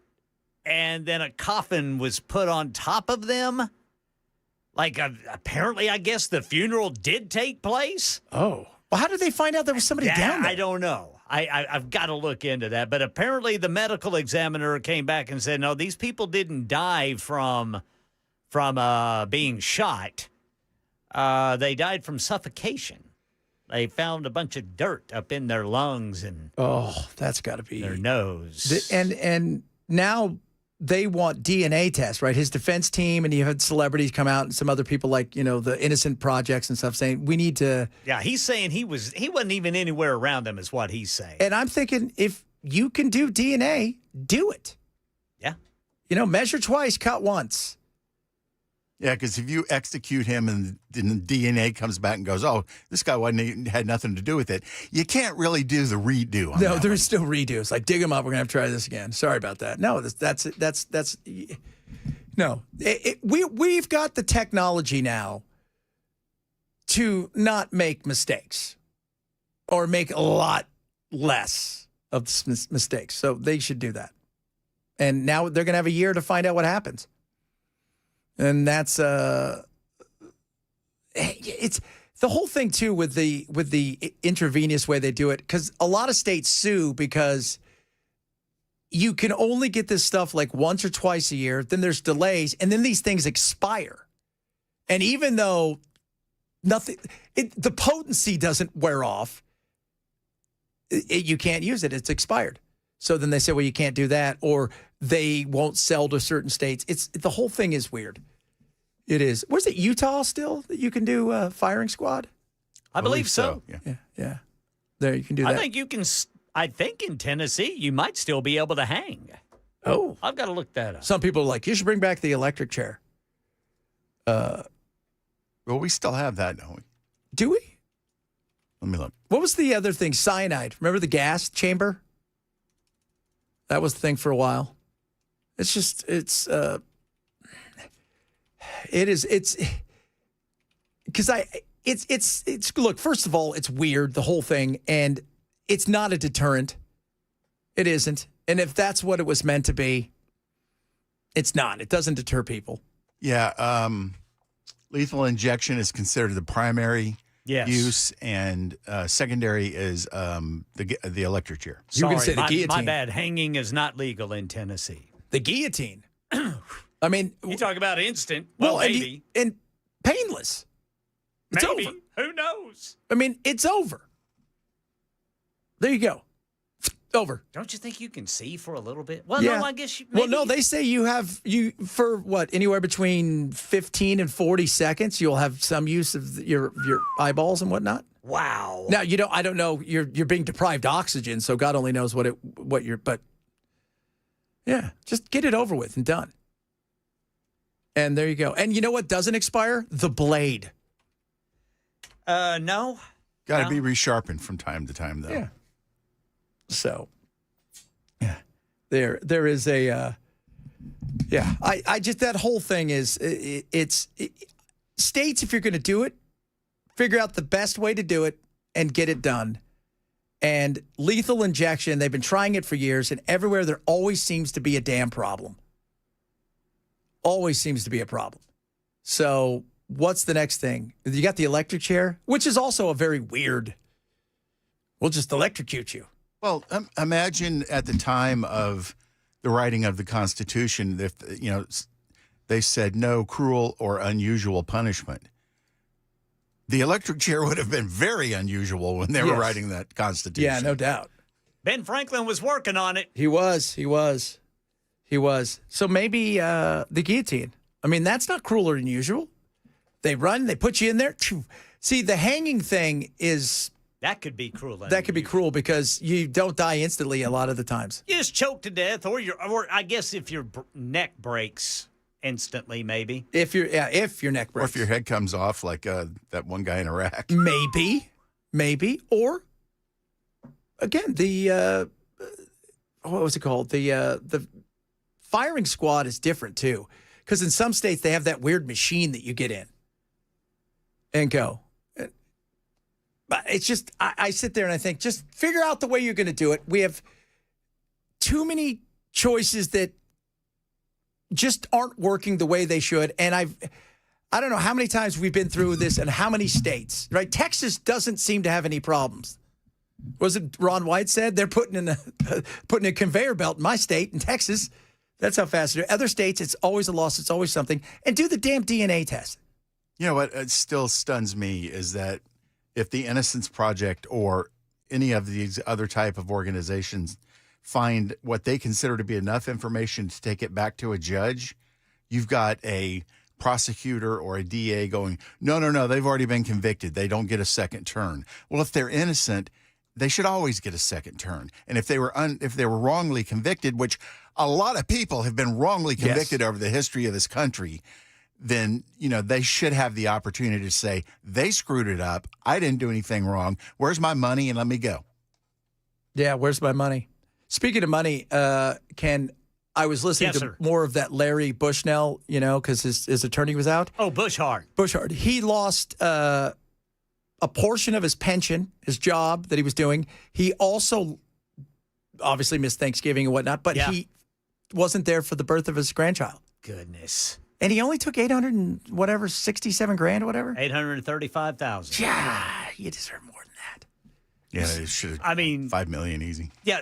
Speaker 3: and then a coffin was put on top of them. Like, apparently, I guess the funeral did take place.
Speaker 1: Oh. Well, how did they find out there was somebody down there?
Speaker 3: I don't know. I've got to look into that. But apparently the medical examiner came back and said, no, these people didn't die from being shot. They died from suffocation. They found a bunch of dirt up in their lungs and
Speaker 1: that's got to be
Speaker 3: their nose.
Speaker 1: And now they want DNA tests, right? His defense team, and you had celebrities come out and some other people like, the Innocent Projects and stuff saying we need to.
Speaker 3: Yeah, he's saying he wasn't even anywhere around them is what he's saying.
Speaker 1: And I'm thinking, if you can do DNA, do it.
Speaker 3: Yeah.
Speaker 1: Measure twice, cut once.
Speaker 2: Yeah, because if you execute him and then the DNA comes back and goes, oh, this guy had nothing to do with it, you can't really do the redo on
Speaker 1: No,
Speaker 2: that
Speaker 1: there's still redos. Like, dig him up. We're going to have to try this again. Sorry about that. No, that's no. We've got the technology now to not make mistakes or make a lot less of mistakes. So they should do that. And now they're going to have a year to find out what happens. And that's it's the whole thing too with the intravenous way they do it, because a lot of states sue because you can only get this stuff like once or twice a year. Then there's delays, and then these things expire. And even though the potency doesn't wear off, you can't use it. It's expired. So then they say, well, you can't do that, or they won't sell to certain states. The whole thing is weird. It is. Where's it, Utah still, that you can do firing squad?
Speaker 3: I believe so.
Speaker 1: Yeah. There, you can do that.
Speaker 3: I think you can. I think in Tennessee, you might still be able to hang.
Speaker 1: Oh.
Speaker 3: I've got to look that up.
Speaker 1: Some people are like, you should bring back the electric chair.
Speaker 2: Well, we still have that, don't we?
Speaker 1: Do we?
Speaker 2: Let me look.
Speaker 1: What was the other thing? Cyanide. Remember the gas chamber? That was the thing for a while. It's It is. It's because it's look. First of all, it's weird, the whole thing, and it's not a deterrent. It isn't, and if that's what it was meant to be, it's not. It doesn't deter people.
Speaker 2: Yeah. Lethal injection is considered the primary use, and secondary is the electric chair.
Speaker 1: You can say the guillotine.
Speaker 3: My bad. Hanging is not legal in Tennessee.
Speaker 1: The guillotine. I mean,
Speaker 3: you talk about instant. Well, maybe.
Speaker 1: And painless. It's
Speaker 3: maybe.
Speaker 1: over.
Speaker 3: Who knows?
Speaker 1: I mean, it's over. There you go. Over.
Speaker 3: Don't you think you can see for a little bit? Well,
Speaker 1: yeah.
Speaker 3: no, I guess you.
Speaker 1: Well, no, they say you for what, anywhere between 15 and 40 seconds, you'll have some use of your eyeballs and whatnot.
Speaker 3: Wow.
Speaker 1: Now I don't know. You're being deprived oxygen, so God only knows but yeah, just get it over with and done. And there you go. And you know what doesn't expire? The blade.
Speaker 3: No.
Speaker 2: Got to be resharpened from time to time, though.
Speaker 1: Yeah. So, yeah, there is a, yeah. I just that whole thing is it's states, if you're going to do it, figure out the best way to do it and get it done. And lethal injection, they've been trying it for years, and everywhere there always seems to be a damn problem. Always seems to be a problem. So what's the next thing? You got the electric chair, which is also a very weird, we'll just electrocute you.
Speaker 2: Well, imagine at the time of the writing of the Constitution, if they said no cruel or unusual punishment. The electric chair would have been very unusual when they were writing that Constitution.
Speaker 1: Yeah, no doubt.
Speaker 3: Ben Franklin was working on it.
Speaker 1: He was. So maybe the guillotine. I mean, that's not cruel or unusual. They run, they put you in there. See, the hanging thing is...
Speaker 3: That could be cruel.
Speaker 1: That could be cruel because you don't die instantly a lot of the times.
Speaker 3: You just choke to death, or I guess if your neck breaks instantly, maybe.
Speaker 1: If your neck breaks,
Speaker 2: or if your head comes off, like that one guy in Iraq.
Speaker 1: Maybe, or again, the what was it called? The firing squad is different too, because in some states they have that weird machine that you get in and go. But it's just, I sit there and I think, just figure out the way you're going to do it. We have too many choices that just aren't working the way they should. And I don't know how many times we've been through this and how many states, right? Texas doesn't seem to have any problems. Was it Ron White said? They're putting a conveyor belt in my state, in Texas. That's how fast it is. Other states, it's always a loss. It's always something. And do the damn DNA test.
Speaker 2: You know what? It still stuns me is that if the Innocence Project or any of these other type of organizations find what they consider to be enough information to take it back to a judge, you've got a prosecutor or a DA going, no, they've already been convicted. They don't get a second turn. Well, if they're innocent, they should always get a second turn. And if they were wrongly convicted, which a lot of people have been wrongly convicted over the history of this country, then, they should have the opportunity to say, they screwed it up. I didn't do anything wrong. Where's my money? And let me go.
Speaker 1: Yeah, where's my money? Speaking of money, Ken, I was listening to more of that Larry Bushnell, because his attorney was out.
Speaker 3: Oh, Bushard.
Speaker 1: He lost a portion of his pension, his job that he was doing. He also obviously missed Thanksgiving and whatnot, but he wasn't there for the birth of his grandchild.
Speaker 3: Goodness.
Speaker 1: And he only took 67 grand or whatever.
Speaker 3: 835,000.
Speaker 1: Yeah, you deserve more than that.
Speaker 2: Yeah, they should.
Speaker 3: I mean,
Speaker 2: $5 million easy.
Speaker 3: Yeah,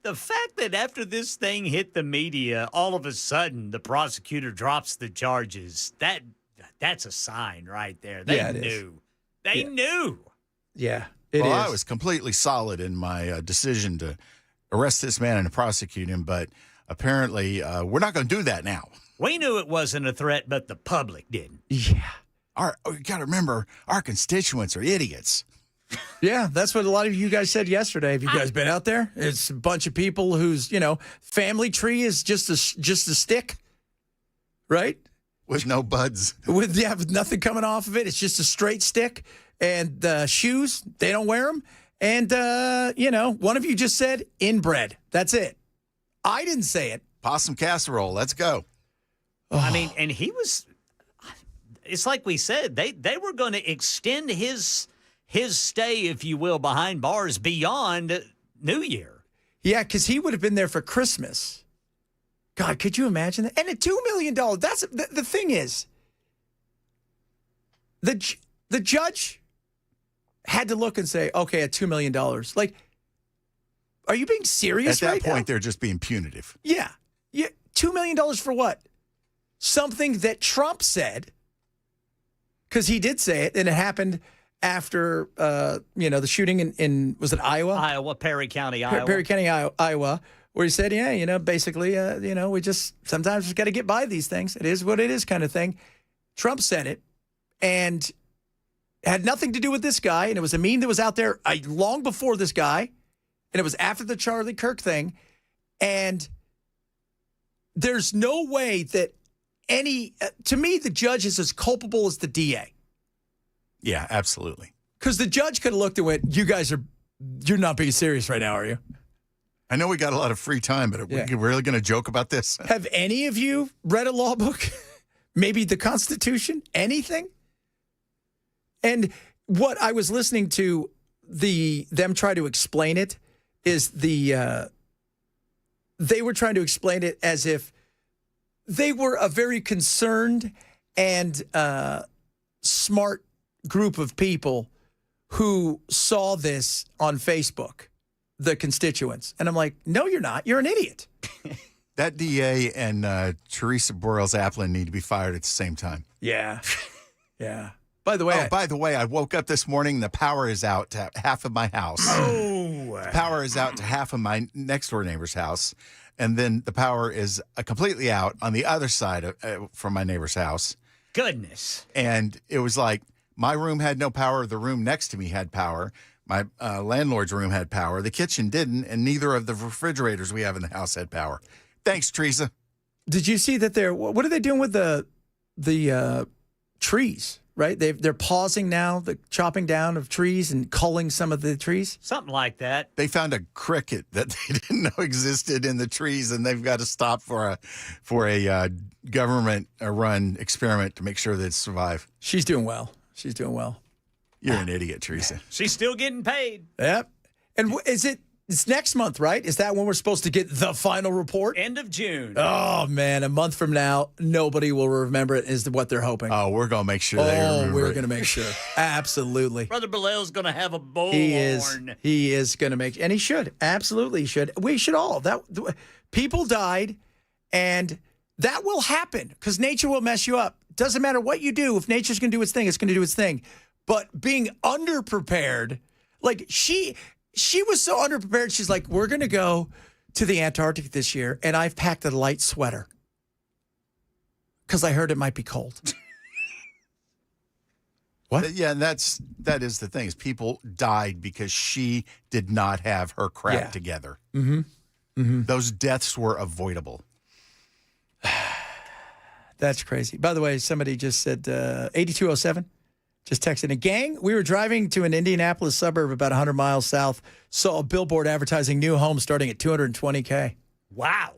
Speaker 3: the fact that after this thing hit the media, all of a sudden the prosecutor drops the charges. That's a sign right there. They knew. They knew.
Speaker 1: Yeah,
Speaker 2: I was completely solid in my decision to arrest this man and to prosecute him, but apparently we're not going to do that now.
Speaker 3: We knew it wasn't a threat, but the public didn't.
Speaker 1: Yeah.
Speaker 2: You got to remember, our constituents are idiots.
Speaker 1: Yeah, that's what a lot of you guys said yesterday. Have you guys been out there? It's a bunch of people whose, family tree is just a stick, right?
Speaker 2: With no buds.
Speaker 1: With nothing coming off of it. It's just a straight stick. And shoes, they don't wear them. And, one of you just said inbred. That's it. I didn't say it.
Speaker 2: Possum casserole. Let's go.
Speaker 3: I mean, and he was. It's like we said, they were going to extend his stay, if you will, behind bars beyond New Year.
Speaker 1: Yeah, because he would have been there for Christmas. God, could you imagine that? And at $2 million, that's the thing is, the judge had to look and say, okay, at $2 million, like, are you being serious right now?
Speaker 2: At that point, they're just being punitive.
Speaker 1: Yeah. $2 million for what? Something that Trump said, because he did say it, and it happened after, the shooting in was it Iowa?
Speaker 3: Iowa, Perry County, Iowa.
Speaker 1: Perry County, Iowa, where he said, basically, we just sometimes got to get by these things. It is what it is kind of thing. Trump said it, and had nothing to do with this guy, and it was a meme that was out there long before this guy, and it was after the Charlie Kirk thing, and there's no way that to me, the judge is as culpable as the DA.
Speaker 2: Yeah, absolutely.
Speaker 1: Because the judge could have looked and went, you're not being serious right now, are you?
Speaker 2: I know we got a lot of free time, but are we really going to joke about this?
Speaker 1: Have any of you read a law book? Maybe the Constitution? Anything? And what I was listening to them try to explain it is they were trying to explain it as if they were a very concerned and smart group of people who saw this on Facebook, the constituents. And I'm like, no, you're not. You're an idiot.
Speaker 2: That DA and Teresa Boreals-Applin need to be fired at the same time.
Speaker 1: Yeah. Yeah. By the way,
Speaker 2: I woke up this morning. The power is out to half of my house.
Speaker 1: Oh.
Speaker 2: The power is out to half of my next door neighbor's house. And then the power is completely out on the other side from my neighbor's house.
Speaker 3: Goodness.
Speaker 2: And it was like my room had no power. The room next to me had power. My landlord's room had power. The kitchen didn't. And neither of the refrigerators we have in the house had power. Thanks, Teresa.
Speaker 1: Did you see that what are they doing with the trees? Right? They're pausing now, the chopping down of trees and culling some of the trees.
Speaker 3: Something like that.
Speaker 2: They found a cricket that they didn't know existed in the trees, and they've got to stop for a government-run experiment to make sure that it survive.
Speaker 1: She's doing well. She's doing well.
Speaker 2: You're an idiot, Teresa.
Speaker 3: She's still getting paid.
Speaker 1: Yep. And it's next month, right? Is that when we're supposed to get the final report?
Speaker 3: End of June.
Speaker 1: Oh, man. A month from now, nobody will remember it is what they're hoping.
Speaker 2: Oh, we're going to make sure they remember
Speaker 1: we're going to make sure. Absolutely.
Speaker 3: Brother Bilal's going to have a bullhorn.
Speaker 1: He is going to make, and he should. Absolutely, he should. We should all. People died, and that will happen because nature will mess you up. Doesn't matter what you do. If nature's going to do its thing, it's going to do its thing. But being underprepared, like she was so underprepared. She's like, we're going to go to the Antarctic this year, and I've packed a light sweater because I heard it might be cold. What?
Speaker 2: Yeah, and that is the thing. Is people died because she did not have her crap together.
Speaker 1: Mm-hmm. Mm-hmm.
Speaker 2: Those deaths were avoidable.
Speaker 1: That's crazy. By the way, somebody just said 8207. Just texted a gang. We were driving to an Indianapolis suburb about 100 miles south, saw a billboard advertising new homes starting at $220K.
Speaker 3: Wow.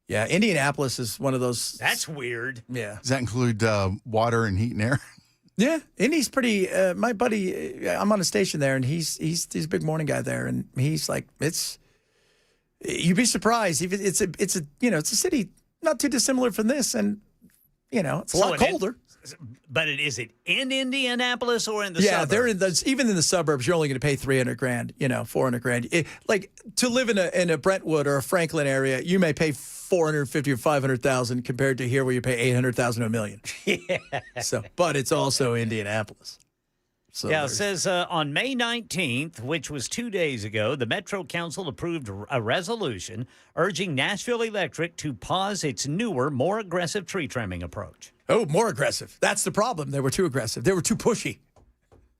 Speaker 1: Yeah, Indianapolis is one of those.
Speaker 3: That's weird.
Speaker 1: Yeah.
Speaker 2: Does that include water and heat and air?
Speaker 1: Yeah, Indy's pretty. My buddy, I'm on a station there, and he's a big morning guy there, and he's like, you'd be surprised. It's a city not too dissimilar from this, and it's a lot colder.
Speaker 3: But is it in Indianapolis or in the
Speaker 1: Yeah,
Speaker 3: suburbs?
Speaker 1: they're even in the suburbs. You're only going to pay $300,000, $400,000. Like to live in a Brentwood or a Franklin area, you may pay $450,000 or $500,000 compared to here where you pay $800,000 to $1 million. Yeah. But it's also Indianapolis. So
Speaker 3: it says on May 19th, which was 2 days ago, the Metro Council approved a resolution urging Nashville Electric to pause its newer, more aggressive tree trimming approach.
Speaker 1: Oh, more aggressive. That's the problem. They were too aggressive. They were too pushy.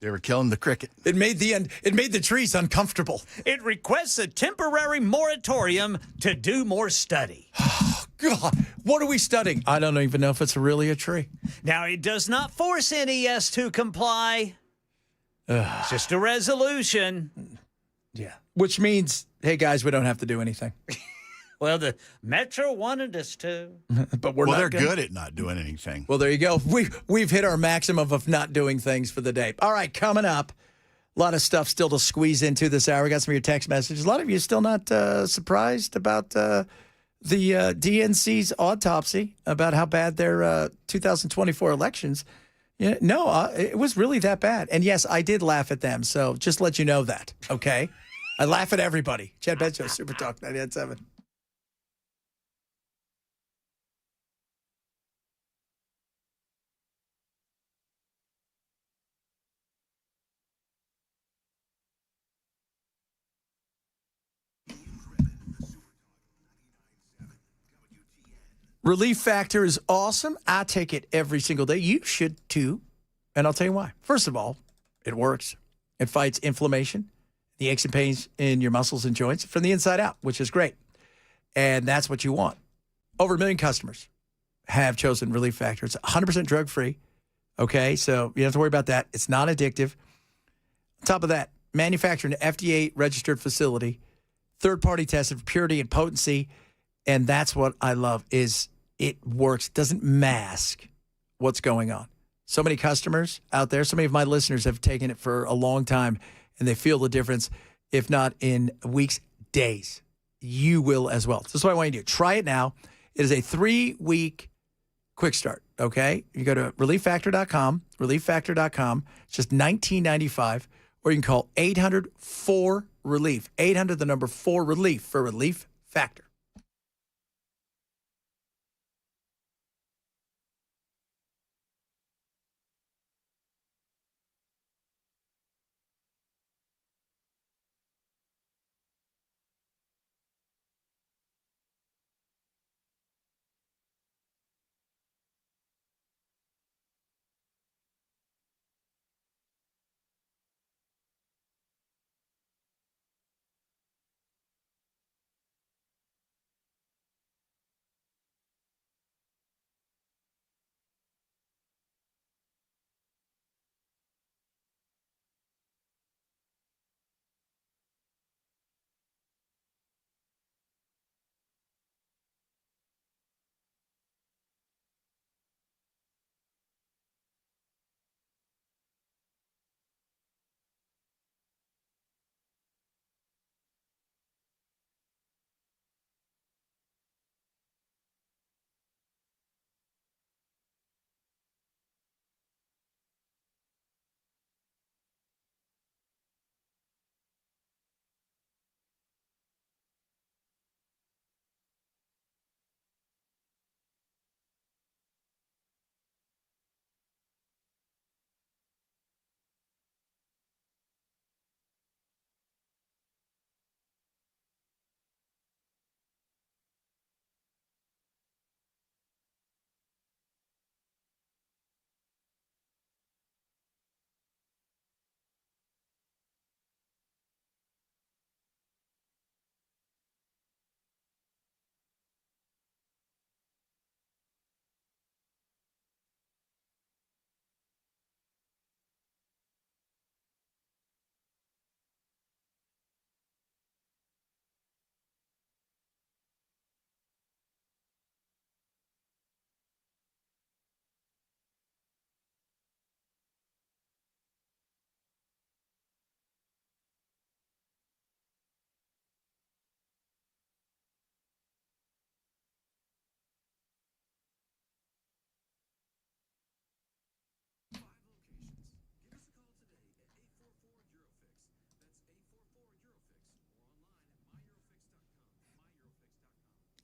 Speaker 2: They were killing the cricket.
Speaker 1: It made the trees uncomfortable.
Speaker 3: It requests a temporary moratorium to do more study.
Speaker 1: Oh, God. What are we studying? I don't even know if it's really a tree.
Speaker 3: Now, it does not force NES to comply. It's just a resolution.
Speaker 1: Yeah. Which means, hey, guys, we don't have to do anything.
Speaker 3: Well, the Metro wanted us to.
Speaker 1: But we're
Speaker 2: well,
Speaker 1: not
Speaker 2: they're
Speaker 1: gonna.
Speaker 2: good at not doing anything.
Speaker 1: Well, there you go. We've hit our maximum of not doing things for the day. All right, coming up, a lot of stuff still to squeeze into this hour. We got some of your text messages. A lot of you still not surprised about the DNC's autopsy, about how bad their 2024 elections. Yeah, no, it was really that bad. And yes, I did laugh at them. So just let you know that, okay? I laugh at everybody. Chad Bencho, Super Talk 99.7. Relief Factor is awesome. I take it every single day. You should too. And I'll tell you why. First of all, it works. It fights inflammation, the aches and pains in your muscles and joints from the inside out, which is great. And that's what you want. Over 1 million customers have chosen Relief Factor. It's 100% drug-free. Okay, so you don't have to worry about that. It's not addictive. On top of that, manufactured in an FDA-registered facility, third-party tested for purity and potency. And that's what I love is it works, doesn't mask what's going on. So many customers out there, so many of my listeners have taken it for a long time, and they feel the difference, if not in weeks, days. You will as well. So that's what I want you to do. Try it now. It is a 3-week quick start, okay? You go to relieffactor.com, relieffactor.com. It's just $19.95, or you can call 800-4-RELIEF, 800, the number 4-RELIEF for Relief Factor.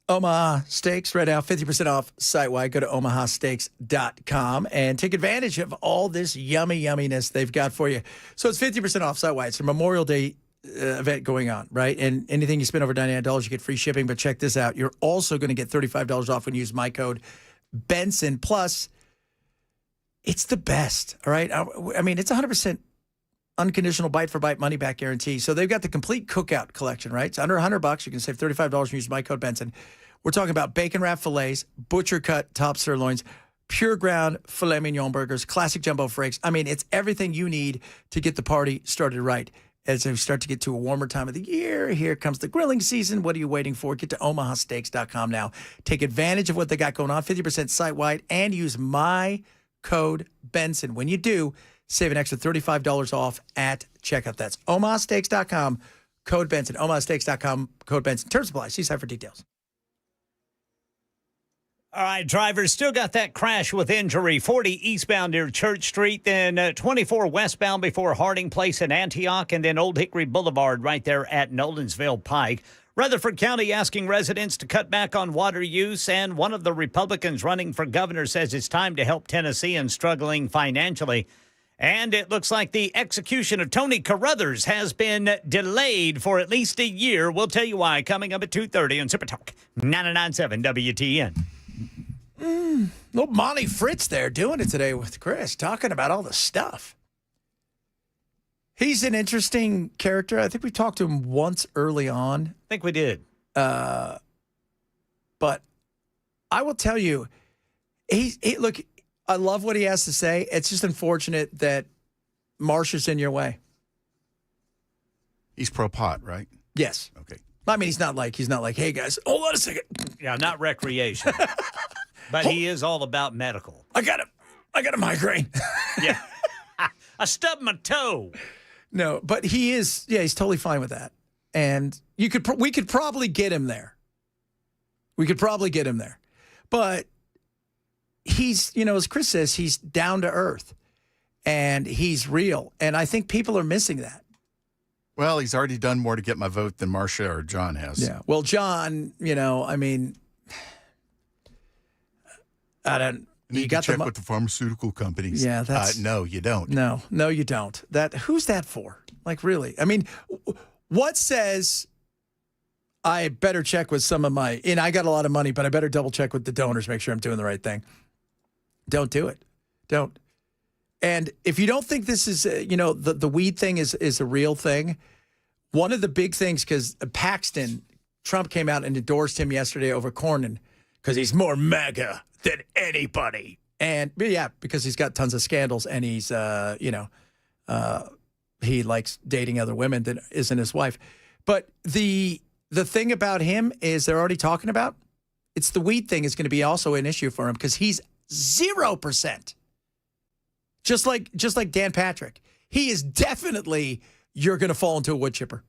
Speaker 1: Omaha Steaks right now, 50% off site-wide. Go to omahasteaks.com and take advantage of all this yummy yumminess they've got for you. So it's 50% off site-wide. It's a Memorial Day event going on, right? And anything you spend over $99, you get free shipping. But check this out. You're also going to get $35 off when you use my code Benson. Plus, it's the best, all right? I mean, it's 100% unconditional bite-for-bite money-back guarantee. So they've got the complete cookout collection, right? It's under $100. You can save $35 when you use my code Benson. We're talking about bacon-wrapped fillets, butcher-cut top sirloins, pure ground filet mignon burgers, classic jumbo frakes. I mean, it's everything you need to get the party started right. as we start to get to a warmer time of the year, here comes the grilling season. What are you waiting for? Get to omahasteaks.com now. Take advantage of what they got going on, 50% site-wide, and use my code Benson. When you do, save an extra $35 off at checkout. That's omahasteaks.com, code Benson. omahasteaks.com, code Benson. Terms apply. See site for details.
Speaker 3: All right, drivers, still got that crash with injury. 40 eastbound near Church Street, then 24 westbound before Harding Place in Antioch, and then Old Hickory Boulevard right there at Nolensville Pike. Rutherford County asking residents to cut back on water use, and one of the Republicans running for governor says it's time to help Tennesseans struggling financially. And it looks like the execution of Tony Carruthers has been delayed for at least a year. We'll tell you why coming up at 2:30 on Super Talk 99.7 WTN.
Speaker 1: Little Monty Fritz there doing it today with Chris, talking about all the stuff. He's an interesting character. I think we talked to him once early on.
Speaker 3: I think we did.
Speaker 1: But I will tell you, look, I love what he has to say. It's just unfortunate that Marsha's in your way.
Speaker 2: He's pro-pot, right?
Speaker 1: Yes.
Speaker 2: Okay.
Speaker 1: I mean, he's not like, hey, guys, hold on a second.
Speaker 3: Yeah, not recreation. But he is all about medical.
Speaker 1: I got a migraine.
Speaker 3: Yeah. I stubbed my toe.
Speaker 1: No, but he is, he's totally fine with that. And we could probably get him there. But he's, as Chris says, he's down to earth and he's real. And I think people are missing that.
Speaker 2: Well, he's already done more to get my vote than Marcia or John has.
Speaker 1: Yeah. Well, John, I mean, I don't.
Speaker 2: You got to check with the pharmaceutical companies.
Speaker 1: Yeah, that's
Speaker 2: no, you don't.
Speaker 1: No, you don't. Who's that for? Like, really? I mean, what says I better check with some of my? And I got a lot of money, but I better double check with the donors, make sure I'm doing the right thing. Don't do it. Don't. And if you don't think this is, the weed thing is a real thing, one of the big things, because Paxton, Trump came out and endorsed him yesterday over Cornyn because he's more MAGA than anybody. And yeah, because he's got tons of scandals and he's, he likes dating other women that isn't his wife. But the thing about him is they're already talking about, it's the weed thing is going to be also an issue for him because he's 0%. Just like Dan Patrick. He is definitely, you're going to fall into a wood chipper.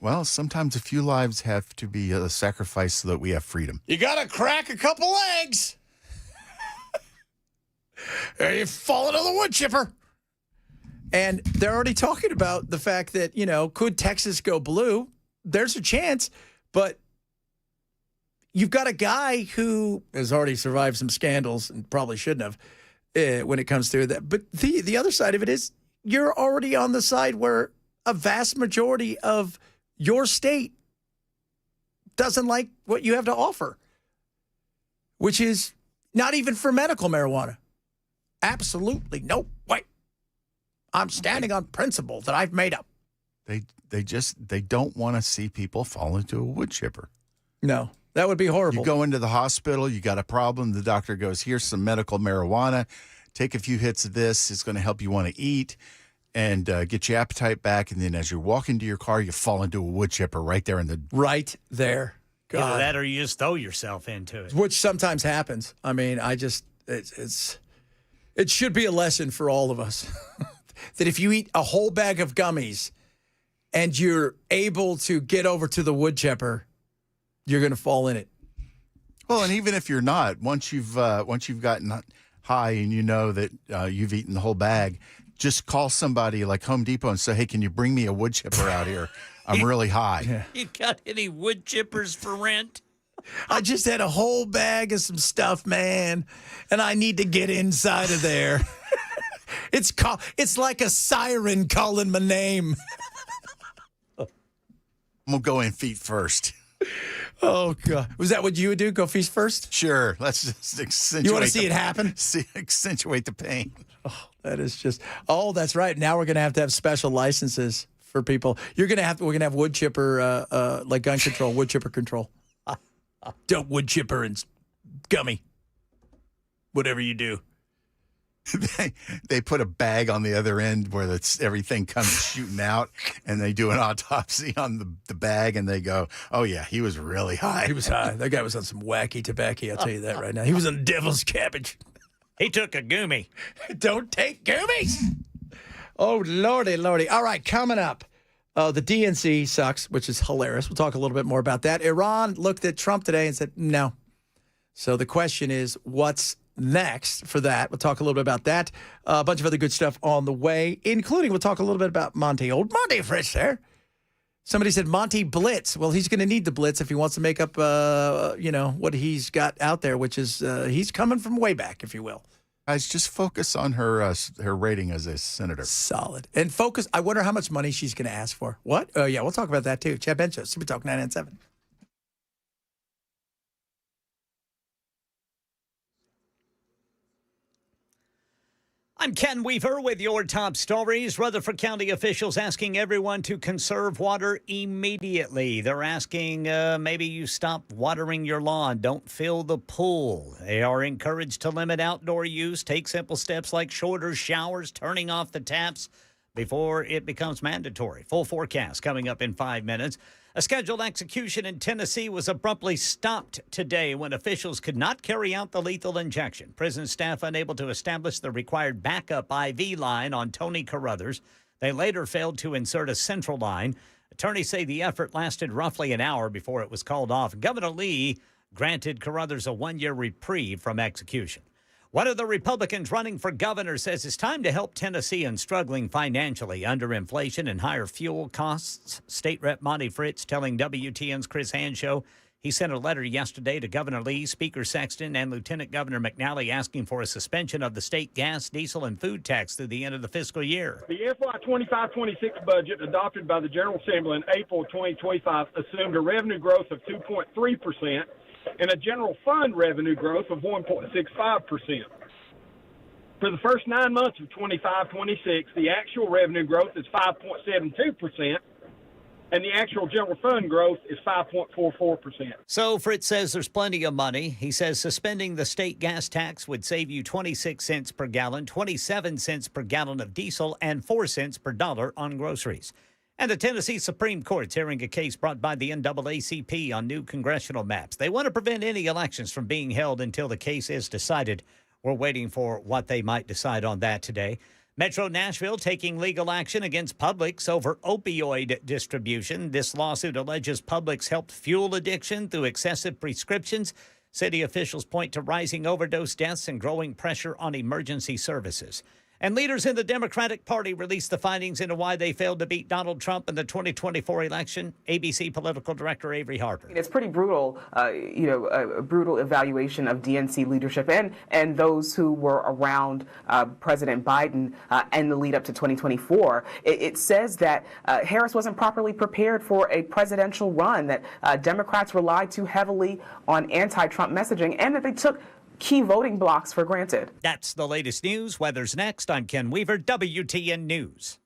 Speaker 2: Well, sometimes a few lives have to be sacrificed so that we have freedom.
Speaker 1: You got to crack a couple eggs. Or you fall into the wood chipper. And they're already talking about the fact that, could Texas go blue? There's a chance, but you've got a guy who has already survived some scandals and probably shouldn't have when it comes to that. But the other side of it is you're already on the side where a vast majority of your state doesn't like what you have to offer, which is not even for medical marijuana. Absolutely no way. I'm standing on principle that I've made up.
Speaker 2: They don't want to see people fall into a wood chipper.
Speaker 1: No, that would be horrible.
Speaker 2: You go into the hospital, you got a problem. The doctor goes, here's some medical marijuana. Take a few hits of this. It's going to help you want to eat and get your appetite back. And then as you walk into your car, you fall into a wood chipper right there in the...
Speaker 1: Right there. God.
Speaker 3: Either that or you just throw yourself into it.
Speaker 1: Which sometimes happens. I mean, it should be a lesson for all of us. That if you eat a whole bag of gummies and you're able to get over to the wood chipper, you're going to fall in it.
Speaker 2: Well, and even if you're not, once you've gotten high and you know that you've eaten the whole bag, just call somebody like Home Depot and say, hey, can you bring me a wood chipper out here? I'm really high.
Speaker 1: Yeah.
Speaker 3: You got any wood chippers for rent?
Speaker 1: I just had a whole bag of some stuff, man, and I need to get inside of there. It's like a siren calling my name.
Speaker 2: I'm going to go in feet first.
Speaker 1: Oh, God. Was that what you would do? Go feet first?
Speaker 2: Sure. Let's just accentuate.
Speaker 1: You want to see it happen?
Speaker 2: Accentuate the pain.
Speaker 1: Oh, that is just... Oh, that's right. Now we're going to have special licenses for people. We're going to have wood chipper, like gun control, wood chipper control. Don't wood chipper and gummy. Whatever you do.
Speaker 2: they put a bag on the other end where everything comes shooting out, and they do an autopsy on the bag, and they go, "Oh yeah, he was really high.
Speaker 1: He was high. That guy was on some wacky tobacco. I'll tell you that right now. He was on devil's cabbage.
Speaker 3: He took a goomie.
Speaker 1: Don't take goomies. Oh lordy, lordy. All right, coming up. The DNC sucks, which is hilarious. We'll talk a little bit more about that. Iran looked at Trump today and said no. So the question is, what's next for that? We'll talk a little bit about that. A bunch of other good stuff on the way, including we'll talk a little bit about Monty. Old Monty Fritz there. Somebody said Monty Blitz. Well, he's going to need the blitz if he wants to make up, what he's got out there, which is he's coming from way back, if you will.
Speaker 2: Guys, just focus on her rating as a senator.
Speaker 1: Solid. And focus. I wonder how much money she's going to ask for. What? Oh, yeah, we'll talk about that, too. Chad Bencho, Super Talk 997.
Speaker 3: I'm Ken Weaver with your top stories. Rutherford County officials asking everyone to conserve water immediately. They're asking maybe you stop watering your lawn. Don't fill the pool. They are encouraged to limit outdoor use. Take simple steps like shorter showers, turning off the taps before it becomes mandatory. Full forecast coming up in 5 minutes. A scheduled execution in Tennessee was abruptly stopped today when officials could not carry out the lethal injection. Prison staff unable to establish the required backup IV line on Tony Carruthers. They later failed to insert a central line. Attorneys say the effort lasted roughly an hour before it was called off. Governor Lee granted Carruthers a 1-year reprieve from execution. One of the Republicans running for governor says it's time to help Tennesseans struggling financially under inflation and higher fuel costs. State Rep Monty Fritz telling WTN's Chris Hanshow he sent a letter yesterday to Governor Lee, Speaker Sexton, and Lieutenant Governor McNally asking for a suspension of the state gas, diesel, and food tax through the end of the fiscal year.
Speaker 5: The FY 25-26 budget adopted by the General Assembly in April 2025 assumed a revenue growth of 2.3%. and a general fund revenue growth of 1.65%. For the first 9 months of 25-26, the actual revenue growth is 5.72%, and the actual general fund growth is 5.44%.
Speaker 3: So Fritz says there's plenty of money. He says suspending the state gas tax would save you 26 cents per gallon, 27 cents per gallon of diesel, and 4 cents per dollar on groceries. And the Tennessee Supreme Court's hearing a case brought by the NAACP on new congressional maps. They want to prevent any elections from being held until the case is decided. We're waiting for what they might decide on that today. Metro Nashville taking legal action against Publix over opioid distribution. This lawsuit alleges Publix helped fuel addiction through excessive prescriptions. City officials point to rising overdose deaths and growing pressure on emergency services. And leaders in the Democratic Party released the findings into why they failed to beat Donald Trump in the 2024 election. ABC political director Avery Harper.
Speaker 14: It's pretty brutal, a brutal evaluation of DNC leadership and those who were around President Biden and the lead up to 2024. It says that Harris wasn't properly prepared for a presidential run, that Democrats relied too heavily on anti-Trump messaging, and that they took key voting blocks for granted.
Speaker 3: That's the latest news. Weather's next. I'm Ken Weaver, WTN News.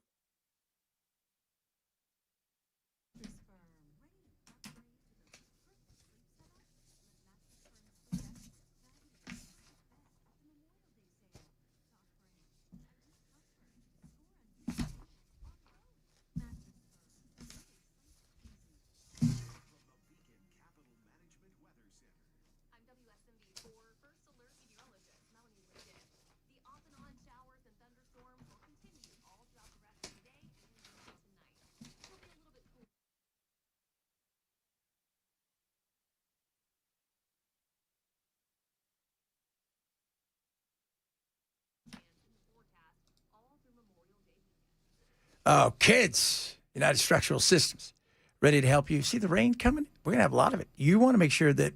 Speaker 1: Oh, kids, United Structural Systems, ready to help you. See the rain coming? We're going to have a lot of it. You want to make sure that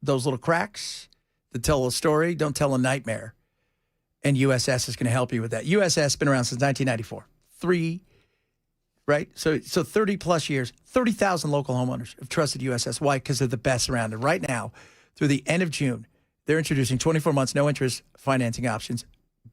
Speaker 1: those little cracks that tell a story don't tell a nightmare. And USS is going to help you with that. USS has been around since 1994. Right? So 30 plus years, 30,000 local homeowners have trusted USS. Why? Because they're the best around. And right now, through the end of June, they're introducing 24 months, no interest financing options.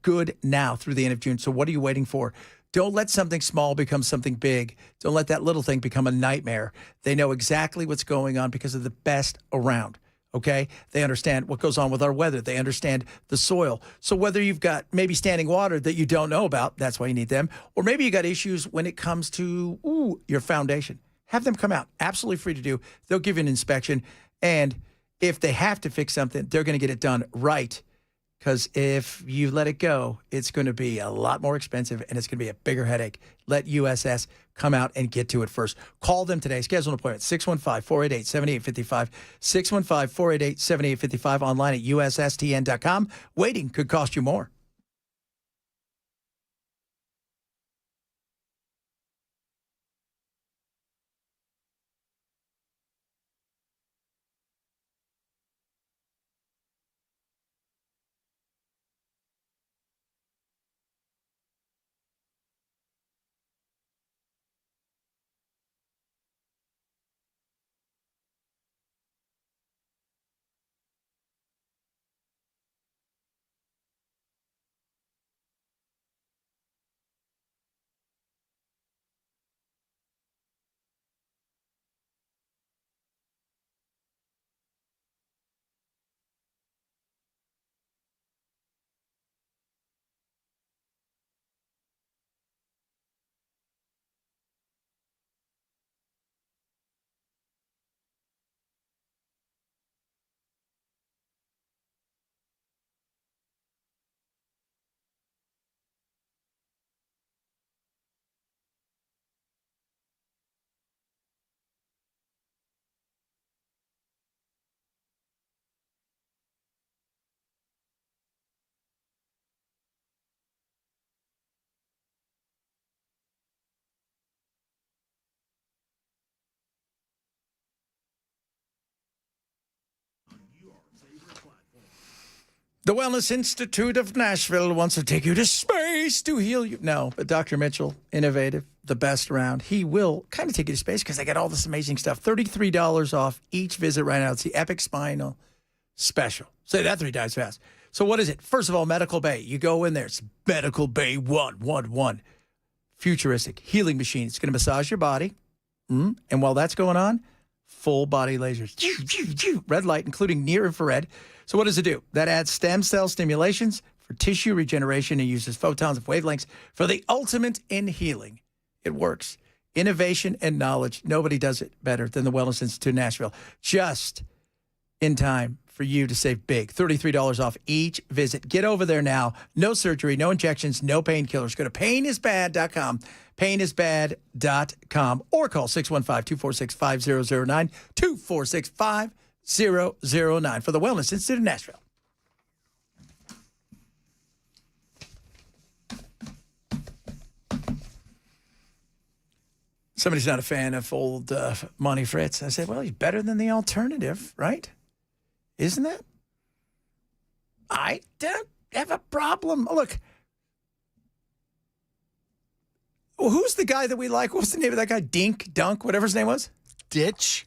Speaker 1: Good now through the end of June. So what are you waiting for? Don't let something small become something big. Don't let that little thing become a nightmare. They know exactly what's going on because of the best around. okay? They understand what goes on with our weather. They understand the soil. So whether you've got maybe standing water that you don't know about, that's why you need them, or maybe you got issues when it comes to your foundation, have them come out. Absolutely free to do. They'll give you an inspection, and if they have to fix something, they're going to get it done right. Because if you let it go, it's going to be a lot more expensive and it's going to be a bigger headache. Let USS come out and get to it first. Call them today. Schedule an appointment. 615-488-7855. 615-488-7855. Online at USSTN.com. Waiting could cost you more. The Wellness Institute of Nashville wants to take you to space to heal you. No, but Dr. Mitchell, innovative, the best around. He will kind of take you to space because they got all this amazing stuff. $33 off each visit right now. It's the Epic Spinal Special. Say that 3 times fast. So what is it? First of all, Medical Bay. You go in there. It's Medical Bay 111. Futuristic healing machine. It's going to massage your body. And while that's going on, full body lasers. Red light, including near infrared. So what does it do? That adds stem cell stimulations for tissue regeneration and uses photons of wavelengths for the ultimate in healing. It works. Innovation and knowledge. Nobody does it better than the Wellness Institute of Nashville. Just in time for you to save big. $33 off each visit. Get over there now. No surgery, no injections, no painkillers. Go to painisbad.com, painisbad.com, or call 615-246-5009, 246-5009 for the Wellness Institute of Nashville. Somebody's not a fan of old Monty Fritz. I said, well, he's better than the alternative, right? Isn't it? I don't have a problem. Look, who's the guy that we like? What's the name of that guy? Dunk, whatever his name was? Ditch.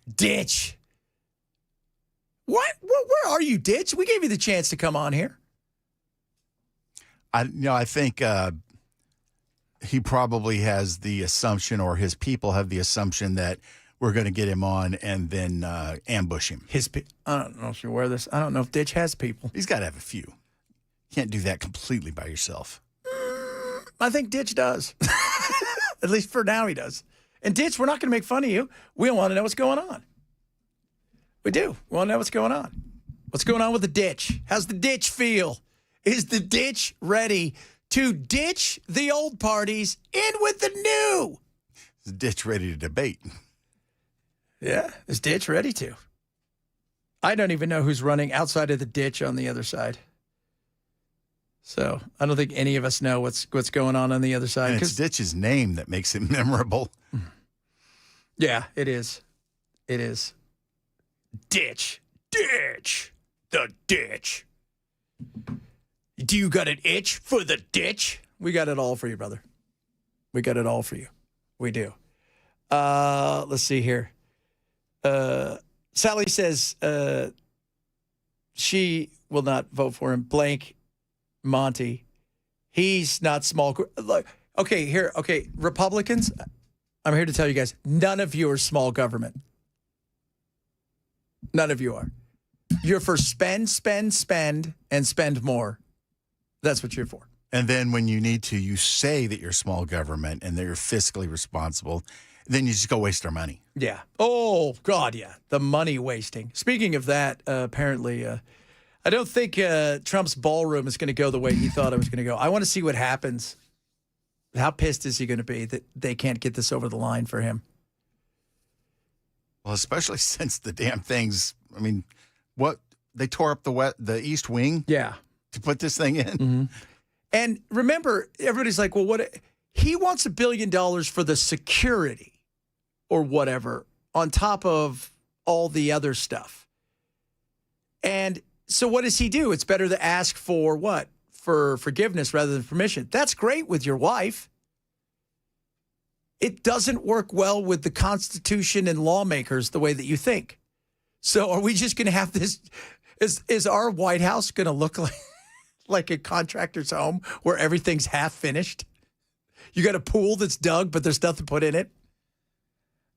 Speaker 1: What? Where are you, Ditch? We gave you the chance to come on here.
Speaker 2: I think he probably has the assumption, or his people have the assumption, that we're going to get him on and then ambush him.
Speaker 1: I don't know if you're aware of this. I don't know if Ditch has people.
Speaker 2: He's got to have a few. Can't do that completely by yourself.
Speaker 1: I think Ditch does. At least for now he does. And Ditch, we're not going to make fun of you. We want to know what's going on. We do. We want to know what's going on. What's going on with the Ditch? How's the Ditch feel? Is the Ditch ready to ditch the old parties in with the new?
Speaker 2: Is the Ditch ready to debate?
Speaker 1: Yeah, is Ditch ready to? I don't even know who's running outside of the Ditch on the other side. So I don't think any of us know what's going on the other side.
Speaker 2: And it's Ditch's name that makes it memorable.
Speaker 1: Yeah, it is. It is. Ditch. The Ditch. Do you got an itch for the Ditch? We got it all for you, brother. We got it all for you. We do. Let's see here. Sally says she will not vote for him. Blank Monty. He's not small. Look, okay, Republicans, I'm here to tell you guys, none of you are small government. None of you are. You're for spend, spend, spend, and spend more. That's what you're for.
Speaker 2: And then when you need to, you say that you're small government and that you're fiscally responsible. Then you just go waste our money.
Speaker 1: Yeah. Oh, God, yeah. The money wasting. Speaking of that, apparently, I don't think Trump's ballroom is going to go the way he thought it was going to go. I want to see what happens. How pissed is he going to be that they can't get this over the line for him?
Speaker 2: Well, especially since the damn things, I mean, what? They tore up the East Wing?
Speaker 1: Yeah.
Speaker 2: To put this thing in?
Speaker 1: Mm-hmm. And remember, everybody's like, well, what? He wants $1 billion for the security or whatever on top of all the other stuff. And so what does he do? It's better to ask for what? For forgiveness rather than permission. That's great with your wife. It doesn't work well with the Constitution and lawmakers the way that you think. So are we just going to have this? Is our White House going to look like a contractor's home where everything's half finished? You got a pool that's dug, but there's nothing put in it?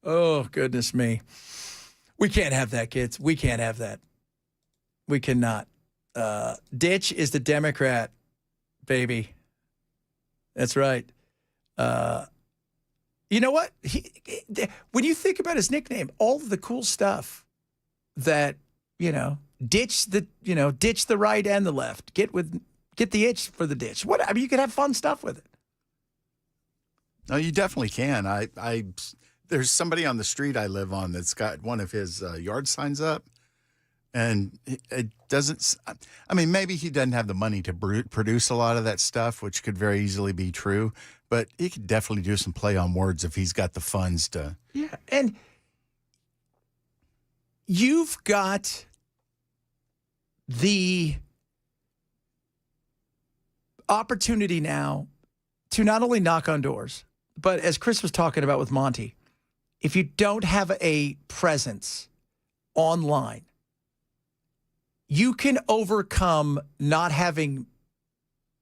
Speaker 1: Oh, goodness me. We can't have that, kids. We can't have that. We cannot. Ditch is the Democrat, baby. That's right. You know what? When you think about his nickname, all of the cool stuff that, ditch the right and the left. Get the itch for the ditch. What? I mean, you could have fun stuff with it.
Speaker 2: No, you definitely can. There's somebody on the street I live on that's got one of his yard signs up. And it doesn't, I mean, maybe he doesn't have the money to produce a lot of that stuff, which could very easily be true. But he could definitely do some play on words if he's got the funds to.
Speaker 1: Yeah. And you've got the opportunity now to not only knock on doors, but as Chris was talking about with Monty, if you don't have a presence online, you can overcome not having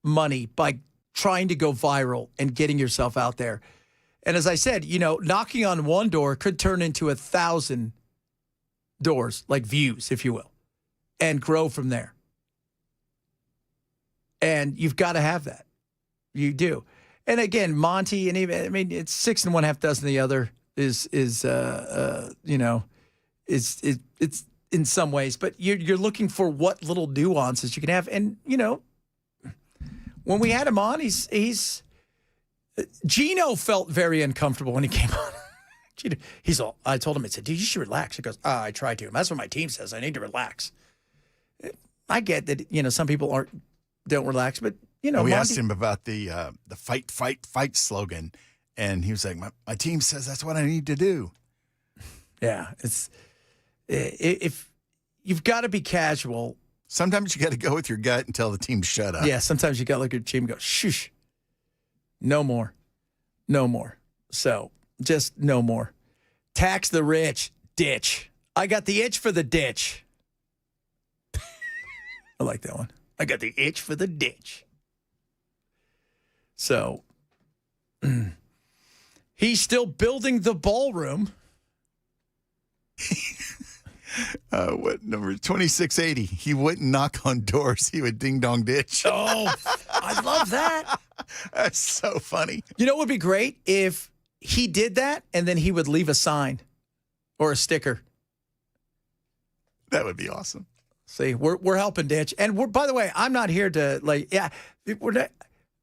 Speaker 1: money by trying to go viral and getting yourself out there. And as I said, knocking on one door could turn into 1,000 doors, like views, if you will, and grow from there. And you've got to have that. You do. And again, Monty, and even, I mean, it's 6 1/2 the other is in some ways, but you're looking for what little nuances you can have. And, when we had him on, Gino felt very uncomfortable when he came on. I told him, I said, dude, you should relax. He goes, I try to. And that's what my team says. I need to relax. I get that, some people don't relax, but,
Speaker 2: we asked him about the fight, fight, fight slogan. And he was like, my team says that's what I need to do.
Speaker 1: Yeah. If you've got to be casual.
Speaker 2: Sometimes you got to go with your gut and tell the team to shut up.
Speaker 1: Yeah, sometimes you got to look at your team and go, shush, no more. No more. So just no more. Tax the rich, ditch. I got the itch for the ditch. I like that one. I got the itch for the ditch. So he's still building the ballroom.
Speaker 2: What number? 2680. He wouldn't knock on doors. He would ding dong ditch.
Speaker 1: Oh, I love that.
Speaker 2: That's so funny.
Speaker 1: You know what would be great? If he did that and then he would leave a sign or a sticker.
Speaker 2: That would be awesome.
Speaker 1: See, we're helping ditch. And by the way, I'm not here to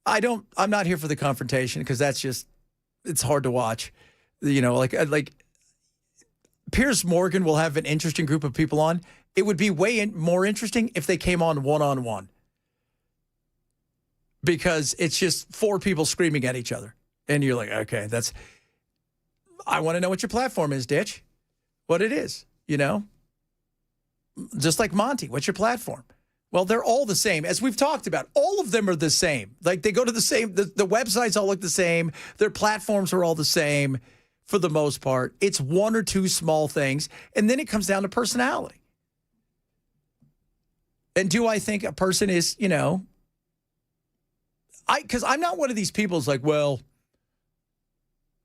Speaker 1: I'm not here for the confrontation because that's just, it's hard to watch. Like Piers Morgan will have an interesting group of people on. It would be way more interesting if they came on one-on-one. Because it's just 4 people screaming at each other. And you're like, okay, I want to know what your platform is, Ditch. What it is, Just like Monty, what's your platform? Well, they're all the same. As we've talked about, all of them are the same. Like they go to the same, the websites all look the same. Their platforms are all the same. For the most part, it's 1 or 2 small things, and then it comes down to personality. And do I think a person is, because I'm not one of these people who's like, well,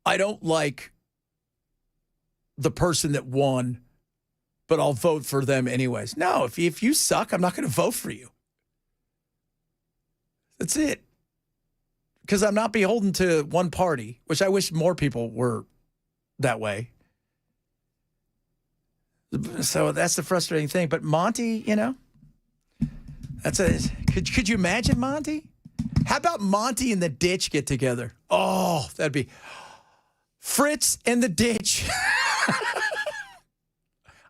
Speaker 1: I don't like the person that won but I'll vote for them anyways. No, if you suck, I'm not going to vote for you. That's it. Because I'm not beholden to one party, which I wish more people were that way. So that's the frustrating thing. But Monty, could you imagine Monty? How about Monty and the Ditch get together? Oh, that'd be Fritz and the Ditch.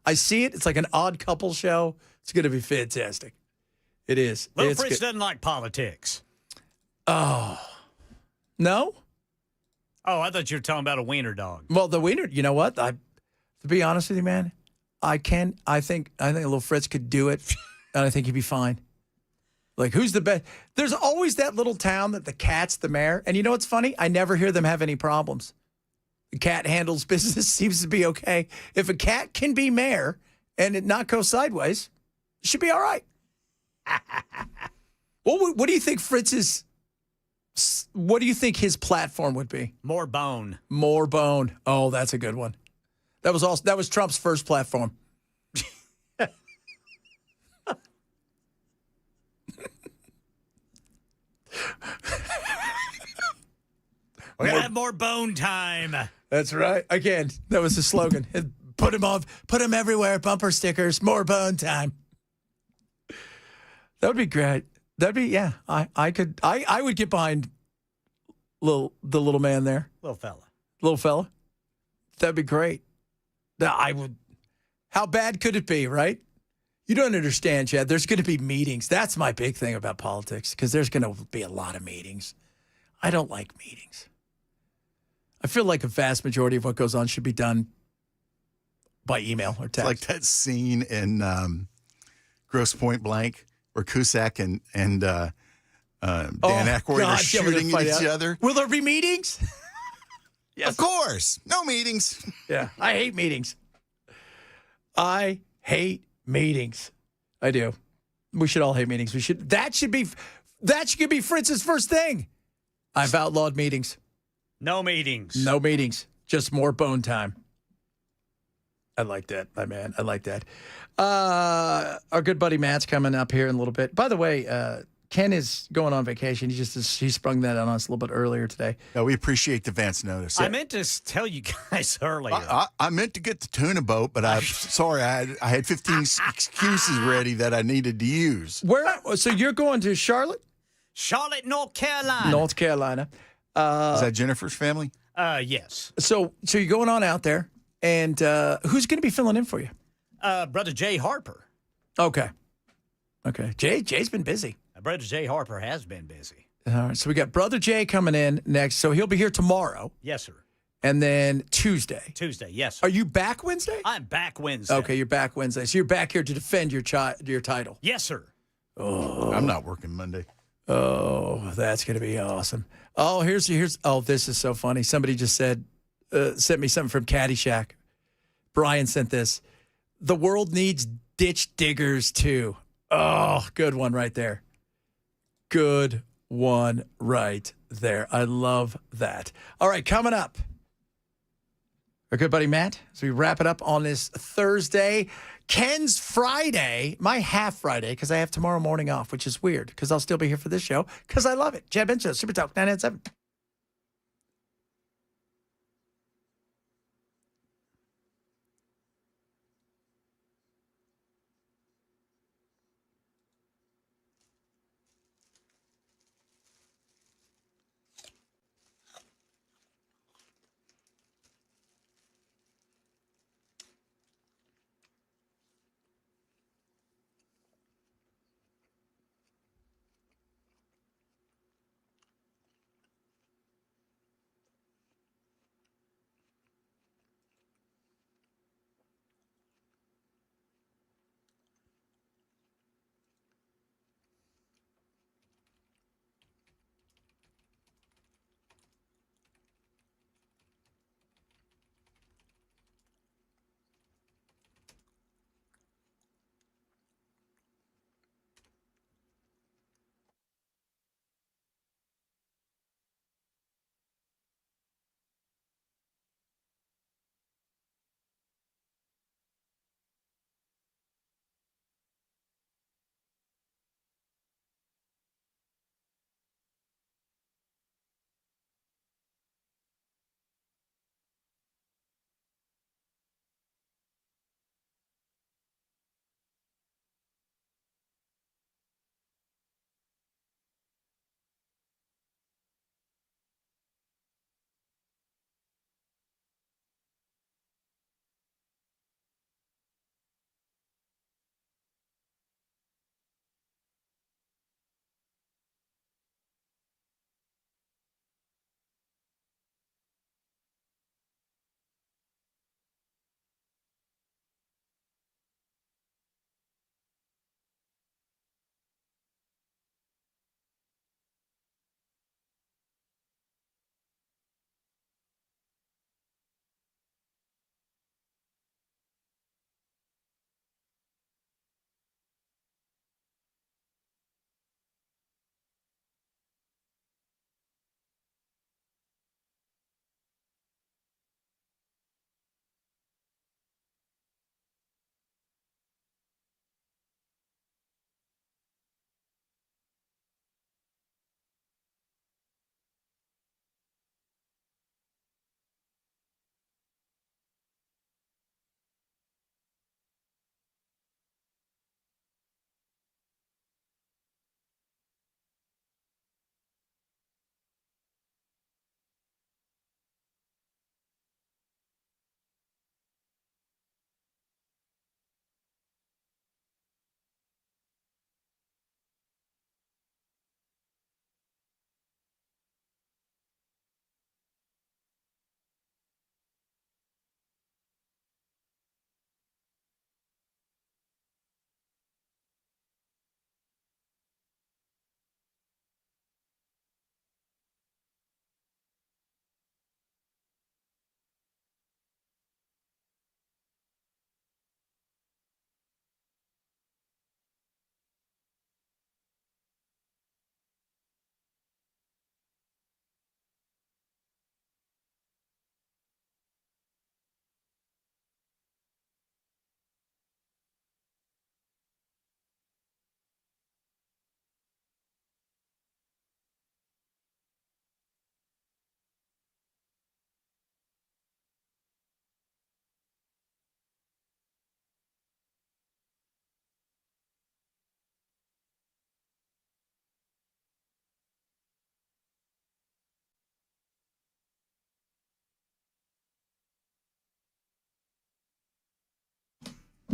Speaker 1: I see it. It's like an odd couple show. It's going to be fantastic. It is.
Speaker 3: Little Fritz doesn't like politics.
Speaker 1: Oh. No?
Speaker 3: Oh, I thought you were talking about a wiener dog.
Speaker 1: Well, the wiener, you know what? To be honest with you, man, I think little Fritz could do it, and I think he'd be fine. Like, who's the best? There's always that little town that the cat's the mayor. And you know what's funny? I never hear them have any problems. The cat handles business, seems to be okay. If a cat can be mayor and it not go sideways, it should be all right. What do you think what do you think his platform would be?
Speaker 3: More bone.
Speaker 1: More bone. Oh, that's a good one. That was Trump's first platform.
Speaker 3: We're going to have more bone time.
Speaker 1: That's right. Again, that was the slogan. Put them everywhere, bumper stickers, more bone time. That would be great. That'd be, yeah. I would get behind the little man there. Little fella. That'd be great. I would. How bad could it be, right? You don't understand, Chad. There's going to be meetings. That's my big thing about politics, because there's going to be a lot of meetings. I don't like meetings. I feel like a vast majority of what goes on should be done by email or text.
Speaker 2: It's like that scene in Grosse Point Blank where Cusack and Dan Aykroyd are shooting at each other.
Speaker 1: Will there be meetings?
Speaker 2: Yes. Of course. No meetings.
Speaker 1: Yeah. I hate meetings. I hate meetings. I do. We should all hate meetings. That should be Fritz's first thing. I've outlawed meetings.
Speaker 3: No meetings.
Speaker 1: No meetings. Just more bone time. I like that, my man. I like that. Our good buddy Matt's coming up here in a little bit. By the way, Ken is going on vacation. He sprung that on us a little bit earlier today.
Speaker 2: No, we appreciate the advance notice.
Speaker 3: I meant to tell you guys earlier.
Speaker 2: I meant to get the tuna boat, but I'm sorry. I had 15 excuses ready that I needed to use.
Speaker 1: So you're going to Charlotte?
Speaker 3: Charlotte, North Carolina.
Speaker 1: North Carolina.
Speaker 2: Is that Jennifer's family?
Speaker 3: Yes.
Speaker 1: So you're going on out there, and who's going to be filling in for you?
Speaker 3: Brother Jay Harper.
Speaker 1: Okay. Jay's been busy.
Speaker 3: Brother Jay Harper has been busy.
Speaker 1: All right, so we got Brother Jay coming in next. So he'll be here tomorrow.
Speaker 3: Yes, sir.
Speaker 1: And then Tuesday.
Speaker 3: Yes, sir.
Speaker 1: Are you back Wednesday?
Speaker 3: I'm back Wednesday.
Speaker 1: Okay, you're back Wednesday. So you're back here to defend your title.
Speaker 3: Yes, sir.
Speaker 2: Oh, I'm not working Monday.
Speaker 1: Oh, that's going to be awesome. Oh, here's. Oh, this is so funny. Somebody just sent me something from Caddyshack. Brian sent this. The world needs ditch diggers too. Oh, good one right there. Good one right there. I love that. All right, coming up. Our good buddy Matt, as we wrap it up on this Thursday. Ken's Friday, my half Friday, because I have tomorrow morning off, which is weird because I'll still be here for this show because I love it. Chad Ben Show, Super Talk 997.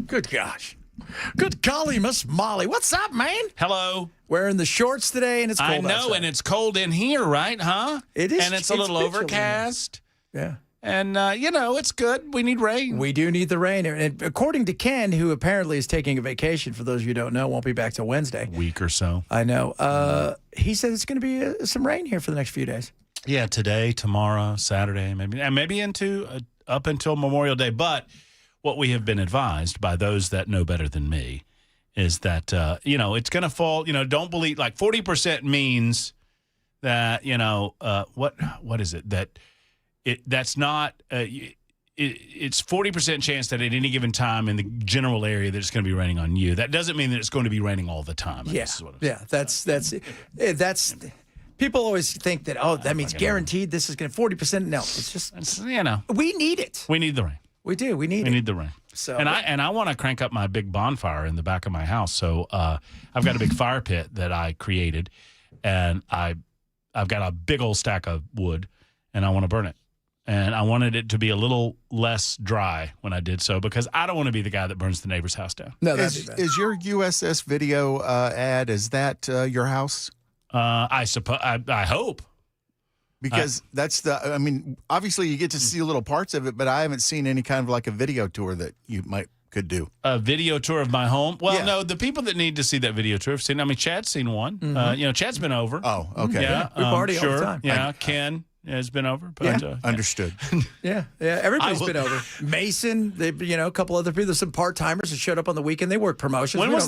Speaker 1: Good gosh. Good golly, Miss Molly. What's up, man?
Speaker 15: Hello.
Speaker 1: Wearing the shorts today, and it's cold
Speaker 15: I know,
Speaker 1: outside.
Speaker 15: and it's cold in here, right, huh?
Speaker 1: It is.
Speaker 15: And it's a little overcast.
Speaker 1: Yeah.
Speaker 15: And, it's good. We need rain.
Speaker 1: We do need the rain. And according to Ken, who apparently is taking a vacation, for those of you who don't know, won't be back till Wednesday.
Speaker 15: Week or so.
Speaker 1: I know. He said it's going to be some rain here for the next few days.
Speaker 15: Yeah, today, tomorrow, Saturday, maybe into up until Memorial Day. But what we have been advised by those that know better than me is that, it's going to fall. Don't believe, like 40% means that, what is it? That's not, it's 40% chance that at any given time in the general area that it's going to be raining on you. That doesn't mean that it's going to be raining all the time.
Speaker 1: That's people always think that, that means guaranteed this is going to 40%. No, it's just, we need it.
Speaker 15: We need the rain.
Speaker 1: We do. We need
Speaker 15: the rain.
Speaker 1: So,
Speaker 15: and I want to crank up my big bonfire in the back of my house. So I've got a big fire pit that I created, and I've got a big old stack of wood, and I want to burn it. And I wanted it to be a little less dry when I did so, because I don't want to be the guy that burns the neighbor's house down.
Speaker 1: No,
Speaker 2: is your USS video ad, is that your house?
Speaker 15: I suppose. I hope.
Speaker 2: Because obviously you get to see little parts of it, but I haven't seen any kind of like a video tour that you could do.
Speaker 15: A video tour of my home? Well,
Speaker 2: Yeah.
Speaker 15: no, the people that need to see that video tour have seen. Chad's seen one. Chad's been over.
Speaker 2: Oh, okay.
Speaker 15: Yeah,
Speaker 1: we party all the time.
Speaker 15: Yeah, Ken has been over. But,
Speaker 2: Understood.
Speaker 1: Yeah, everybody's been over. Mason, a couple other people. There's some part-timers that showed up on the weekend. They work promotions.
Speaker 15: When was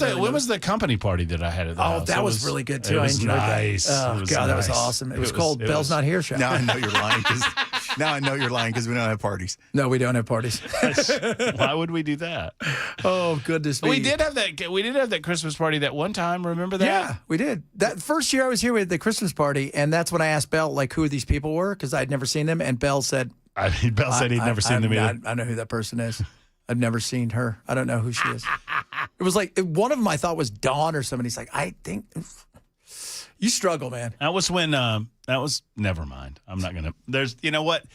Speaker 15: the company party that I had at the house?
Speaker 1: That was really good, too.
Speaker 15: It
Speaker 1: I
Speaker 15: was
Speaker 1: enjoyed
Speaker 15: nice.
Speaker 1: that. Oh, God, that was awesome. It was called Bell's Not Here Show.
Speaker 2: Now I know you're lying because we don't have parties.
Speaker 1: No, we don't have parties.
Speaker 15: Why would we do that?
Speaker 1: Oh, goodness me.
Speaker 15: We did have that Christmas party that one time. Remember that?
Speaker 1: Yeah, we did. That first year I was here, we had the Christmas party, and that's when I asked Belle, who these people were, because I'd never seen them, and Belle said...
Speaker 15: Belle said he'd never seen them either.
Speaker 1: I know who that person is. I've never seen her. I don't know who she is. It was like, one of them I thought was Dawn or somebody. He's like, I think... You struggle, man.
Speaker 15: That was when... never mind. I'm not going to... There's... You know what?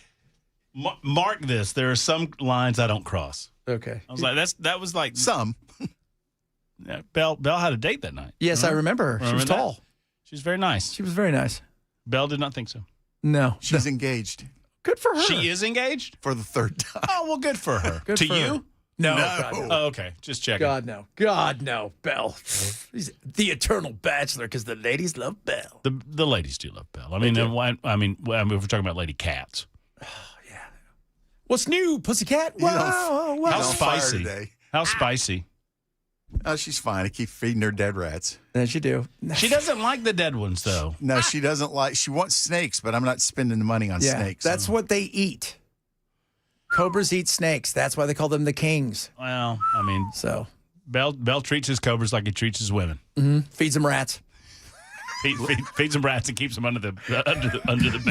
Speaker 15: Mark this. There are some lines I don't cross.
Speaker 1: Okay.
Speaker 15: I was like, that was like...
Speaker 2: Some.
Speaker 15: Yeah, Belle had a date that night.
Speaker 1: Yes, I remember her. She was tall.
Speaker 15: She was very nice.
Speaker 1: She was very nice.
Speaker 15: Belle did not think so.
Speaker 1: No.
Speaker 2: She's engaged.
Speaker 1: Good for her.
Speaker 15: She is engaged?
Speaker 2: For the third time.
Speaker 15: Oh, well, good for her.
Speaker 1: Good
Speaker 15: to
Speaker 1: for
Speaker 15: you?
Speaker 1: her. No.
Speaker 2: No.
Speaker 1: God, no.
Speaker 15: Oh, okay. Just checking.
Speaker 1: God, no. Belle. He's the eternal bachelor because the ladies love Belle.
Speaker 15: The ladies do love Belle. I mean, we're talking about Lady Cats.
Speaker 1: What's new, pussycat? Wow.
Speaker 15: How
Speaker 2: Fire
Speaker 15: spicy?
Speaker 2: today.
Speaker 15: How spicy?
Speaker 2: Oh, she's fine. I keep feeding her dead rats.
Speaker 1: Yes, you do.
Speaker 15: She doesn't like the dead ones, though.
Speaker 2: No, she doesn't like. She wants snakes, but I'm not spending the money on snakes.
Speaker 1: That's what they eat. Cobras eat snakes. That's why they call them the kings.
Speaker 15: Well,
Speaker 1: So
Speaker 15: Belle treats his cobras like he treats his women.
Speaker 1: Mm-hmm. Feeds them rats.
Speaker 15: Feeds them rats and keps them under the bed.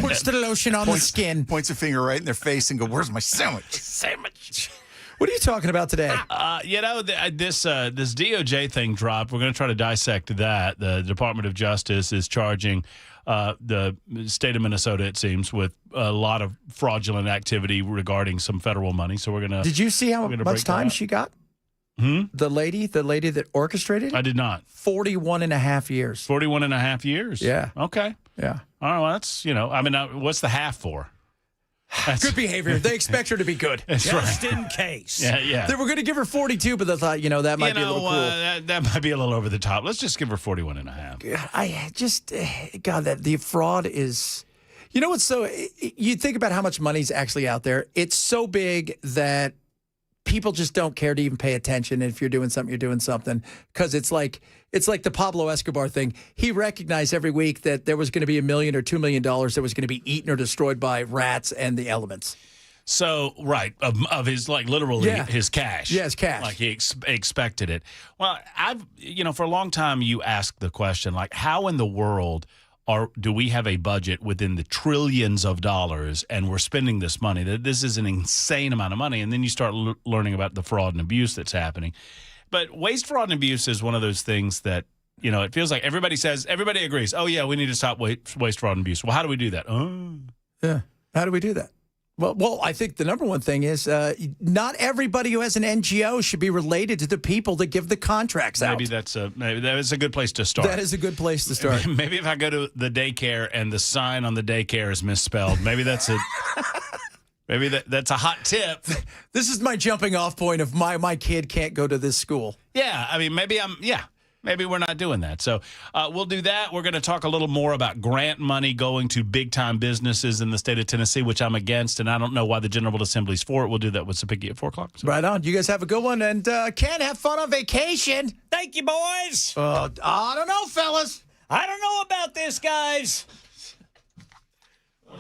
Speaker 1: Puts the lotion on the skin.
Speaker 2: Points a finger right in their face and go, "Where's my sandwich?"
Speaker 15: Sandwich.
Speaker 1: What are you talking about today?
Speaker 15: This DOJ thing dropped. We're going to try to dissect that. The Department of Justice is charging the state of Minnesota, it seems, with a lot of fraudulent activity regarding some federal money. So we're going to...
Speaker 1: Did you see how much time she got? The lady that orchestrated?
Speaker 15: I did not.
Speaker 1: 41 and a half years.
Speaker 15: 41 and a half years?
Speaker 1: Yeah.
Speaker 15: Okay.
Speaker 1: Yeah.
Speaker 15: All right, well, that's, what's the half for? That's
Speaker 1: good behavior. They expect her to be good.
Speaker 3: Just in case.
Speaker 15: Yeah.
Speaker 1: They were going to give her 42, but they thought, that might be a little cool.
Speaker 15: That might be a little over the top. Let's just give her 41 and a half.
Speaker 1: That the fraud is, what's so, you think about how much money's actually out there. It's so big that people just don't care to even pay attention. And if you're doing something, you're doing something. Because it's like the Pablo Escobar thing. He recognized every week that there was going to be $1 million or $2 million that was going to be eaten or destroyed by rats and the elements.
Speaker 15: So, right, of his, literally his cash.
Speaker 1: Yeah, his cash.
Speaker 15: Like he expected it. Well, for a long time you asked the question, how in the world do we have a budget within the trillions of dollars and we're spending this money? This is an insane amount of money. And then you start learning about the fraud and abuse that's happening. But waste, fraud, and abuse is one of those things that, it feels like everybody agrees, oh, yeah, we need to stop waste, fraud, and abuse. Well, how do we do that?
Speaker 1: Yeah. How do we do that? Well, I think the number one thing is not everybody who has an NGO should be related to the people that give the contracts out.
Speaker 15: Maybe that is a good place to start.
Speaker 1: That is a good place to start.
Speaker 15: Maybe if I go to the daycare and the sign on the daycare is misspelled, maybe that's a maybe that's a hot tip.
Speaker 1: This is my jumping off point of my kid can't go to this school.
Speaker 15: Yeah, I mean, maybe we're not doing that. So we'll do that. We're going to talk a little more about grant money going to big-time businesses in the state of Tennessee, which I'm against, and I don't know why the General Assembly's for it. We'll do that with Sapicki at 4 o'clock. So.
Speaker 1: Right on. You guys have a good one, and Ken, have fun on vacation.
Speaker 3: Thank you, boys.
Speaker 1: I don't know, fellas.
Speaker 3: I don't know about this, guys.